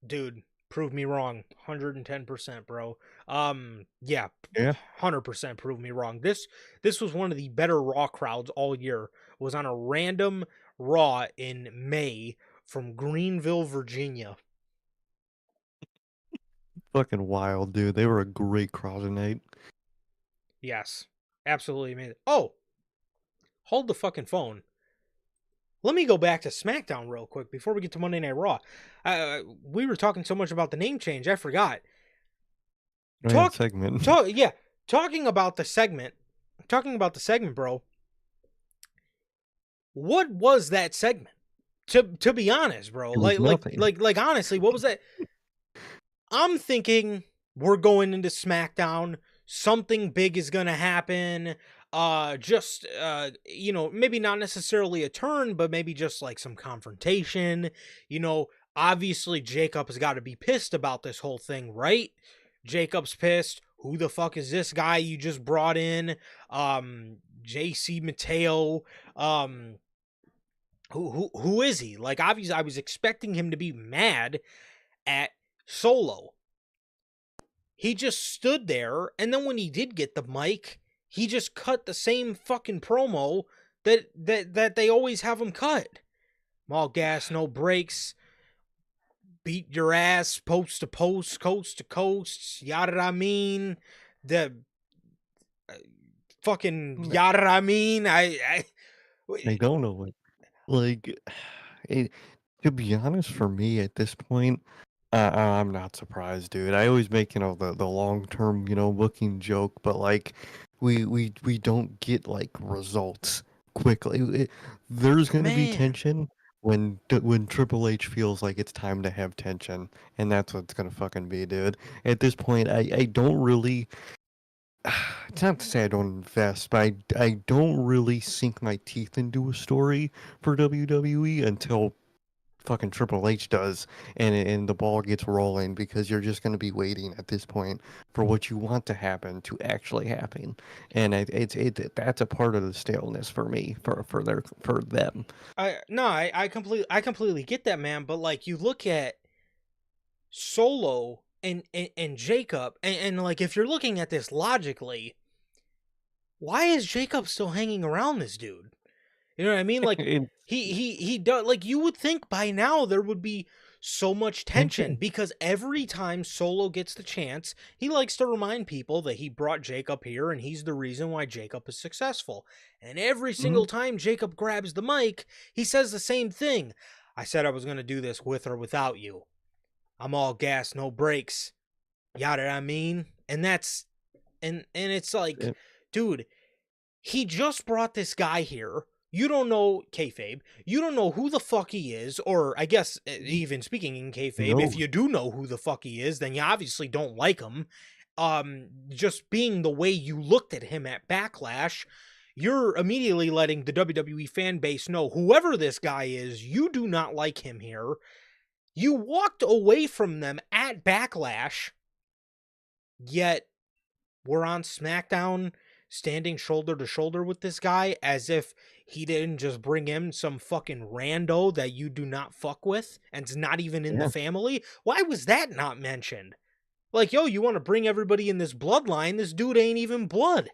dude, prove me wrong, 110%, bro. Yeah, yeah. 100% prove me wrong. This was one of the better Raw crowds all year. It was on a random Raw in May from Greenville, Virginia. Fucking wild, dude. They were a great crowd tonight. Yes, absolutely amazing. Oh, hold the fucking phone. Let me go back to SmackDown real quick before we get to Monday Night Raw. We were talking so much about the name change, I forgot. Oh yeah, Talk, segment. yeah. Talking about the segment. Talking about the segment, bro. What was that segment? To be honest, bro. It was nothing. Honestly, what was that? I'm thinking we're going into SmackDown. Something big is gonna happen. Just maybe not necessarily a turn, but maybe just like some confrontation. Obviously Jacob has got to be pissed about this whole thing, right? Jacob's pissed. Who the fuck is this guy you just brought in? JC Mateo. Um, who is he? Like, obviously, I was expecting him to be mad at Solo. He just stood there, and then when he did get the mic, he just cut the same fucking promo that they always have him cut. All gas, no brakes, beat your ass, post to post, coast to coast, yada I mean, the fucking yada I mean. I don't know what. Like, it, to be honest, for me at this point, I'm not surprised, dude. I always make the long term booking joke, but like, we don't get like results quickly. There's gonna be man. tension when Triple H feels like it's time to have tension, and that's what it's gonna fucking be, dude. At this point, I don't really. It's not to say I don't invest, but I don't really sink my teeth into a story for WWE until fucking Triple H does, and the ball gets rolling because you're just going to be waiting at this point for what you want to happen to actually happen, and that's a part of the staleness for me for them. I completely get that, man. But like, you look at Solo and Jacob, and like, if you're looking at this logically, why is Jacob still hanging around this dude? You know what I mean? Like, And he does. Like, you would think by now there would be so much tension tension. because every time Solo gets the chance, he likes to remind people that he brought Jacob here and he's the reason why Jacob is successful. And every Mhm. single time Jacob grabs the mic, he says the same thing. I said I was going to do this with or without you. I'm all gas, no brakes. Yada I mean? And it's like, It- dude, he just brought this guy here. You don't know kayfabe. You don't know who the fuck he is, or I guess even speaking in kayfabe, if no, you do know who the fuck he is, then you obviously don't like him. Just being the way you looked at him at Backlash, you're immediately letting the WWE fan base know whoever this guy is, you do not like him here. You walked away from them at Backlash, yet we're on SmackDown standing shoulder to shoulder with this guy as if he didn't just bring in some fucking rando that you do not fuck with and's not even in the yeah. family. Why was that not mentioned? Like, yo, you want to bring everybody in this bloodline? This dude ain't even blood.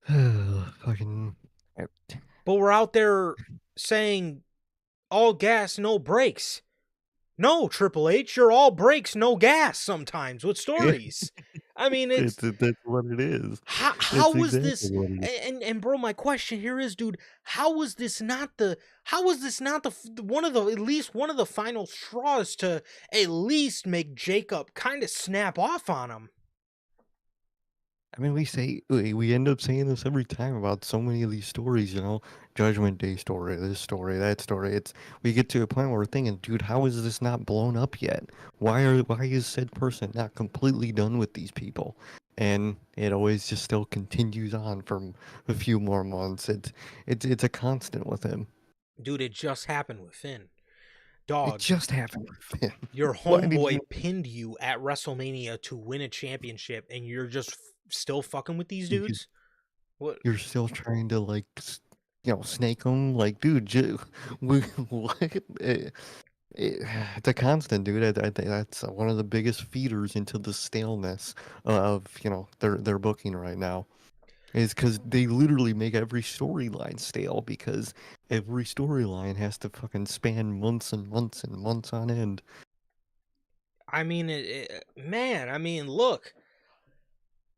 Fucking. But we're out there saying all gas, no brakes. No, Triple H, you're all brakes, no gas sometimes with stories. I mean, it's That's what it is. how That's was exactly this? what it is. And bro, my question here is, dude, how was this not one of the at least one of the final straws to at least make Jacob kind of snap off on him? I mean, we end up saying this every time about so many of these stories, Judgment Day story, this story, that story. We get to a point where we're thinking, dude, how is this not blown up yet? Why is said person not completely done with these people? And it always just still continues on for a few more months. It's a constant with him. Dude, it just happened with Finn. It Dog, just happened with him. your Why did homeboy you? pinned you at WrestleMania to win a championship, and you're just still fucking with these You dudes? What? you're still trying to like, snake them? Like, dude, what? It's a constant, dude. I think that's one of the biggest feeders into the staleness of their booking right now. Is because they literally make every storyline stale because every storyline has to fucking span months and months and months on end. I mean, man. I mean, look.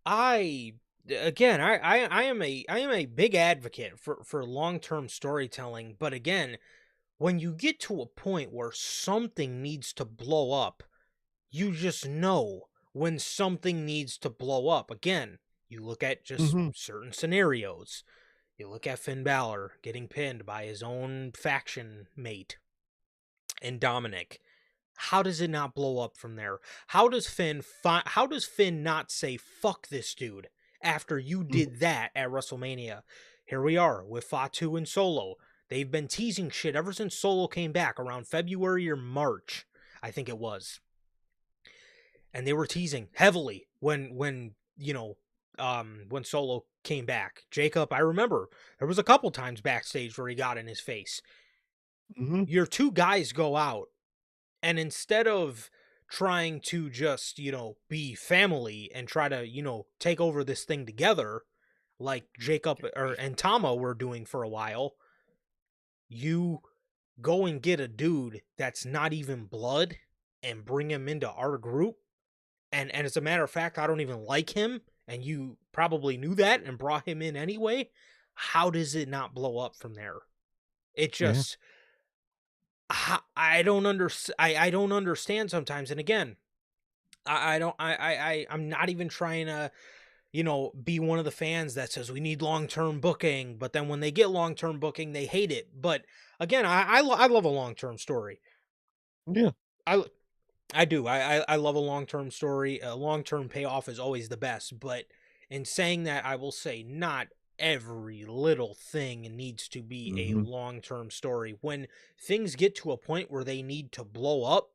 I again, I am a big advocate for long term storytelling, but again, when you get to a point where something needs to blow up, you just know when something needs to blow up. Again, you look at just Hmm. certain scenarios. You look at Finn Balor getting pinned by his own faction mate and Dominic. How does it not blow up from there? How does Finn not say fuck this dude after you did that at WrestleMania? Here we are with Fatu and Solo. They've been teasing shit ever since Solo came back around February or March, I think it was. And they were teasing heavily when Solo came back. Jacob, I remember there was a couple times backstage where he got in his face. Hmm. Your two guys go out, and instead of trying to just, be family and try to, take over this thing together, like Jacob and Tama were doing for a while, you go and get a dude that's not even blood and bring him into our group. And as a matter of fact, I don't even like him, and you probably knew that and brought him in anyway. How does it not blow up from there? It Yeah. just I don't understand sometimes. And again, I don't I'm not even trying to, be one of the fans that says we need long-term booking, but then when they get long-term booking, they hate it. But again, I love a long-term story. Yeah. I I do. I love a long-term story. A long-term payoff is always the best, but in saying that, I will say not every little thing needs to be a Hmm. long-term story. When things get to a point where they need to blow up,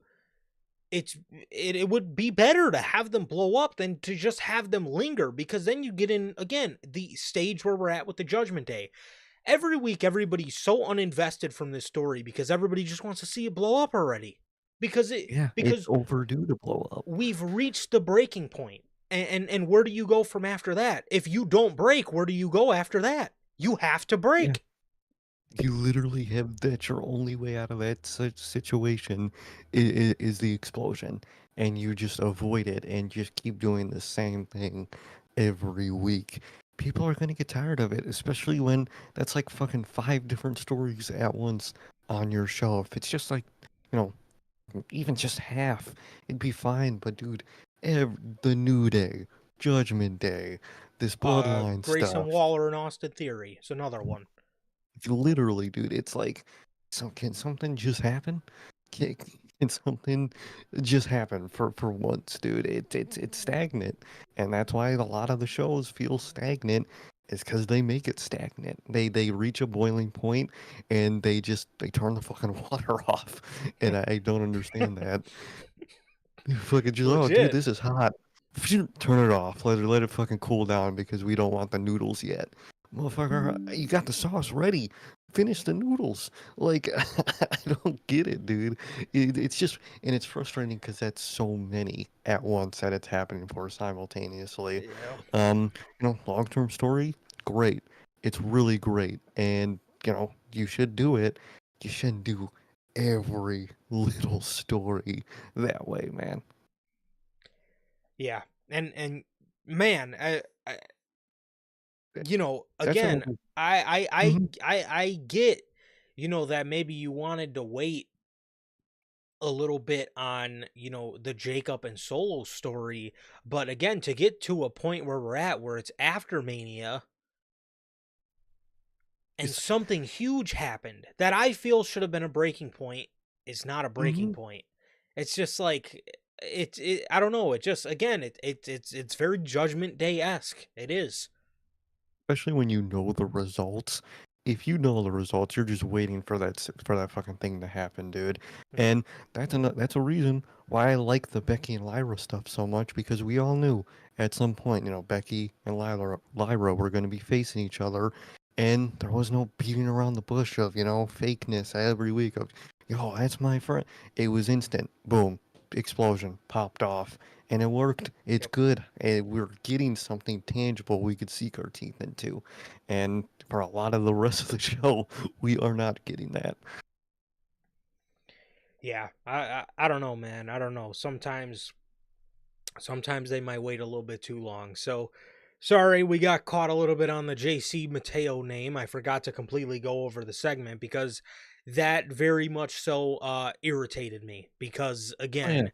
it would be better to have them blow up than to just have them linger, because then you get in again the stage where we're at with the Judgment Day. Every week everybody's so uninvested from this story because everybody just wants to see it blow up already. Yeah. It's Because overdue to blow up. we've reached the breaking point. And where do you go from after that? If you don't break, where do you go after that? You have to Yeah. break. You literally have that your only way out of that such situation is the explosion, and you just avoid it and just keep doing the same thing every week. People are gonna get tired of it, especially when that's like fucking five different stories at once on your show. If it's just like, you know, even just half, it'd be fine. But dude, the New Day, Judgment Day, this Bloodline Grayson stuff. Waller and Austin Theory is another one. Literally, dude, it's like, so can something just happen? Can, can something just happen for once, dude? It's stagnant, and that's why a lot of the shows feel stagnant. Is because they make it stagnant. They reach a boiling point, and they turn the fucking water off, and I don't understand that. Fucking just, oh, dude, Legit. this is hot. Turn it off. Let it fucking cool down because we don't want the noodles yet. Motherfucker, you got the sauce ready. Finish the noodles. Like, I don't get it, dude. It's just, and it's frustrating because that's so many at once that it's happening for simultaneously. Yeah. Long-term story, great. It's really great. And, you should do it. You shouldn't do every little story that way, man. Yeah. And man, That's again, another. I Hmm. I I get, that maybe you wanted to wait a little bit on, the Jacob and Solo story, but again, to get to a point where we're at, where it's after Mania, and It's. something huge happened that I feel should have been a breaking point is not a breaking Hmm. point. It's just like I don't know. It just again it's very Judgment Day esque. It is. Especially when you know the results. If you know the results, you're just waiting for for that fucking thing to happen, dude. Mhm. And that's a reason why I like the Becky and Lyra stuff so much because we all knew at some point, Becky and Lyra were going to be facing each other, and there was no beating around the bush of fakeness every week of, yo, that's my friend. It was instant, boom, explosion, popped off, and it worked. It's Yep. good. And we're getting something tangible we could sink our teeth into. And for a lot of the rest of the show, we are not getting that. Yeah. I don't know, man. I don't know. Sometimes they might wait a little bit too long. So sorry, we got caught a little bit on the JC Mateo name. I forgot to completely go over the segment because that very much so irritated me because Oh, yeah.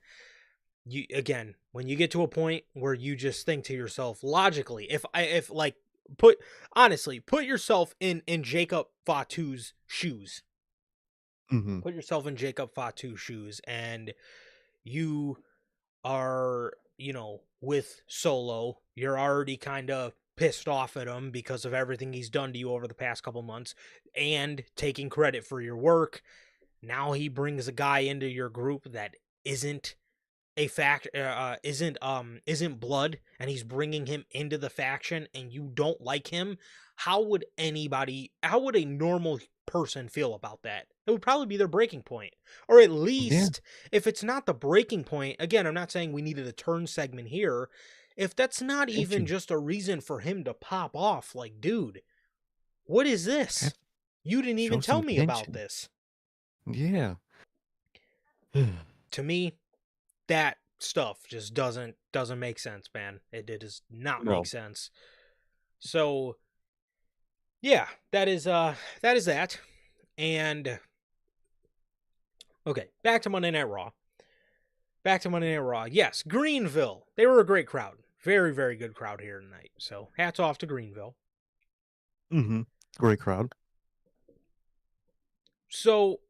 when you get to a point where you just think to yourself logically, if like put honestly, put yourself in Jacob Fatu's shoes. Hmm. Put yourself in Jacob Fatu's shoes, and you are, with Solo, you're already kind of pissed off at him because of everything he's done to you over the past couple months and taking credit for your work. Now he brings a guy into your group that isn't a fact isn't blood, and he's bringing him into the faction and you don't like him. How would a normal person feel about that? It would probably be their breaking point. Or at Yeah, least, if it's not the breaking point, again, I'm not saying we needed a turn segment here. If that's not even tension. just a reason for him to pop off, like, dude, what is this? Have You didn't even show tell some me about tension. this. Yeah. To me, that stuff just doesn't make sense, man. It does not make No. sense. So yeah, that is that. And okay, back to Monday Night Raw. Back to Monday Night Raw. Yes, Greenville. They were a great crowd. Very, very good crowd here tonight. So hats off to Greenville. Hmm. Great crowd. So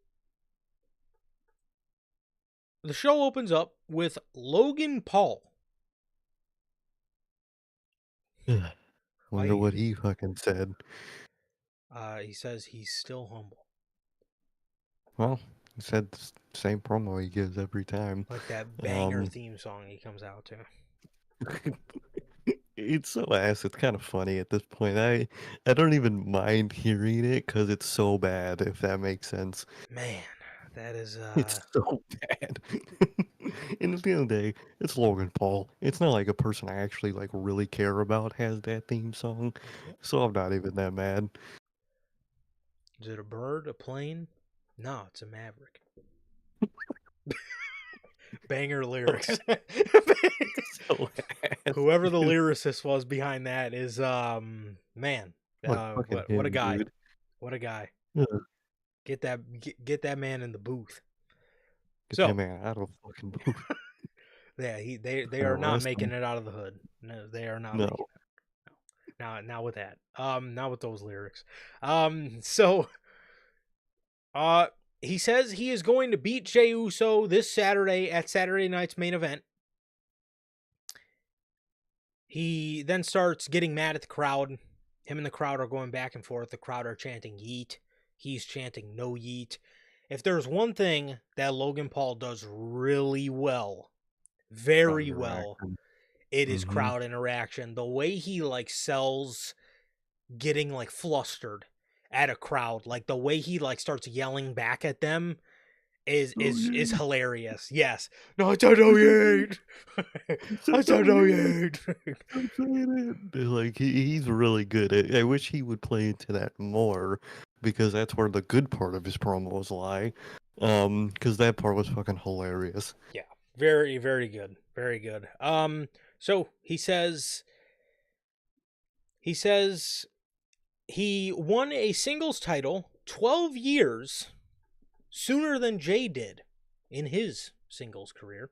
the show opens up with Logan Paul. Wonder I what he fucking said. he says he's still humble. Well, he said the same promo he gives every time. Like that banger Um, theme song he comes out to. it's so ass. It's kind of funny at this point. I don't even mind hearing it because it's so bad. If that makes sense. Man, that is It's so bad. And at the end of the day, it's Logan Paul. It's not like a person I actually like really care about has that theme song, so I'm not even that mad. is it a bird, a plane? No, it's a maverick. Banger lyrics. It's so ass, Whoever the dude. lyricist was behind that is man, Like fucking what a him, guy. dude. What a guy. Ugh, Get that man in the booth. get that So, man out of the fucking booth. yeah, they Gonna are not arrest making him. it out of the hood. No, they are not making No. it. No. Not with that. Not with those lyrics. So uh he says he is going to beat Jey Uso this Saturday at Saturday night's main event. He then starts getting mad at the crowd. Him and the crowd are going back and forth. The crowd are chanting yeet. He's chanting no yeet. If there's one thing that Logan Paul does really well, Crowd very well, interaction. it is Mm-hmm. crowd interaction. The way he like sells getting like flustered at a crowd, like the way he like starts yelling back at them is Oh is yeah. hilarious. Yes. No, I don't know yet. I Oh don't know yeah. yet. I'm saying it. Like he's really good. I wish he would play into that more because that's where the good part of his promos lie. Because that part was fucking hilarious. Yeah, very, very good. Very good. So he says he won a singles title 12 years sooner than Jay did in his singles career.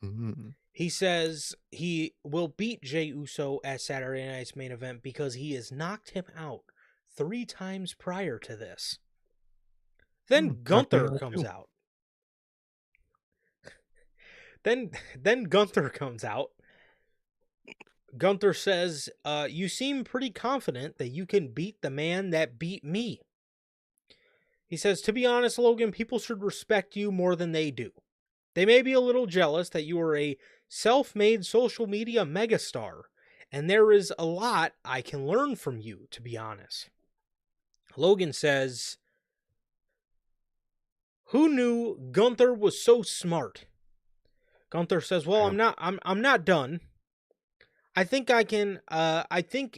Mm-hmm. He says he will beat Jey Uso at Saturday Night's main event because he has knocked him out 3 times prior to this. Then Knocked me Gunther out comes too. out. Then Gunther comes out. Gunther says, you seem pretty confident that you can beat the man that beat me. He says, to be honest, Logan, people should respect you more than they do. They may be a little jealous that you are a self-made social media megastar, and there is a lot I can learn from you, to be honest. Logan says, who knew Gunther was so smart? Gunther says, well, I'm not done. I think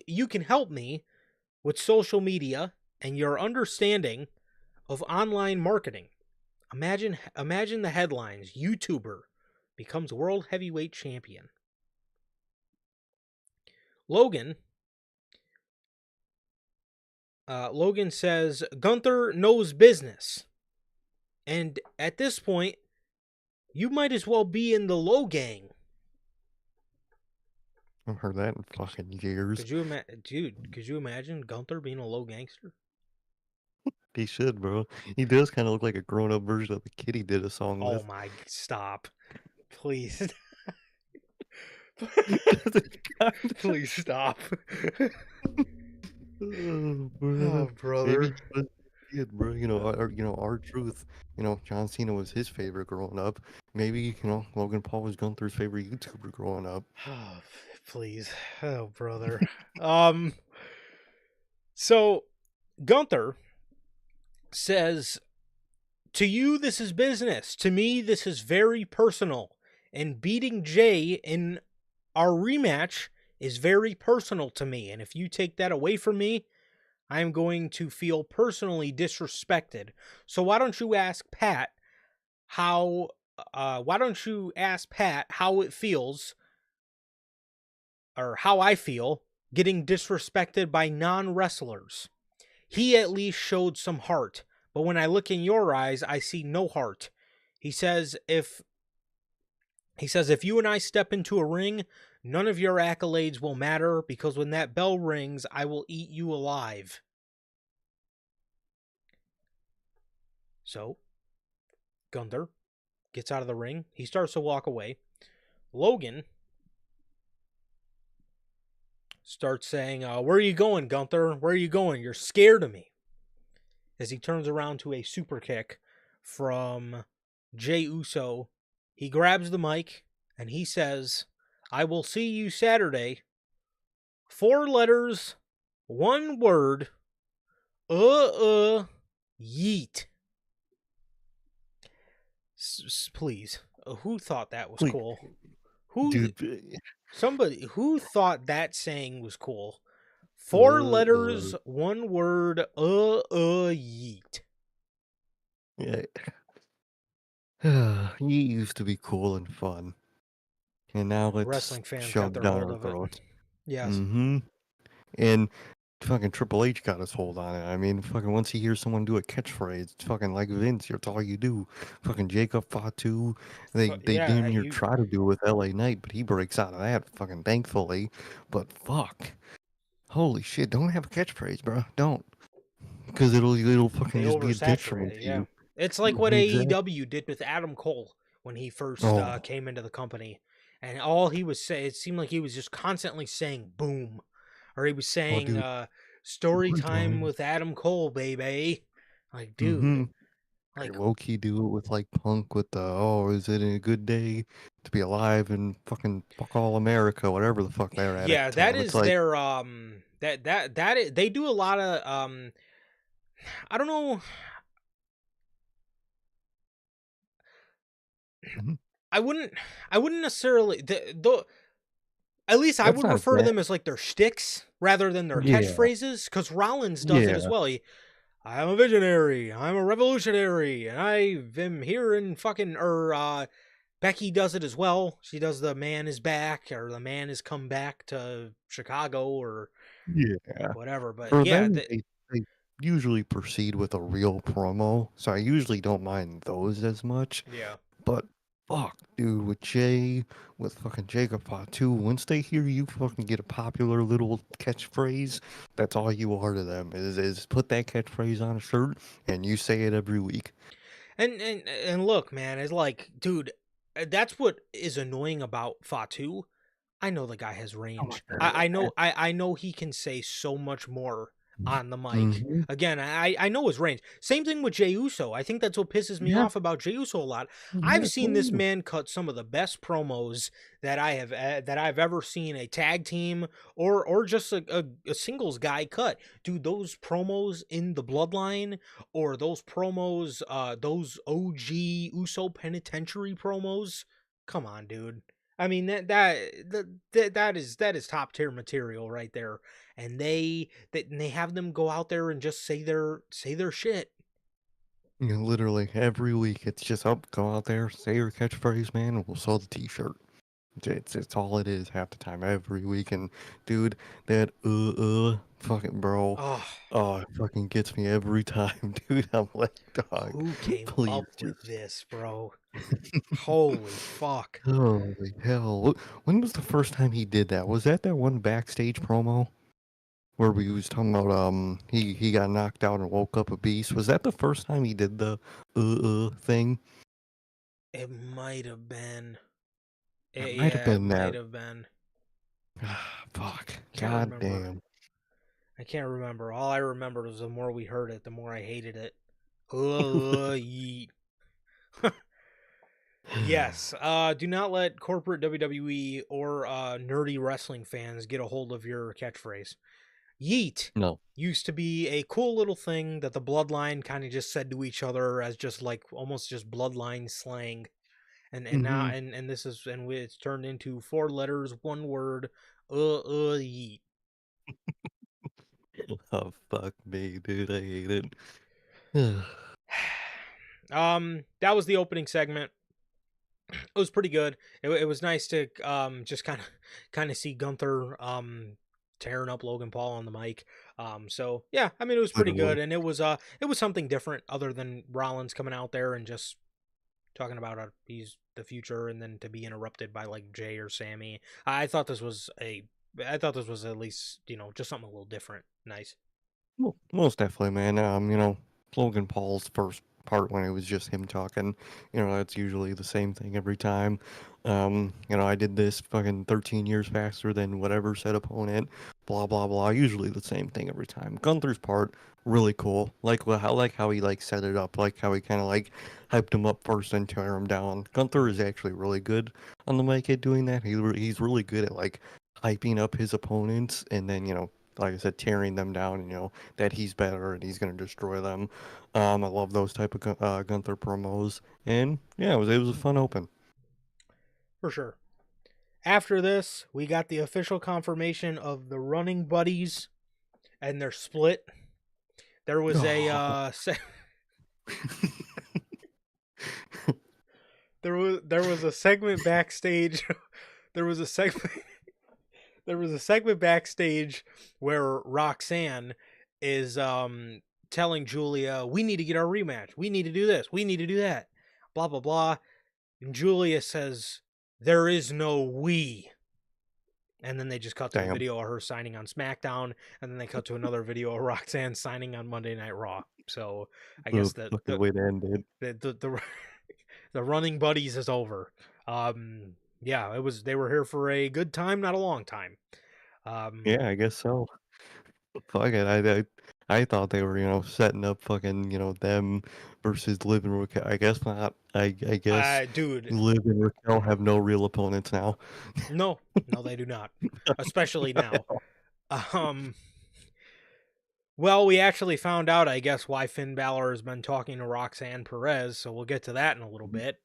you can help me with social media and your understanding of online marketing. Imagine the headlines. YouTuber becomes world heavyweight champion. Logan says Gunther knows business. And at this point, you might as well be in the Low Gang. I've heard that in fucking years. Could you imagine Gunther being a low gangster? He should, bro. He does kind of look like a grown-up version of the kid he did a song Oh with. my, stop. Please. Please stop. Oh, bro. Oh, brother. Maybe he was a kid, bro. Our truth. John Cena was his favorite growing up. Maybe, Logan Paul was Gunther's favorite YouTuber growing up. Oh, please. Oh, brother. So Gunther says, to you, this is business. To me, this is very personal. And beating Jay in our rematch is very personal to me. And if you take that away from me, I'm going to feel personally disrespected. So why don't you ask Pat how it feels, or how I feel getting disrespected by non-wrestlers. He at least showed some heart, but when I look in your eyes, I see no heart. He says if you and I step into a ring, none of your accolades will matter, because when that bell rings, I will eat you alive. So, Gunther gets out of the ring. He starts to walk away. Logan starts saying, where are you going, Gunther? Where are you going? You're scared of me. As he turns around to a super kick from Jey Uso, he grabs the mic and he says, I will see you Saturday. 4 letters, 1 word, yeet. Please, who thought that was cool? Somebody who thought that saying was cool. 4 letters, 1 word, yeet. Yeah. Yeet used to be cool and fun. And now it's Wrestling fans got shoved their down hold our of it. throats. Yes. Mm-hmm. And fucking Triple H got his hold on it. I mean, fucking once he hears someone do a catchphrase, it's fucking like Vince, that's all you do. Fucking Jacob Fatu, they damn near try to do it with LA Knight, but he breaks out of that, fucking thankfully. But fuck. Holy shit, don't have a catchphrase, bro. Don't. Because it'll fucking just be a detriment to you. It's like what Exactly. AEW did with Adam Cole when he first Oh. came into the company. And all he was saying, it seemed like he was just constantly saying boom. Or he was saying story time with Adam Cole, baby. Like, dude. Mm-hmm. Like, low-key do it with like Punk with the is it a good day to be alive and fucking fuck all America, whatever the fuck they're at. yeah, the that time. is It's like, their they do a lot of I don't know. I wouldn't necessarily at least I would refer to them as like their shticks rather than their catchphrases, because Rollins does it as well. I'm a visionary, I'm a revolutionary, and I am here in fucking Becky does it as well. She does the man is back or the man has come back to Chicago or Yeah. whatever. But For yeah, them, they usually proceed with a real promo, so I usually don't mind those as much. yeah. But fuck, dude, with Jay, with fucking Jacob Fatu, once they hear you fucking get a popular little catchphrase, that's all you are to them. Is put that catchphrase on a shirt and you say it every week. And look, man, it's like, dude, that's what is annoying about Fatu. I know the guy has Oh, range. yeah. I know he can say so much more on the mic. Mm-hmm. Again, I know his range. Same thing with Jey Uso. I think that's what pisses me Yeah, off about Jey Uso a lot. I've yeah, seen this totally. man cut some of the best promos that I've ever seen a tag team or just a singles guy cut. Dude, those promos in the Bloodline or those promos, those OG Uso Penitentiary promos. Come on, dude. I mean that is top tier material right there, and they have them go out there and just say their shit. You know, literally every week it's just up, go out there, say your catchphrase, man, and we'll sell the t-shirt. It's all it is half the time every week. And dude, that fucking bro, Oh, oh, it fucking gets me every time, dude. I'm like, dog, who came please up with just. this, bro? Holy fuck! Holy hell! When was the first time he did that? Was that one backstage promo where we was talking about he got knocked out and woke up a beast? Was that the first time he did the thing? It might have been. It might have Yeah, it been might that. have been. Ah, fuck. Can't God remember. damn. I can't remember. All I remember was the more we heard it, the more I hated it. Yeet. Yes. Do not let corporate WWE or nerdy wrestling fans get a hold of your catchphrase. Yeet No. used to be a cool little thing that the bloodline kind of just said to each other as just like almost just bloodline slang. And now Hmm. and this is and it's turned into four letters, one word, yeet. Oh, fuck me, dude. I hate it. That was the opening segment. It was pretty good. It was nice to just kind of see Gunther tearing up Logan Paul on the mic. So yeah, I mean it was pretty good, Literally. and it was something different other than Rollins coming out there and just talking about he's the future, and then to be interrupted by like Jay or Sammy. I thought this was at least just something a little different. Nice. Well, most definitely, man. Logan Paul's first part when it was just him talking, that's usually the same thing every time. I did this fucking 13 years faster than whatever said opponent, blah blah blah. Usually the same thing every time. Gunther's part really cool. Like how he like set it up, like how he kind of like hyped him up first and tear him down. Gunther is actually really good on the mic at doing that. He's really good at like hyping up his opponents and then like I said, tearing them down, that he's better and he's gonna destroy them. I love those type of Gunther promos, and yeah, it was a fun open. For sure. After this, we got the official confirmation of the running buddies and their split. There was a Oh, there was a segment backstage. there was a segment there was a segment backstage where Roxanne is telling Julia, "We need to get our rematch. We need to do this. We need to do that." Blah blah blah. And Julia says, "There is no we." And then they just cut to a damn! video of her signing on SmackDown, and then they cut to another video of Roxanne signing on Monday Night Raw. So I guess The fucking way to end it. the the running buddies is over. Yeah, it was. They were here for a good time, not a long time. Um, Yeah, I guess so. Fuck it. I thought they were setting up fucking them versus Liv and Raquel. I guess not. I guess dude, Liv and Raquel have no real opponents now. no, no, they do not, especially now. Um, well, we actually found out, I guess, why Finn Balor has been talking to Roxanne Perez, so we'll get to that in a little bit.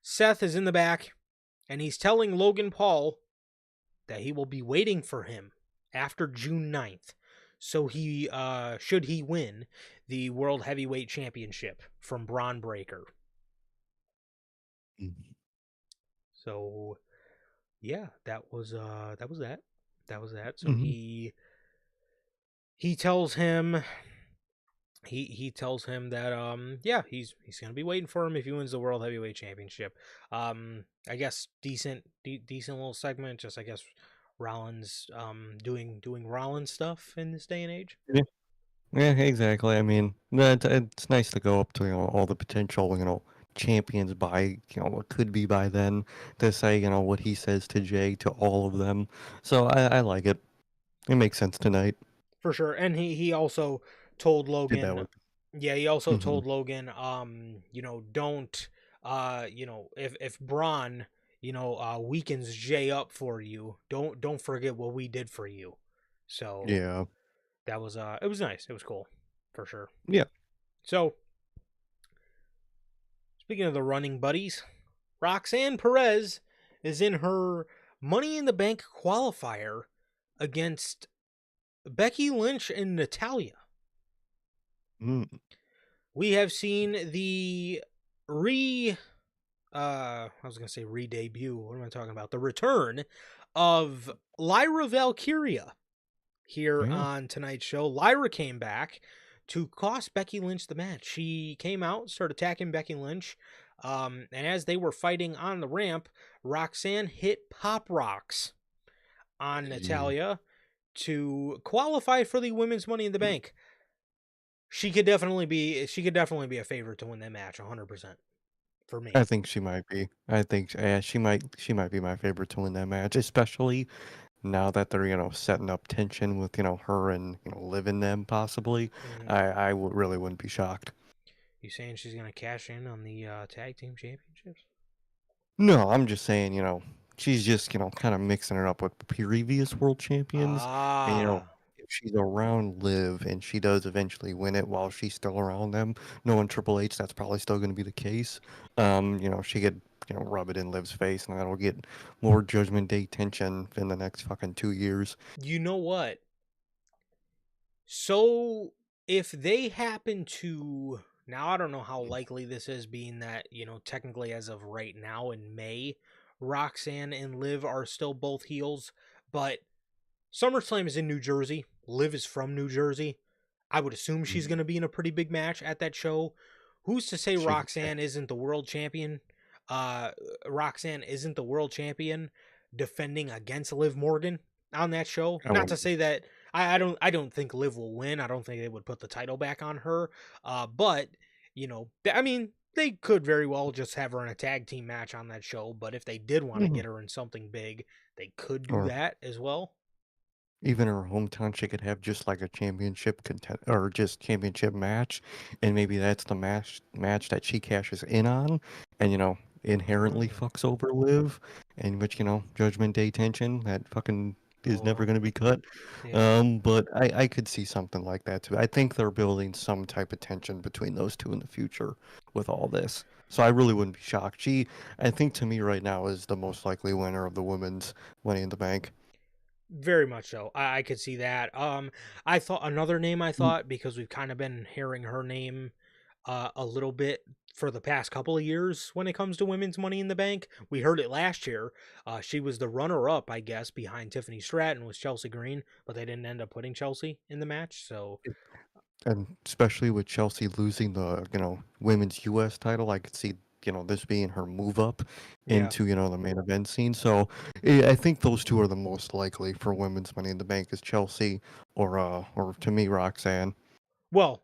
Seth is in the back, and he's telling Logan Paul that he will be waiting for him after June 9th. So he should he win the World Heavyweight Championship from Braun Breaker. So yeah, that was that. So Hmm. he tells him he tells him that yeah, he's gonna be waiting for him if he wins the world heavyweight championship. I guess decent little segment. Just I guess Rollins doing Rollins stuff in this day and age. Yeah, yeah, exactly. I mean, it's nice to go up to all the potential champions by what could be by then to say what he says to Jay to all of them. So I like it. It makes sense tonight. For sure. And he also told Did that Logan, with. yeah, he also Hmm. told Logan, don't, if Braun, weakens Jay up for you, don't forget what we did for you. So Yeah. that was, it was nice. It was cool, for sure. Yeah. So speaking of the running buddies, Roxanne Perez is in her Money in the Bank qualifier against Becky Lynch and Natalia. Mm. We have seen the re I was gonna say re-debut. What am I talking about? The return of Lyra Valkyria here Yeah. on tonight's show. Lyra came back to cost Becky Lynch the match. She came out, started attacking Becky Lynch, and as they were fighting on the ramp, Roxanne hit pop rocks on Yeah. Natalia to qualify for the women's Money in the Bank. She could definitely be a favorite to win that match 100% for I me. think she might be. I think she might be my favorite to win that match, especially now that they're setting up tension with her and Liv in them possibly. Mhm. I would really wouldn't be shocked. You saying she's gonna cash in on the tag team championships? No, I'm just saying, she's just, kind of mixing it up with previous world champions. And, Ah, if she's around Liv and she does eventually win it while she's still around them, knowing Triple H, that's probably still going to be the case. She could, rub it in Liv's face and that'll get more Judgment Day tension in the next fucking 2 years. you know what? So if they happen to now, I don't know how likely this is, being that technically as of right now in May, Roxanne and Liv are still both heels, but SummerSlam is in New Jersey. Liv is from New Jersey. I would assume she's going Mm. to be in a pretty big match at that show. Who's to say She could, Roxanne isn't the world champion? Uh, Roxanne isn't the world champion defending against Liv Morgan on that show. I Not to wouldn't. say that I don't think Liv will win. I don't think they would put the title back on her. But I mean, they could very well just have her in a tag team match on that show. But if they did want to Mhm. get her in something big, they could do Or that as well. even in her hometown, she could have just like a championship content or just championship match, and maybe that's the match that she cashes in on, and inherently Mm. fucks over Liv, in which Judgment Day tension that fucking is never Oh, gonna be cut. yeah. But I could see something like that too. I think they're building some type of tension between those two in the future with all this. So I really wouldn't be shocked. I think to me right now is the most likely winner of the women's Money in the Bank. Very much so. I could see that. I thought another name. I Mm. thought, because we've kind of been hearing her name a little bit for the past couple of years when it comes to women's Money in the Bank. We heard it last year. She was the runner-up, I guess, behind Tiffany Stratton, was Chelsea Green, but they didn't end up putting Chelsea in the match. So And especially with Chelsea losing the, women's US title, I could see, this being her move up yeah. into, the main event scene. So I think those two are the most likely for women's Money in the Bank is Chelsea or to me, Roxanne. Well,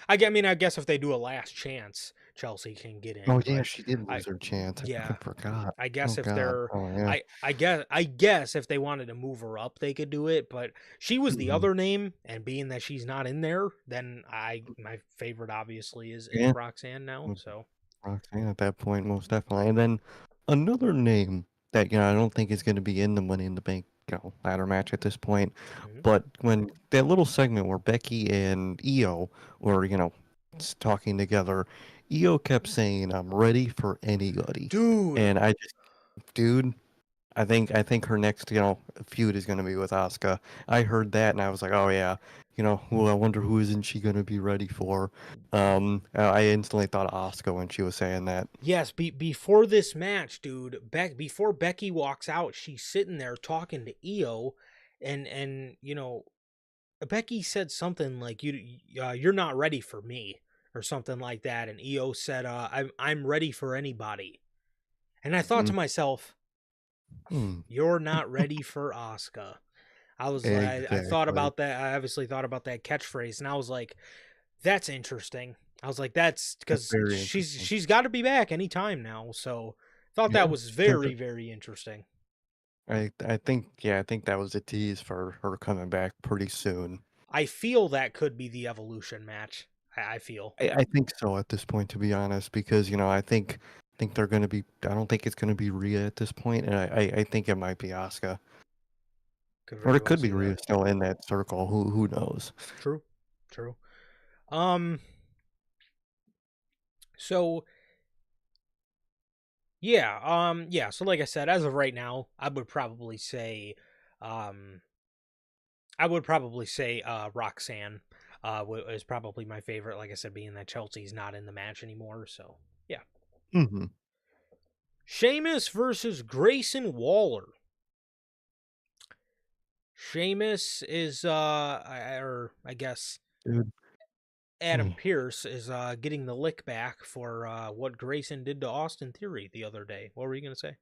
I guess if they do a last chance, Chelsea can get Oh in. yeah, But she did I, lose her chance. I yeah, fucking forgot. I Oh guess if God. they're Oh yeah. I guess if they wanted to move her up, they could do it, but she was the Mhm. other name, and being that she's not in there, then my favorite obviously is Yeah. Roxanne now. So Roxanne at that point, most definitely. And then another name that, I don't think is going to be in the Money in the Bank, ladder match at this point. mhm. But when that little segment where Becky and Io were, talking together, Io kept saying, "I'm ready for anybody." Dude, And dude, I think her next, feud is going to be with Asuka. I heard that and I was like, "Oh yeah." who I wonder who isn't she gonna be ready for. I instantly thought of Asuka when she was saying that. Yes, before this match, dude, before Becky walks out, she's sitting there talking to Io, and Becky said something like you're not ready for me or something like that, and Io said I'm ready for anybody. And I thought to Mhm. myself, Hmm. you're not ready for Asuka. I thought Exactly. about that. I obviously thought about that catchphrase, and I was like, that's interesting. I was like, that's That's because very she's interesting. she's got to be back anytime now. So thought that Yeah, was because very, very interesting. I think that was a tease for her coming back pretty soon. I feel that could be the evolution match. I feel I think so at this point, to be honest, because I think they're gonna be. I don't think it's gonna be Rhea at this point, and I think it might be Asuka, could or very it well could be see that. Rhea still in that circle. Who knows? True, true. Um. So yeah. Yeah. So like I said, as of right now, um, I would probably say Roxanne is probably my favorite. Like I said, being that Chelsea's not in the match anymore. So yeah. Hmm. Sheamus versus Grayson Waller. Sheamus is or I guess Dude. Adam Hmm. Pierce is getting the lick back for what Grayson did to Austin Theory the other day. What were you gonna say?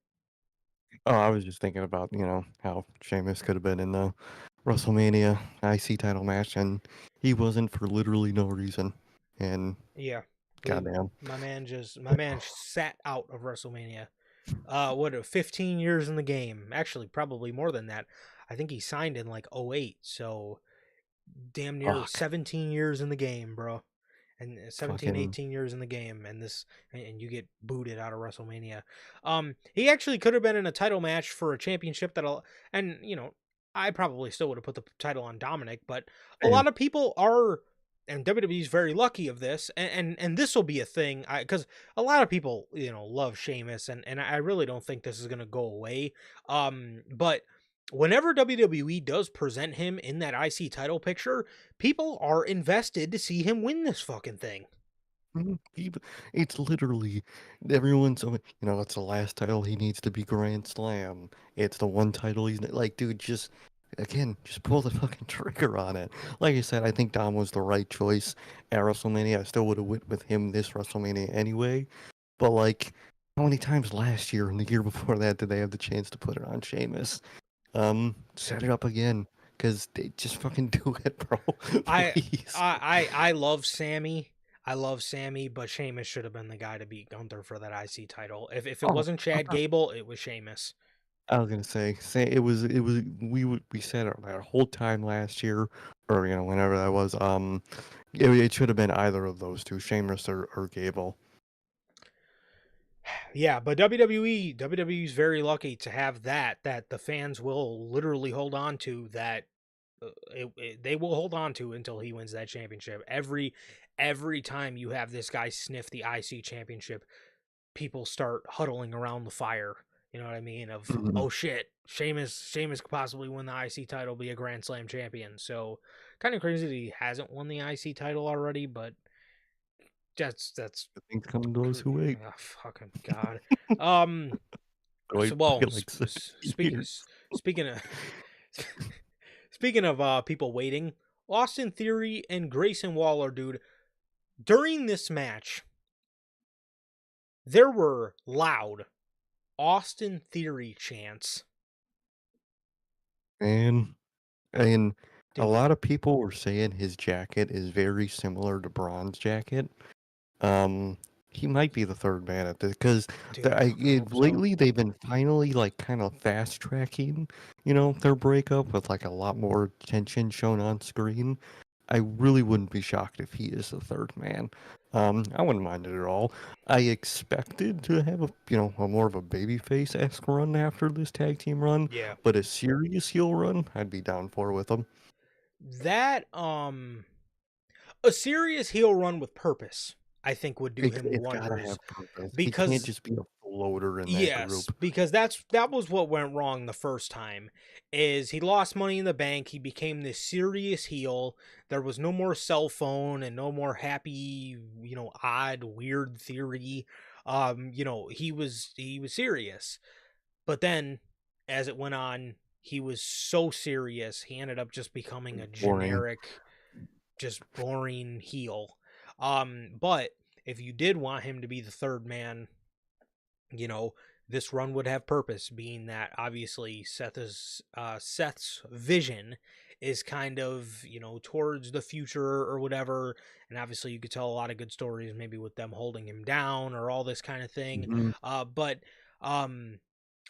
Oh, I was just thinking about how Sheamus could have been in the WrestleMania IC title match, and he wasn't for literally no reason. And Yeah, goddamn, my man sat out of WrestleMania. What 15 years in the game? Actually, probably more than that. I think he signed in like '08, so damn near fuck, 17 years in the game, bro. And 17, fucking 18 years in the game, and you get booted out of WrestleMania. He actually could have been in a title match for a championship and I probably still would have put the title on Dominic, but a man. lot of people are, and WWE's very lucky of this, and this will be a thing, because a lot of people love Sheamus, and I really don't think this is gonna go away. But whenever WWE does present him in that IC title picture, people are invested to see him win this fucking thing. It's literally everyone's. It's the last title he needs to be Grand Slam. It's the one title like, dude. Just pull the fucking trigger on it. Like I said, I think Dom was the right choice at WrestleMania. I still would have went with him this WrestleMania anyway. But like, how many times last year and the year before that did they have the chance to put it on Sheamus? Set it up again, cause they just fucking do it, bro. I Please. I love Sammy. I love Sammy, but Sheamus should have been the guy to beat Gunther for that IC title. If it Oh, wasn't I'm Chad not Gable, it was Sheamus. I was gonna say it was we said it our whole time last year, or whenever that was. It should have been either of those two, Sheamus or Gable. Yeah, but WWE's very lucky to have that the fans will literally hold on to that. They will hold on to until he wins that championship. Every time you have this guy sniff the IC championship, people start huddling around the fire. You know what I mean? Of Mhm. oh shit, Sheamus could possibly win the IC title, be a Grand Slam champion. So kind of crazy that he hasn't won the IC title already, but that's The things come to those who wait. oh, fucking god. Um. So Wait, well, like 17 speaking years. speaking of speaking of people waiting, Austin Theory and Grayson Waller, dude. During this match, there were loud Austin Theory chants. And and a Dude, lot of people were saying his jacket is very similar to Braun's jacket. Um, he might be the third man at this because dude, I fucking hope so. lately they've been finally like kind of fast tracking, their breakup with like a lot more tension shown on screen. I really wouldn't be shocked if he is the third man. I wouldn't mind it at all. I expected to have a more of a babyface-esque run after this tag team run, Yeah. but a serious heel run, I'd be down for with them. That a serious heel run with purpose, I think would do him It's gotta wonders have purpose. He can't because just be a loader in that Yes, group. because that was what went wrong the first time. Is he lost money in the bank, he became this serious heel. There was no more cell phone and no more happy, odd, weird theory. He was serious. But then as it went on, he was so serious, he ended up just becoming a Boring. generic, just boring heel. But if you did want him to be the third man, you know, this run would have purpose, being that obviously Seth's vision is kind of, towards the future or whatever. And obviously you could tell a lot of good stories maybe with them holding him down or all this kind of thing. Mhm. But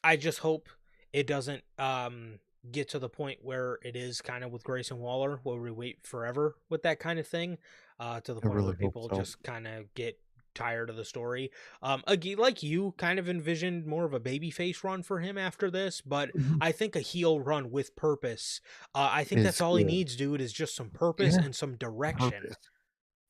I just hope it doesn't get to the point where it is kind of with Grayson Waller, where we wait forever with that kind of thing, to the I point really where hope people so. just kind of get tired of the story. Again, like you kind of envisioned more of a babyface run for him after this, but Mhm. I think a heel run with purpose. I think that's Is all he good. needs, dude, is just some purpose Yeah, and some direction. purpose.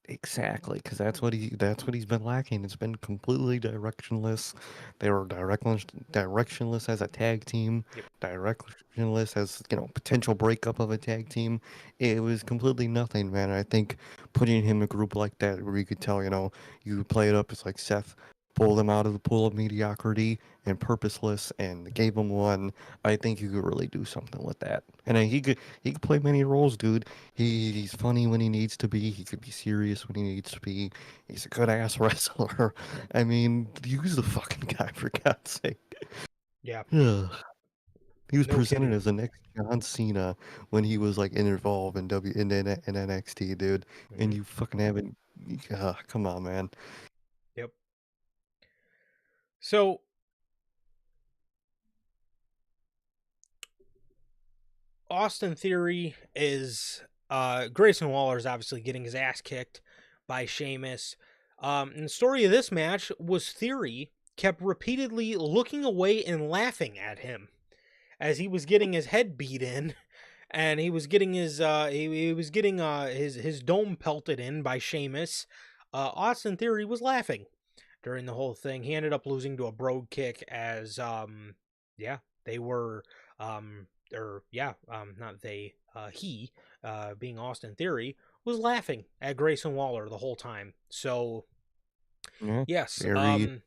Exactly, because that's what he's been lacking. It's been completely directionless. They were directionless as a tag team, Yep. directionless as potential breakup of a tag team. It was completely nothing, man. I think putting him in a group like that, where you could tell, you play it up, it's like Seth pulled him out of the pool of mediocrity and purposeless, and gave him one. I think you could really do something with that, and he could play many roles, dude. He's funny when he needs to be. He could be serious when he needs to be. He's a good ass wrestler. I mean, use the fucking guy for God's sake. Yeah. Ugh. He was No presented kidding. as the next John Cena when he was like involved in NXT, dude. Hmm. And you fucking haven't. Come on, man. Yep. So Austin Theory is Grayson Waller is obviously getting his ass kicked by Sheamus. And the story of this match was Theory kept repeatedly looking away and laughing at him as he was getting his head beat in, and he was getting he was getting his dome pelted in by Sheamus. Austin Theory was laughing during the whole thing. He ended up losing to a brogue kick as yeah, they were or yeah, not they, he, being Austin Theory, was laughing at Grayson Waller the whole time. So Yeah, yes, very.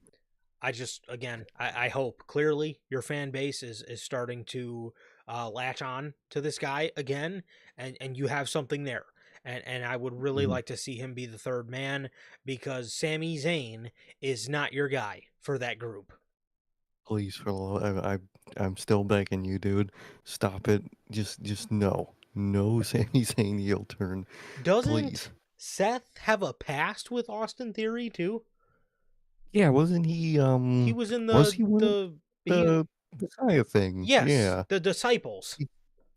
I just again I hope clearly your fan base is starting to latch on to this guy again, and you have something there. And I would really Mhm. like to see him be the third man, because Sami Zayn is not your guy for that group. Please, for the I'm still begging you, dude. Stop it. Just no. No Sami Zayn heel turn. Please. Doesn't Seth have a past with Austin Theory too? Yeah, wasn't he, He was in was he one of the he the Messiah thing? yes, Yeah. the disciples. He-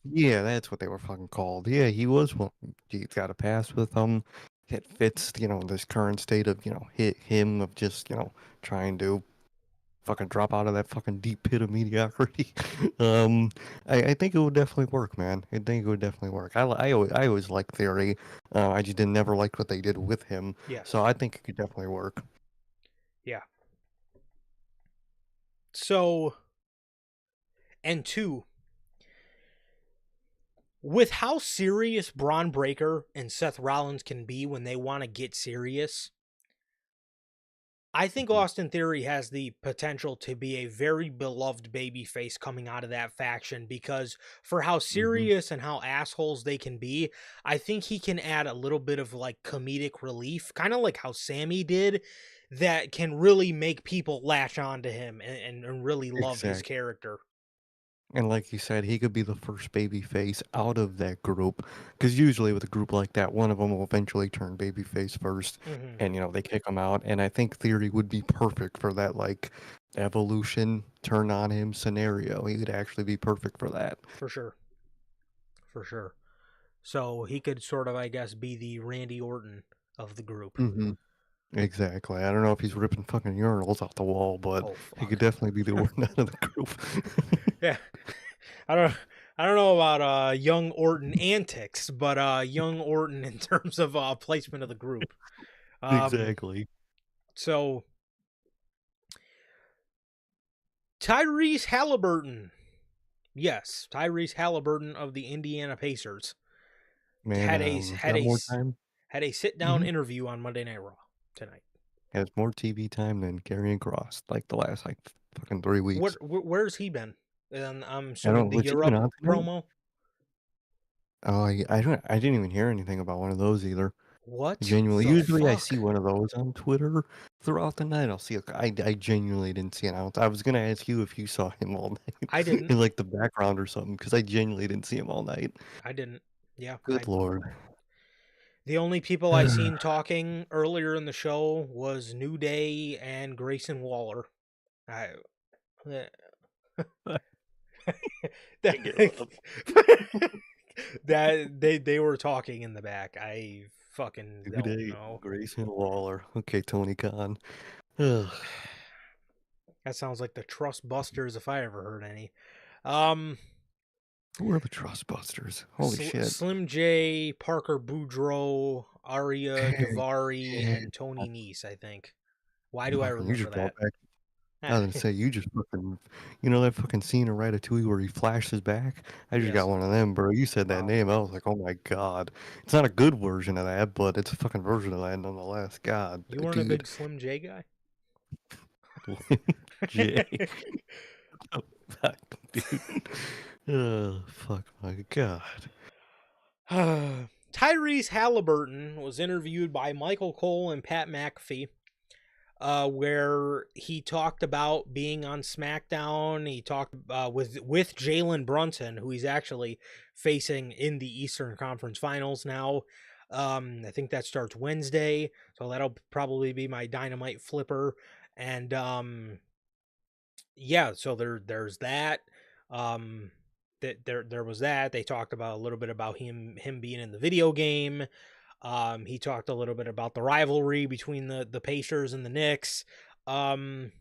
Yeah, that's what they were fucking called. Yeah, he was one. He's got a pass with it fits, this current state of, hit him of just, trying to fucking drop out of that fucking deep pit of mediocrity. um, I think it would definitely work, man. I think it would definitely work. I always liked Theory. I just didn't never like what they did with him. So Yes. I think it could definitely work. Yeah. So, and two, with how serious Braun Breaker and Seth Rollins can be when they want to get serious, I think Mhm. Austin Theory has the potential to be a very beloved babyface coming out of that faction, because for how Mhm. serious and how assholes they can be, I think he can add a little bit of like comedic relief, kind of like how Sammy did, that can really make people latch on to him and really love his Exactly. character. And like you said, he could be the first baby face out of that group. Because usually with a group like that, one of them will eventually turn baby face first, Hmm. and they kick him out. And I think Theory would be perfect for that like evolution turn on him scenario. He would actually be perfect for that. For sure. For sure. So he could sort of, I guess, be the Randy Orton of the group. Hmm. Exactly. I don't know if he's ripping fucking urinals off the wall, but Oh he could fuck. definitely be the Orton out of the group. Yeah. I don't I don't know about young Orton antics, but young Orton in terms of placement of the group. Um Exactly. so Tyrese Halliburton. Yes, Tyrese Halliburton of the Indiana Pacers Man, had a got more time. sit down Mm-hmm. interview on Monday Night Raw tonight. Has more TV time than Karrion Cross, like the last fucking 3 weeks. Where's he been? And I'm I assuming don't. the Was he even Europe on tonight? promo. Oh, I don't. I didn't even hear anything about one of those either. What Genuinely, the usually I see fuck? one of those on Twitter throughout the night. I'll see. I genuinely didn't see an ounce. I was gonna ask you if you saw him all night I didn't. in like the background or something, because I genuinely didn't see him all night. I didn't. Yeah, Good lord. the only people I seen talking earlier in the show was New Day and Grayson Waller. I I give up. that they were talking in the back. I fucking don't Day, know. Grayson Waller. Okay, Tony Khan. Ugh. That sounds like the Trust Busters if I ever heard any. Um, Who are the Trust Busters? Holy shit. Slim J, Parker Boudreaux, Arya Davari, Yeah. and Tony Nese. I think. Why do I Fucking, you remember just brought that? back. I was gonna say, you just fucking, that fucking scene in Ratatouille where he flashes back? I just got Yes. one of them, bro. You said that Wow. name, I was like, oh my god. It's not a good version of that, but it's a fucking version of that nonetheless. God, You weren't a dude. big Slim J guy. Jay. Oh, fuck, dude. Oh, fuck my god. Tyrese Halliburton was interviewed by Michael Cole and Pat McAfee, where he talked about being on SmackDown. He talked with Jalen Brunson, who he's actually facing in the Eastern Conference Finals now. I think that starts Wednesday, so that'll probably be my Dynamite flipper. And yeah, so there's that. There was that. They talked about a little bit about him being in the video game. He talked a little bit about the rivalry between the Pacers and the Knicks. Um,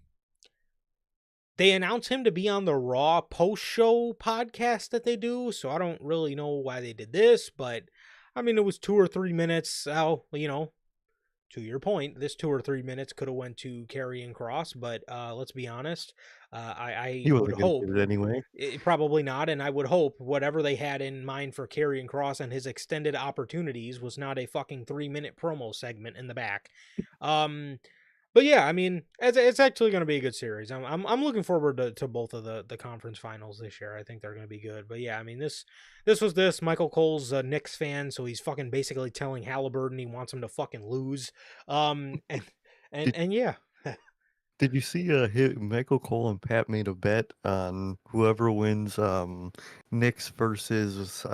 they announced him to be on the Raw post show podcast that they do, so I don't really know why they did this, but I mean it was 2 or 3 minutes. To your point, this 2 or 3 minutes could have went to Karrion Cross, but let's be honest, I He would wasn't gonna hope get it anyway. probably not, and I would hope whatever they had in mind for Karrion Cross and his extended opportunities was not a fucking 3-minute promo segment in the back. But yeah, I mean, it's actually going to be a good series. I'm looking forward to both of the conference finals this year. I think they're going to be good. But yeah, I mean this. Michael Cole's a Knicks fan, so he's fucking basically telling Halliburton he wants him to fucking lose. And Did and yeah, Did you see Michael Cole and Pat made a bet on whoever wins Knicks versus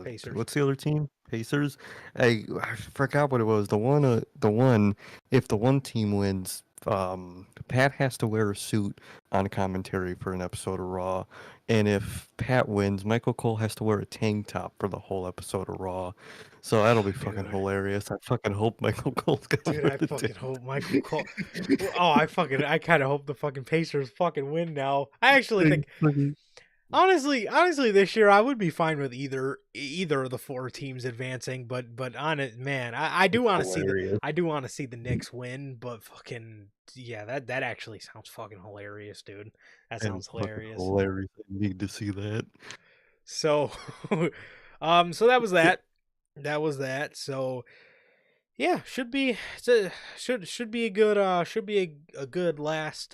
Pacers. what's the other team? Pacers. I forgot what it was. The one if the one team wins, Pat has to wear a suit on commentary for an episode of Raw, and if Pat wins, Michael Cole has to wear a tank top for the whole episode of Raw. So that'll be fucking Dude. hilarious. I fucking hope Michael Cole's gonna Dude, win I the fucking tank. hope Michael Cole. Oh, I kind of hope the fucking Pacers fucking win now. I actually think, honestly, this year I would be fine with either of the four teams advancing. But on it, man, I do It's want to see hilarious. the Knicks win. But fucking yeah, that actually sounds fucking hilarious, dude. That That sounds is fucking hilarious. hilarious. I need to see that. So, so that was that. That was that. So yeah, should be a good a good last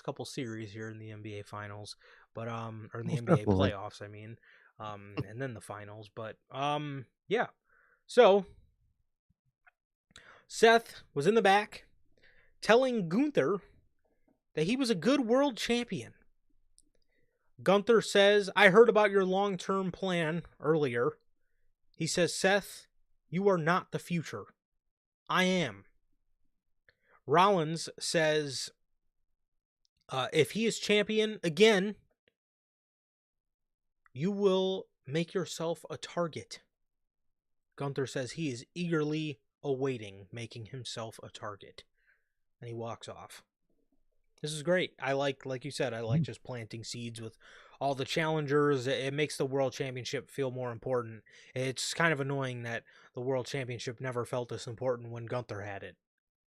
couple series here in the NBA finals, but or in the Most NBA definitely. playoffs, I mean, and then the finals, but yeah. So Seth was in the back telling Gunther that he was a good world champion. Gunther says, "I heard about your long-term plan earlier." He says, "Seth, you are not the future. I am." Rollins says, if he is champion again, you will make yourself a target. Gunther says he is eagerly awaiting making himself a target. And he walks off. This is great. I like you said, I like just planting seeds with all the challengers. It makes the World Championship feel more important. It's kind of annoying that the World Championship never felt this important when Gunther had it.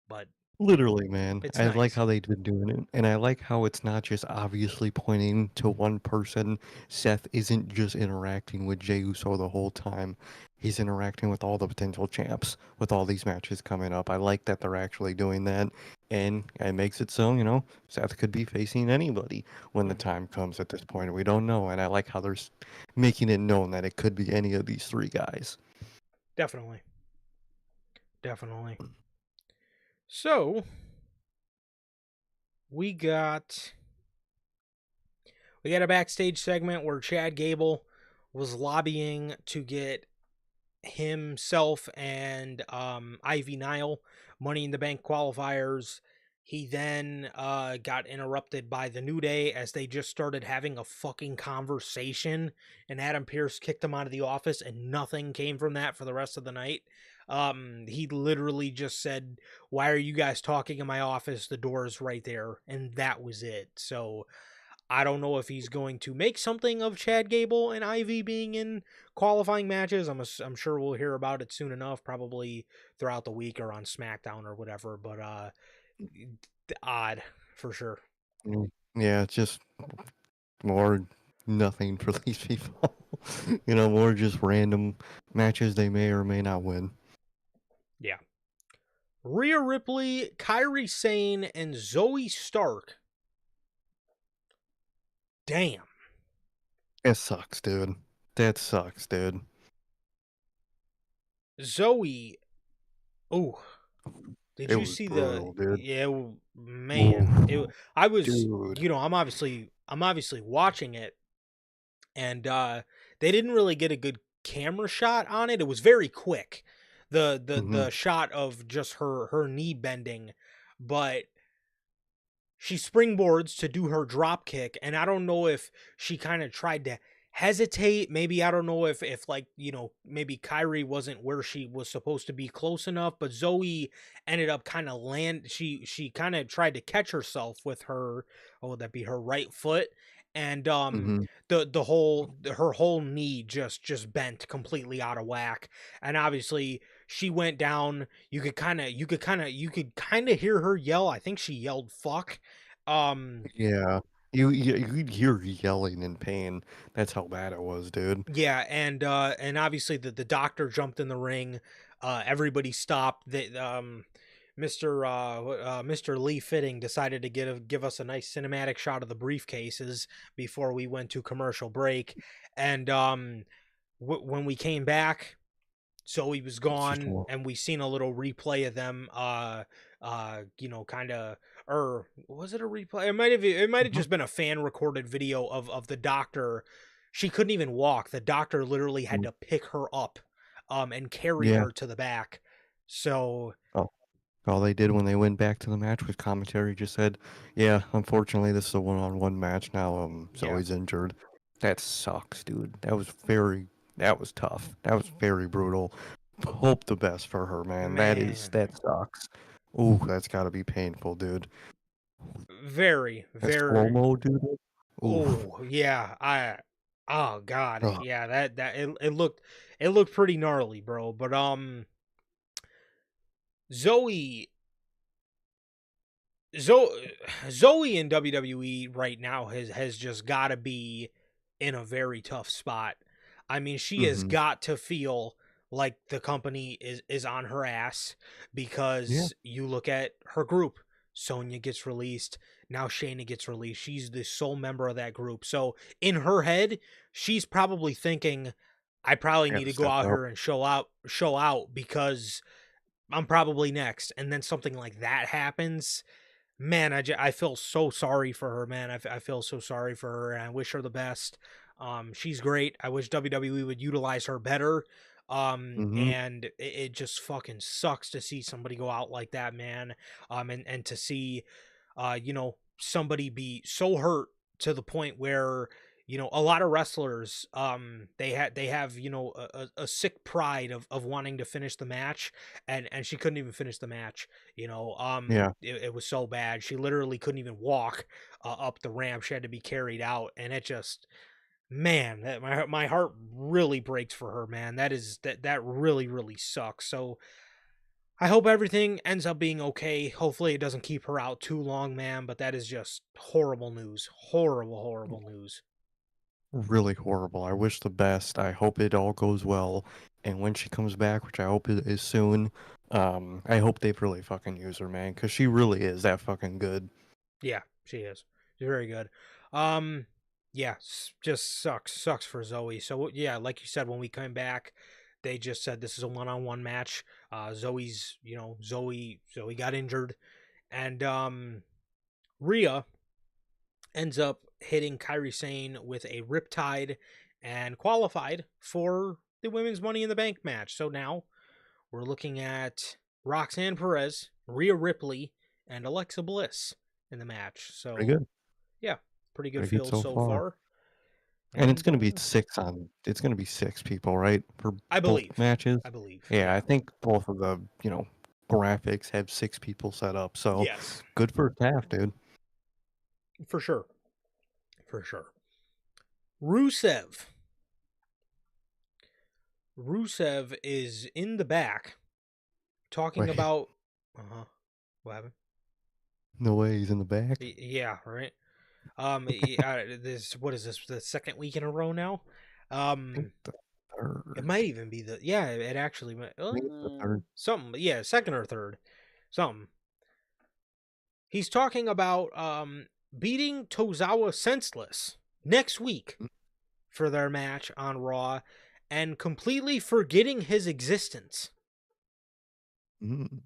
But Literally, man. It's I like nice. how they've been doing it, and I like how it's not just obviously pointing to one person. Seth isn't just interacting with Jey Uso the whole time. He's interacting with all the potential champs with all these matches coming up. I like that they're actually doing that, and it makes it so, Seth could be facing anybody when the Hmm. time comes at this point. We don't know, and I like how they're making it known that it could be any of these three guys. Definitely. Definitely. So we got we got a backstage segment where Chad Gable was lobbying to get himself and Ivy Nile Money in the Bank qualifiers. He then got interrupted by the New Day as they just started having a fucking conversation, and Adam Pearce kicked him out of the office, and nothing came from that for the rest of the night. He literally just said, "Why are you guys talking in my office? The door is right there," and that was it. So I don't know if he's going to make something of Chad Gable and Ivy being in qualifying matches. I'm sure we'll hear about it soon enough, probably throughout the week or on SmackDown or whatever. But odd for sure. Yeah, it's just more nothing for these people. More just random matches they may or may not win. Yeah. Rhea Ripley, Kyrie Sane, and Zoe Stark. Damn. It sucks, dude. That sucks, dude. Zoe. Oh, did It you was see the? brutal, dude. Yeah, man. It. Ooh, I was. dude. I'm obviously watching it, and they didn't really get a good camera shot on it. It was very quick, Hmm. the shot of just her knee bending, but she springboards to do her drop kick, and I don't know if she kind of tried to hesitate. Maybe I don't know if like maybe Kyrie wasn't where she was supposed to be close enough, but Zoe ended up kind of she kind of tried to catch herself with her, oh, would that be her right foot, and Hmm. her whole knee just bent completely out of whack, and obviously she went down. You could kind of hear her yell. I think she yelled fuck. um Yeah. You'd hear yelling in pain. That's how bad it was, dude. yeah, and obviously the doctor jumped in the ring. Everybody stopped. Mr. Lee Fitting decided to give us a nice cinematic shot of the briefcases before we went to commercial break, and when we came back, Zoe was It's just gone, and we seen a little replay of them. Kind of, or was it a replay? It might have Mhm. just been a fan recorded video of the doctor. She couldn't even walk. The doctor literally had to pick her up, and carry Yeah. her to the back. So Oh, all they did when they went back to the match was commentary just said, "Yeah, unfortunately, this is a one-on-one match now. yeah, Zoe's injured." That sucks, dude. That was tough. That was very brutal. Hope the best for her, man. man, That sucks. Ooh, that's gotta be painful, dude. very, That slow very. mo, dude. Oof. Oh yeah, oh god, Ugh. yeah. It looked pretty gnarly, bro. But Zoe Zoe Zoe in WWE right now has just got to be in a very tough spot. I mean, she has Mhm. got to feel like the company is on her ass, Yeah. because you look at her group. Sonya gets released. Now Shayna gets released. She's the sole member of that group. So in her head, she's probably thinking, I probably need Gotta to go step out up. here and show out because I'm probably next. And then something like that happens. Man, I feel so sorry for her, man. I feel so sorry for her, and I wish her the best. She's great. I wish WWE would utilize her better. Mhm. And it just fucking sucks to see somebody go out like that, man. And to see, somebody be so hurt to the point where, a lot of wrestlers, they have, a sick pride of wanting to finish the match, and she couldn't even finish the match. Yeah. It was so bad. She literally couldn't even walk up the ramp. She had to be carried out, and it just, man, my heart really breaks for her, man. That really really sucks. So I hope everything ends up being okay. Hopefully, it doesn't keep her out too long, man. But that is just horrible news. Horrible, horrible news. Really horrible. I wish the best. I hope it all goes well. And when she comes back, which I hope it is soon, I hope they really fucking use her, man, because she really is that fucking good. Yeah, she is. She's very good. Yeah, just sucks for Zoe. So yeah, like you said, when we came back, they just said this is a one-on-one match. Zoe got injured, and Rhea ends up hitting Kairi Sane with a Riptide and qualified for the Women's Money in the Bank match. So now we're looking at Roxanne Perez, Rhea Ripley, and Alexa Bliss in the match. Pretty So good. yeah, pretty good Pretty good feel so so far. far. And it's And gonna be it's gonna be six people, right? For I both believe, matches. Yeah, I yeah, think both of the, graphics have six people set up, so yes, good for half, dude. for sure, for sure. Rusev. Rusev is in the back talking Wait, about. Uh huh. What happened? no way he's in the back. Yeah, right. This what is this? The second week in a row now. I think the It third. might even be the yeah. It actually might I think it's the third. something. Yeah, second or third, something. He's talking about beating Tozawa senseless next week for their match on Raw, and completely forgetting his existence. Mm.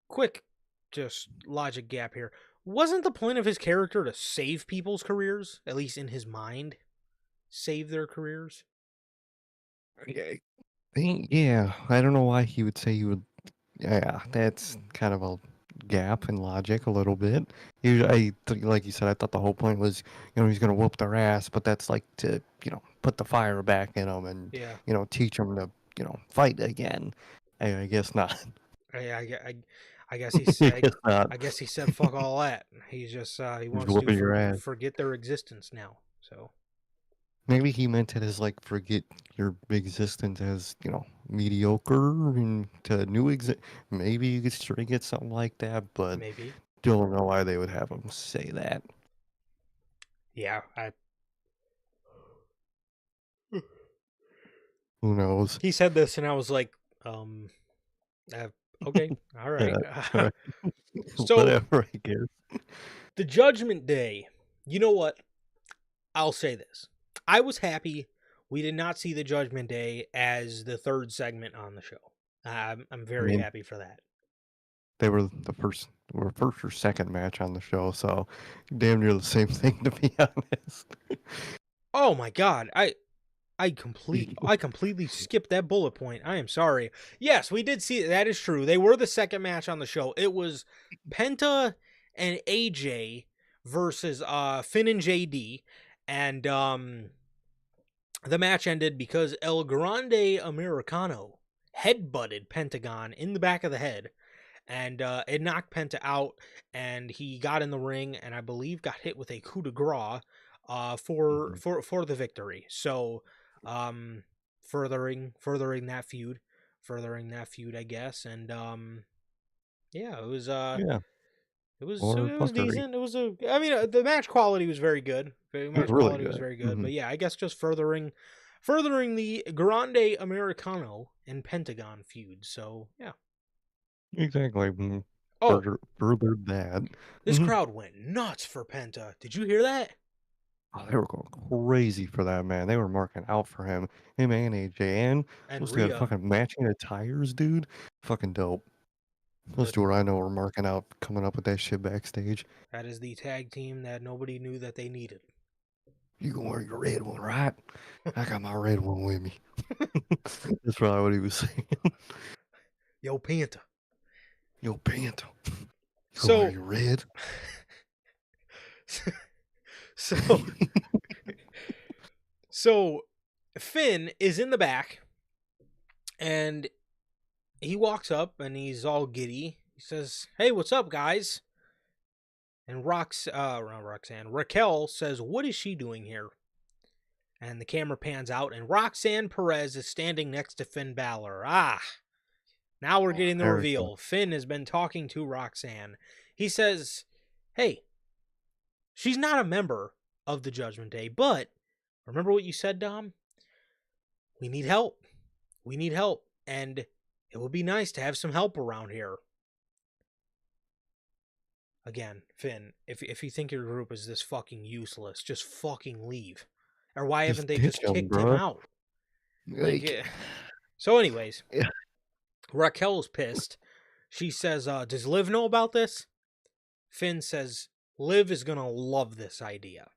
Quick, just logic gap here. Wasn't the point of his character to save people's careers, at least in his mind? Save their careers? Yeah, yeah, I don't know why he would say he would. Yeah, that's kind of a gap in logic a little bit. Like you said, I thought the whole point was, he's gonna whoop their ass, but that's like to, put the fire back in them and, Yeah. teach them to, fight again. I guess not. I guess he I said. guess not. I guess he said fuck all that. He's just he He's wants to whooping your ass. forget their existence now. So Maybe he meant it as like forget your existence as, mediocre and to new Maybe you could string it something like that, but maybe. don't know why they would have him say that. Yeah. Who knows? He said this, and I was like, um, uh, okay, all right. Yeah, alright. So Whatever, I guess. the Judgment Day. You know what? I'll say this. I was happy we did not see the Judgment Day as the third segment on the show. I'm I very mean, happy for that. they were the first or second match on the show, so damn near the same thing, to be honest. Oh my god, I completely skipped that bullet point. I am sorry. Yes, we did see that is true. They were the second match on the show. It was Penta and AJ versus Finn and JD, and the match ended because El Grande Americano headbutted Pentagon in the back of the head, and it knocked Penta out, and he got in the ring, and I believe got hit with a coup de grace Mhm. for the victory. So, furthering that feud, I guess, and yeah, Yeah, it or was fuckery. decent. I mean, the match quality was very good. The It was match really quality was good. very good, Hmm. but yeah, I guess just furthering the Grande Americano and Pentagon feud. So yeah. Exactly. Oh, Further that. this Hmm. crowd went nuts for Penta. Did you hear that? Oh, they were going crazy for that, man. They were marking out for him. Him and AJ. And And those two had Rhea, fucking matching attires, dude. Fucking dope. Those the two I know were marking out, coming up with that shit backstage. that is the tag team that nobody knew that they needed. You gonna wear your red one, right? I got my red one with me. That's probably what he was saying. Yo, Penta. Yo, Phantom, you gonna wear So, your red? so, so, Finn is in the back, and he walks up, and he's all giddy. He says, "Hey, what's up, guys?" And not Roxanne, Raquel says, "What is she doing here?" And the camera pans out, and Roxanne Perez is standing next to Finn Balor. Ah, Now we're getting the There's the reveal. Finn has been talking to Roxanne. He says, hey, she's not a member of the Judgment Day, but remember what you said, Dom? We need help. We need help. And it would be nice to have some help around here. Again, Finn, if you think your group is this fucking useless, just fucking leave. Or why haven't just they ditch just him, kicked him bro. out? Like, Like, so anyways, yeah. Raquel's pissed. She says, does Liv know about this? Finn says, Liv is gonna love this idea.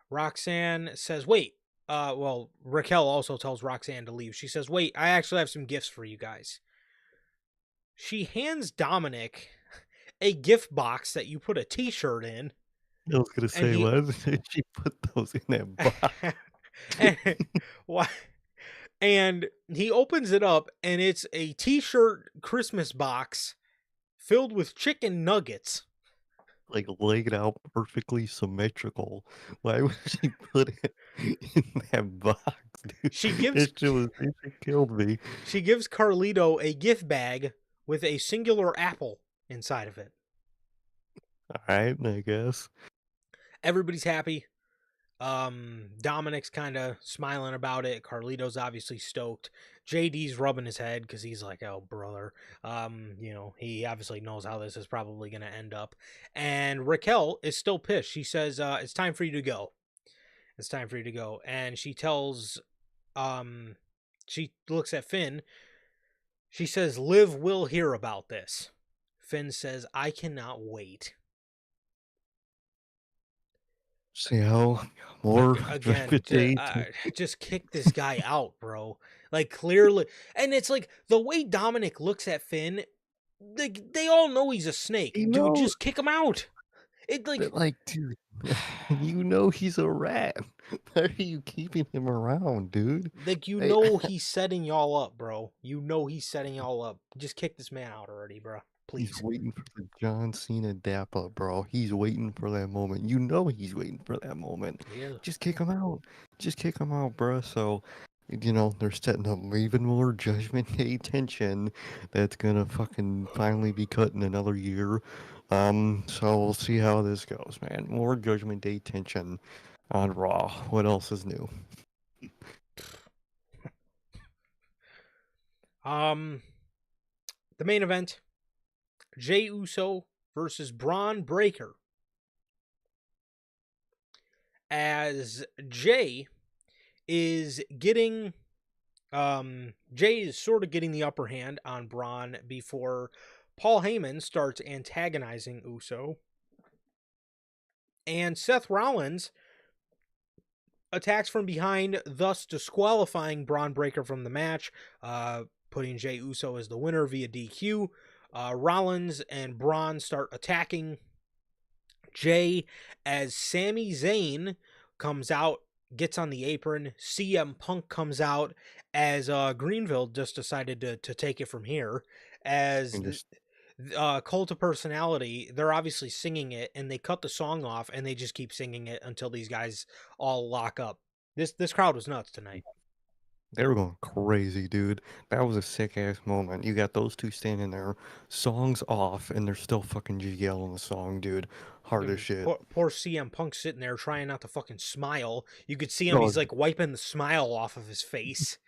Roxanne says, wait. Well, Raquel also tells Roxanne to leave. She says, wait, I actually have some gifts for you guys. She hands Dominic a gift box that you put a t-shirt in. I was gonna And say, he why did she put those in that box? and, why? And he opens it up, and it's a t-shirt Christmas box filled with chicken nuggets. Like laid out perfectly symmetrical. Why would she put it in that box, dude? She gives It shit killed me. she gives Carlito a gift bag with a singular apple inside of it. Alright, I guess. Everybody's happy. Dominic's kind of smiling about it. Carlito's obviously stoked. JD's rubbing his head because he's like, oh, brother. He obviously knows how this is probably going to end up. And Raquel is still pissed. She says, it's time for you to go. It's time for you to go. And she tells, she looks at Finn. She says, Liv will hear about this. Finn says, I cannot wait. See how more Again, reputation. just kick this guy out, bro. Like, clearly. And it's like, the way Dominic looks at Finn, they all know he's a snake. You Dude, know just kick him out. It, that, like, like, dude, you know he's a rat. Why are you keeping him around, dude? you I, know he's setting y'all up, bro. You know he's setting y'all up. Just kick this man out already, bro. He's Please. waiting for the John Cena dap up, bro. He's waiting for that moment. You know he's waiting for that moment. Yeah. Just kick him out. Just kick him out, bro. So, they're setting up even more Judgment Day tension that's gonna fucking finally be cut in another year. So we'll see how this goes, man. More Judgment Day tension on Raw. What else is new? The main event, Jey Uso versus Braun Breaker. As Jey is getting Jey is sort of getting the upper hand on Braun before Paul Heyman starts antagonizing Uso. And Seth Rollins attacks from behind, thus disqualifying Braun Breaker from the match, putting Jey Uso as the winner via DQ. Rollins and Braun start attacking Jey as Sami Zayn comes out, gets on the apron. CM Punk comes out as Greenville just decided to take it from here. As And just Cult of Personality, they're obviously singing it, and they cut the song off, and they just keep singing it until these guys all lock up. This crowd was nuts tonight. they were going crazy, dude. That was a sick ass moment. You got those two standing there, songs off, and they're still fucking just yelling the song, dude. Hard as shit. Poor CM Punk sitting there trying not to fucking smile. You could see him; Oh, he's like wiping the smile off of his face.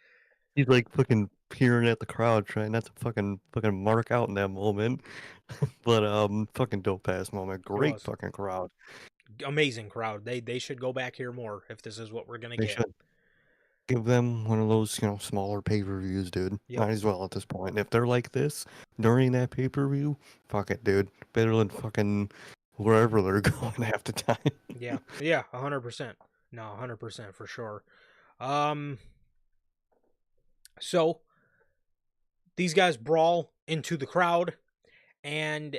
he's like fucking peering at the crowd, trying not to fucking mark out in that moment. But fucking dope ass moment. It Great was fucking crowd. amazing crowd. They should go back here more if this is what we're gonna They get. should give them one of those, smaller pay-per-views, dude. Yep. Might as well at this point. If they're like this during that pay-per-view, fuck it, dude. Better than fucking wherever they're going half the time. Yeah. 100%. No, 100% for sure. So these guys brawl into the crowd, and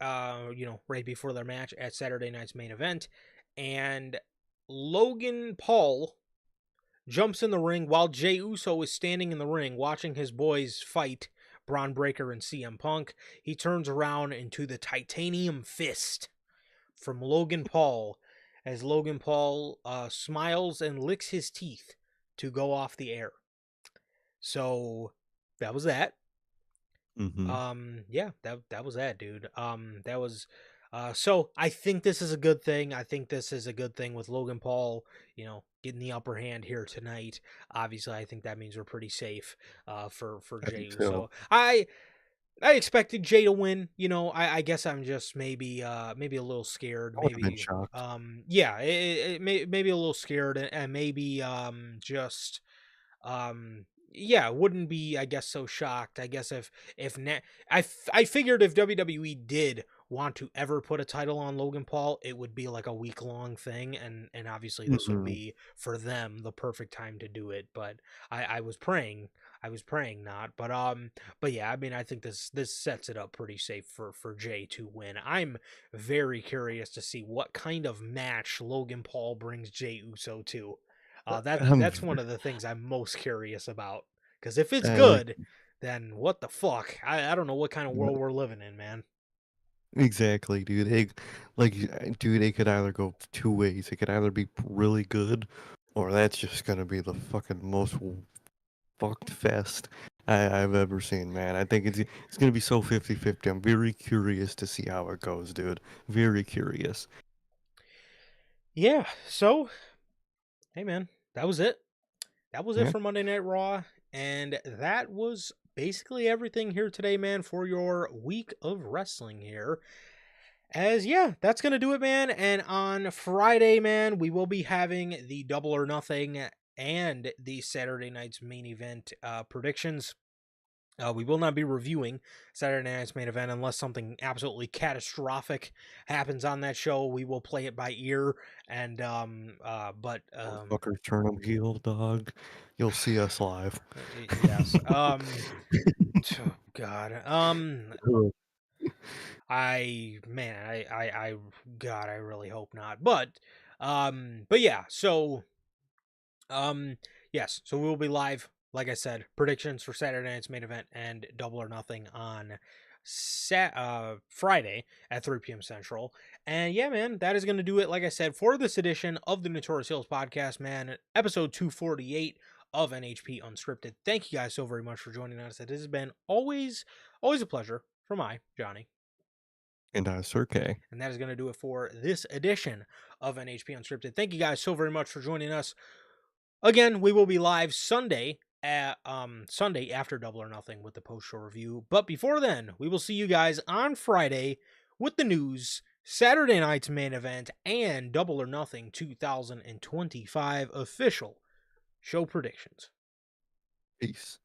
right before their match at Saturday night's main event, and Logan Paul jumps in the ring while Jey Uso is standing in the ring watching his boys fight Braun Breaker and CM Punk. He turns around into the titanium fist from Logan Paul as Logan Paul smiles and licks his teeth to go off the air. So that was that. Mm-hmm. Yeah, that was that, dude. That was so I think this is a good thing. I think this is a good thing with Logan Paul, getting the upper hand here tonight. Obviously, I think that means we're pretty safe for I do Jey too. Uso. I expected Jay to win. I guess I'm just maybe a little scared. I would have been Maybe shocked. yeah, maybe a little scared, and maybe just yeah, wouldn't be, I guess, so shocked. I guess I figured if WWE did want to ever put a title on Logan Paul, it would be like a week long thing, and obviously this would Mm-hmm. be for them the perfect time to do it. But I was praying not. But yeah, I mean, I think this sets it up pretty safe for Jay to win. I'm very curious to see what kind of match Logan Paul brings Jey Uso to. I'm, That's one of the things I'm most curious about. Because if it's I like good, then what the fuck? I don't know what kind of world we're living in, man. exactly, dude. Dude, it could either go two ways. It could either be really good, or that's just gonna be the fucking most fucked fest I've ever seen, man. I think it's gonna be so 50-50. I'm very curious to see how it goes, dude. Very curious. Yeah. So, hey, man, that was it. That was it Yeah. for Monday Night Raw, and that was basically everything here today, man, for your week of wrestling here. As yeah, that's gonna do it, man. And on Friday, man, we will be having the Double or Nothing and the Saturday night's main event predictions. We will not be reviewing Saturday night's main event unless something absolutely catastrophic happens on that show. We will play it by ear, and but Motherfuckers turn them heel, dog. You'll see us live. yes, oh, God, God, I really hope not. But yeah, so yes, so we will be live. Like I said, predictions for Saturday night's main event and Double or Nothing on Friday at 3 p.m. Central. And yeah, man, that is going to do it, like I said, for this edition of the Notorious Hills podcast, man, episode 248 of NHP Unscripted. Thank you guys so very much for joining us. It has been always a pleasure for my Johnny. And Sir K. And that is going to do it for this edition of NHP Unscripted. Thank you guys so very much for joining us. Again, we will be live Sunday after Double or Nothing with the post-show review. But before then, we will see you guys on Friday with the news, Saturday night's main event, and Double or Nothing 2025 official show predictions. Peace.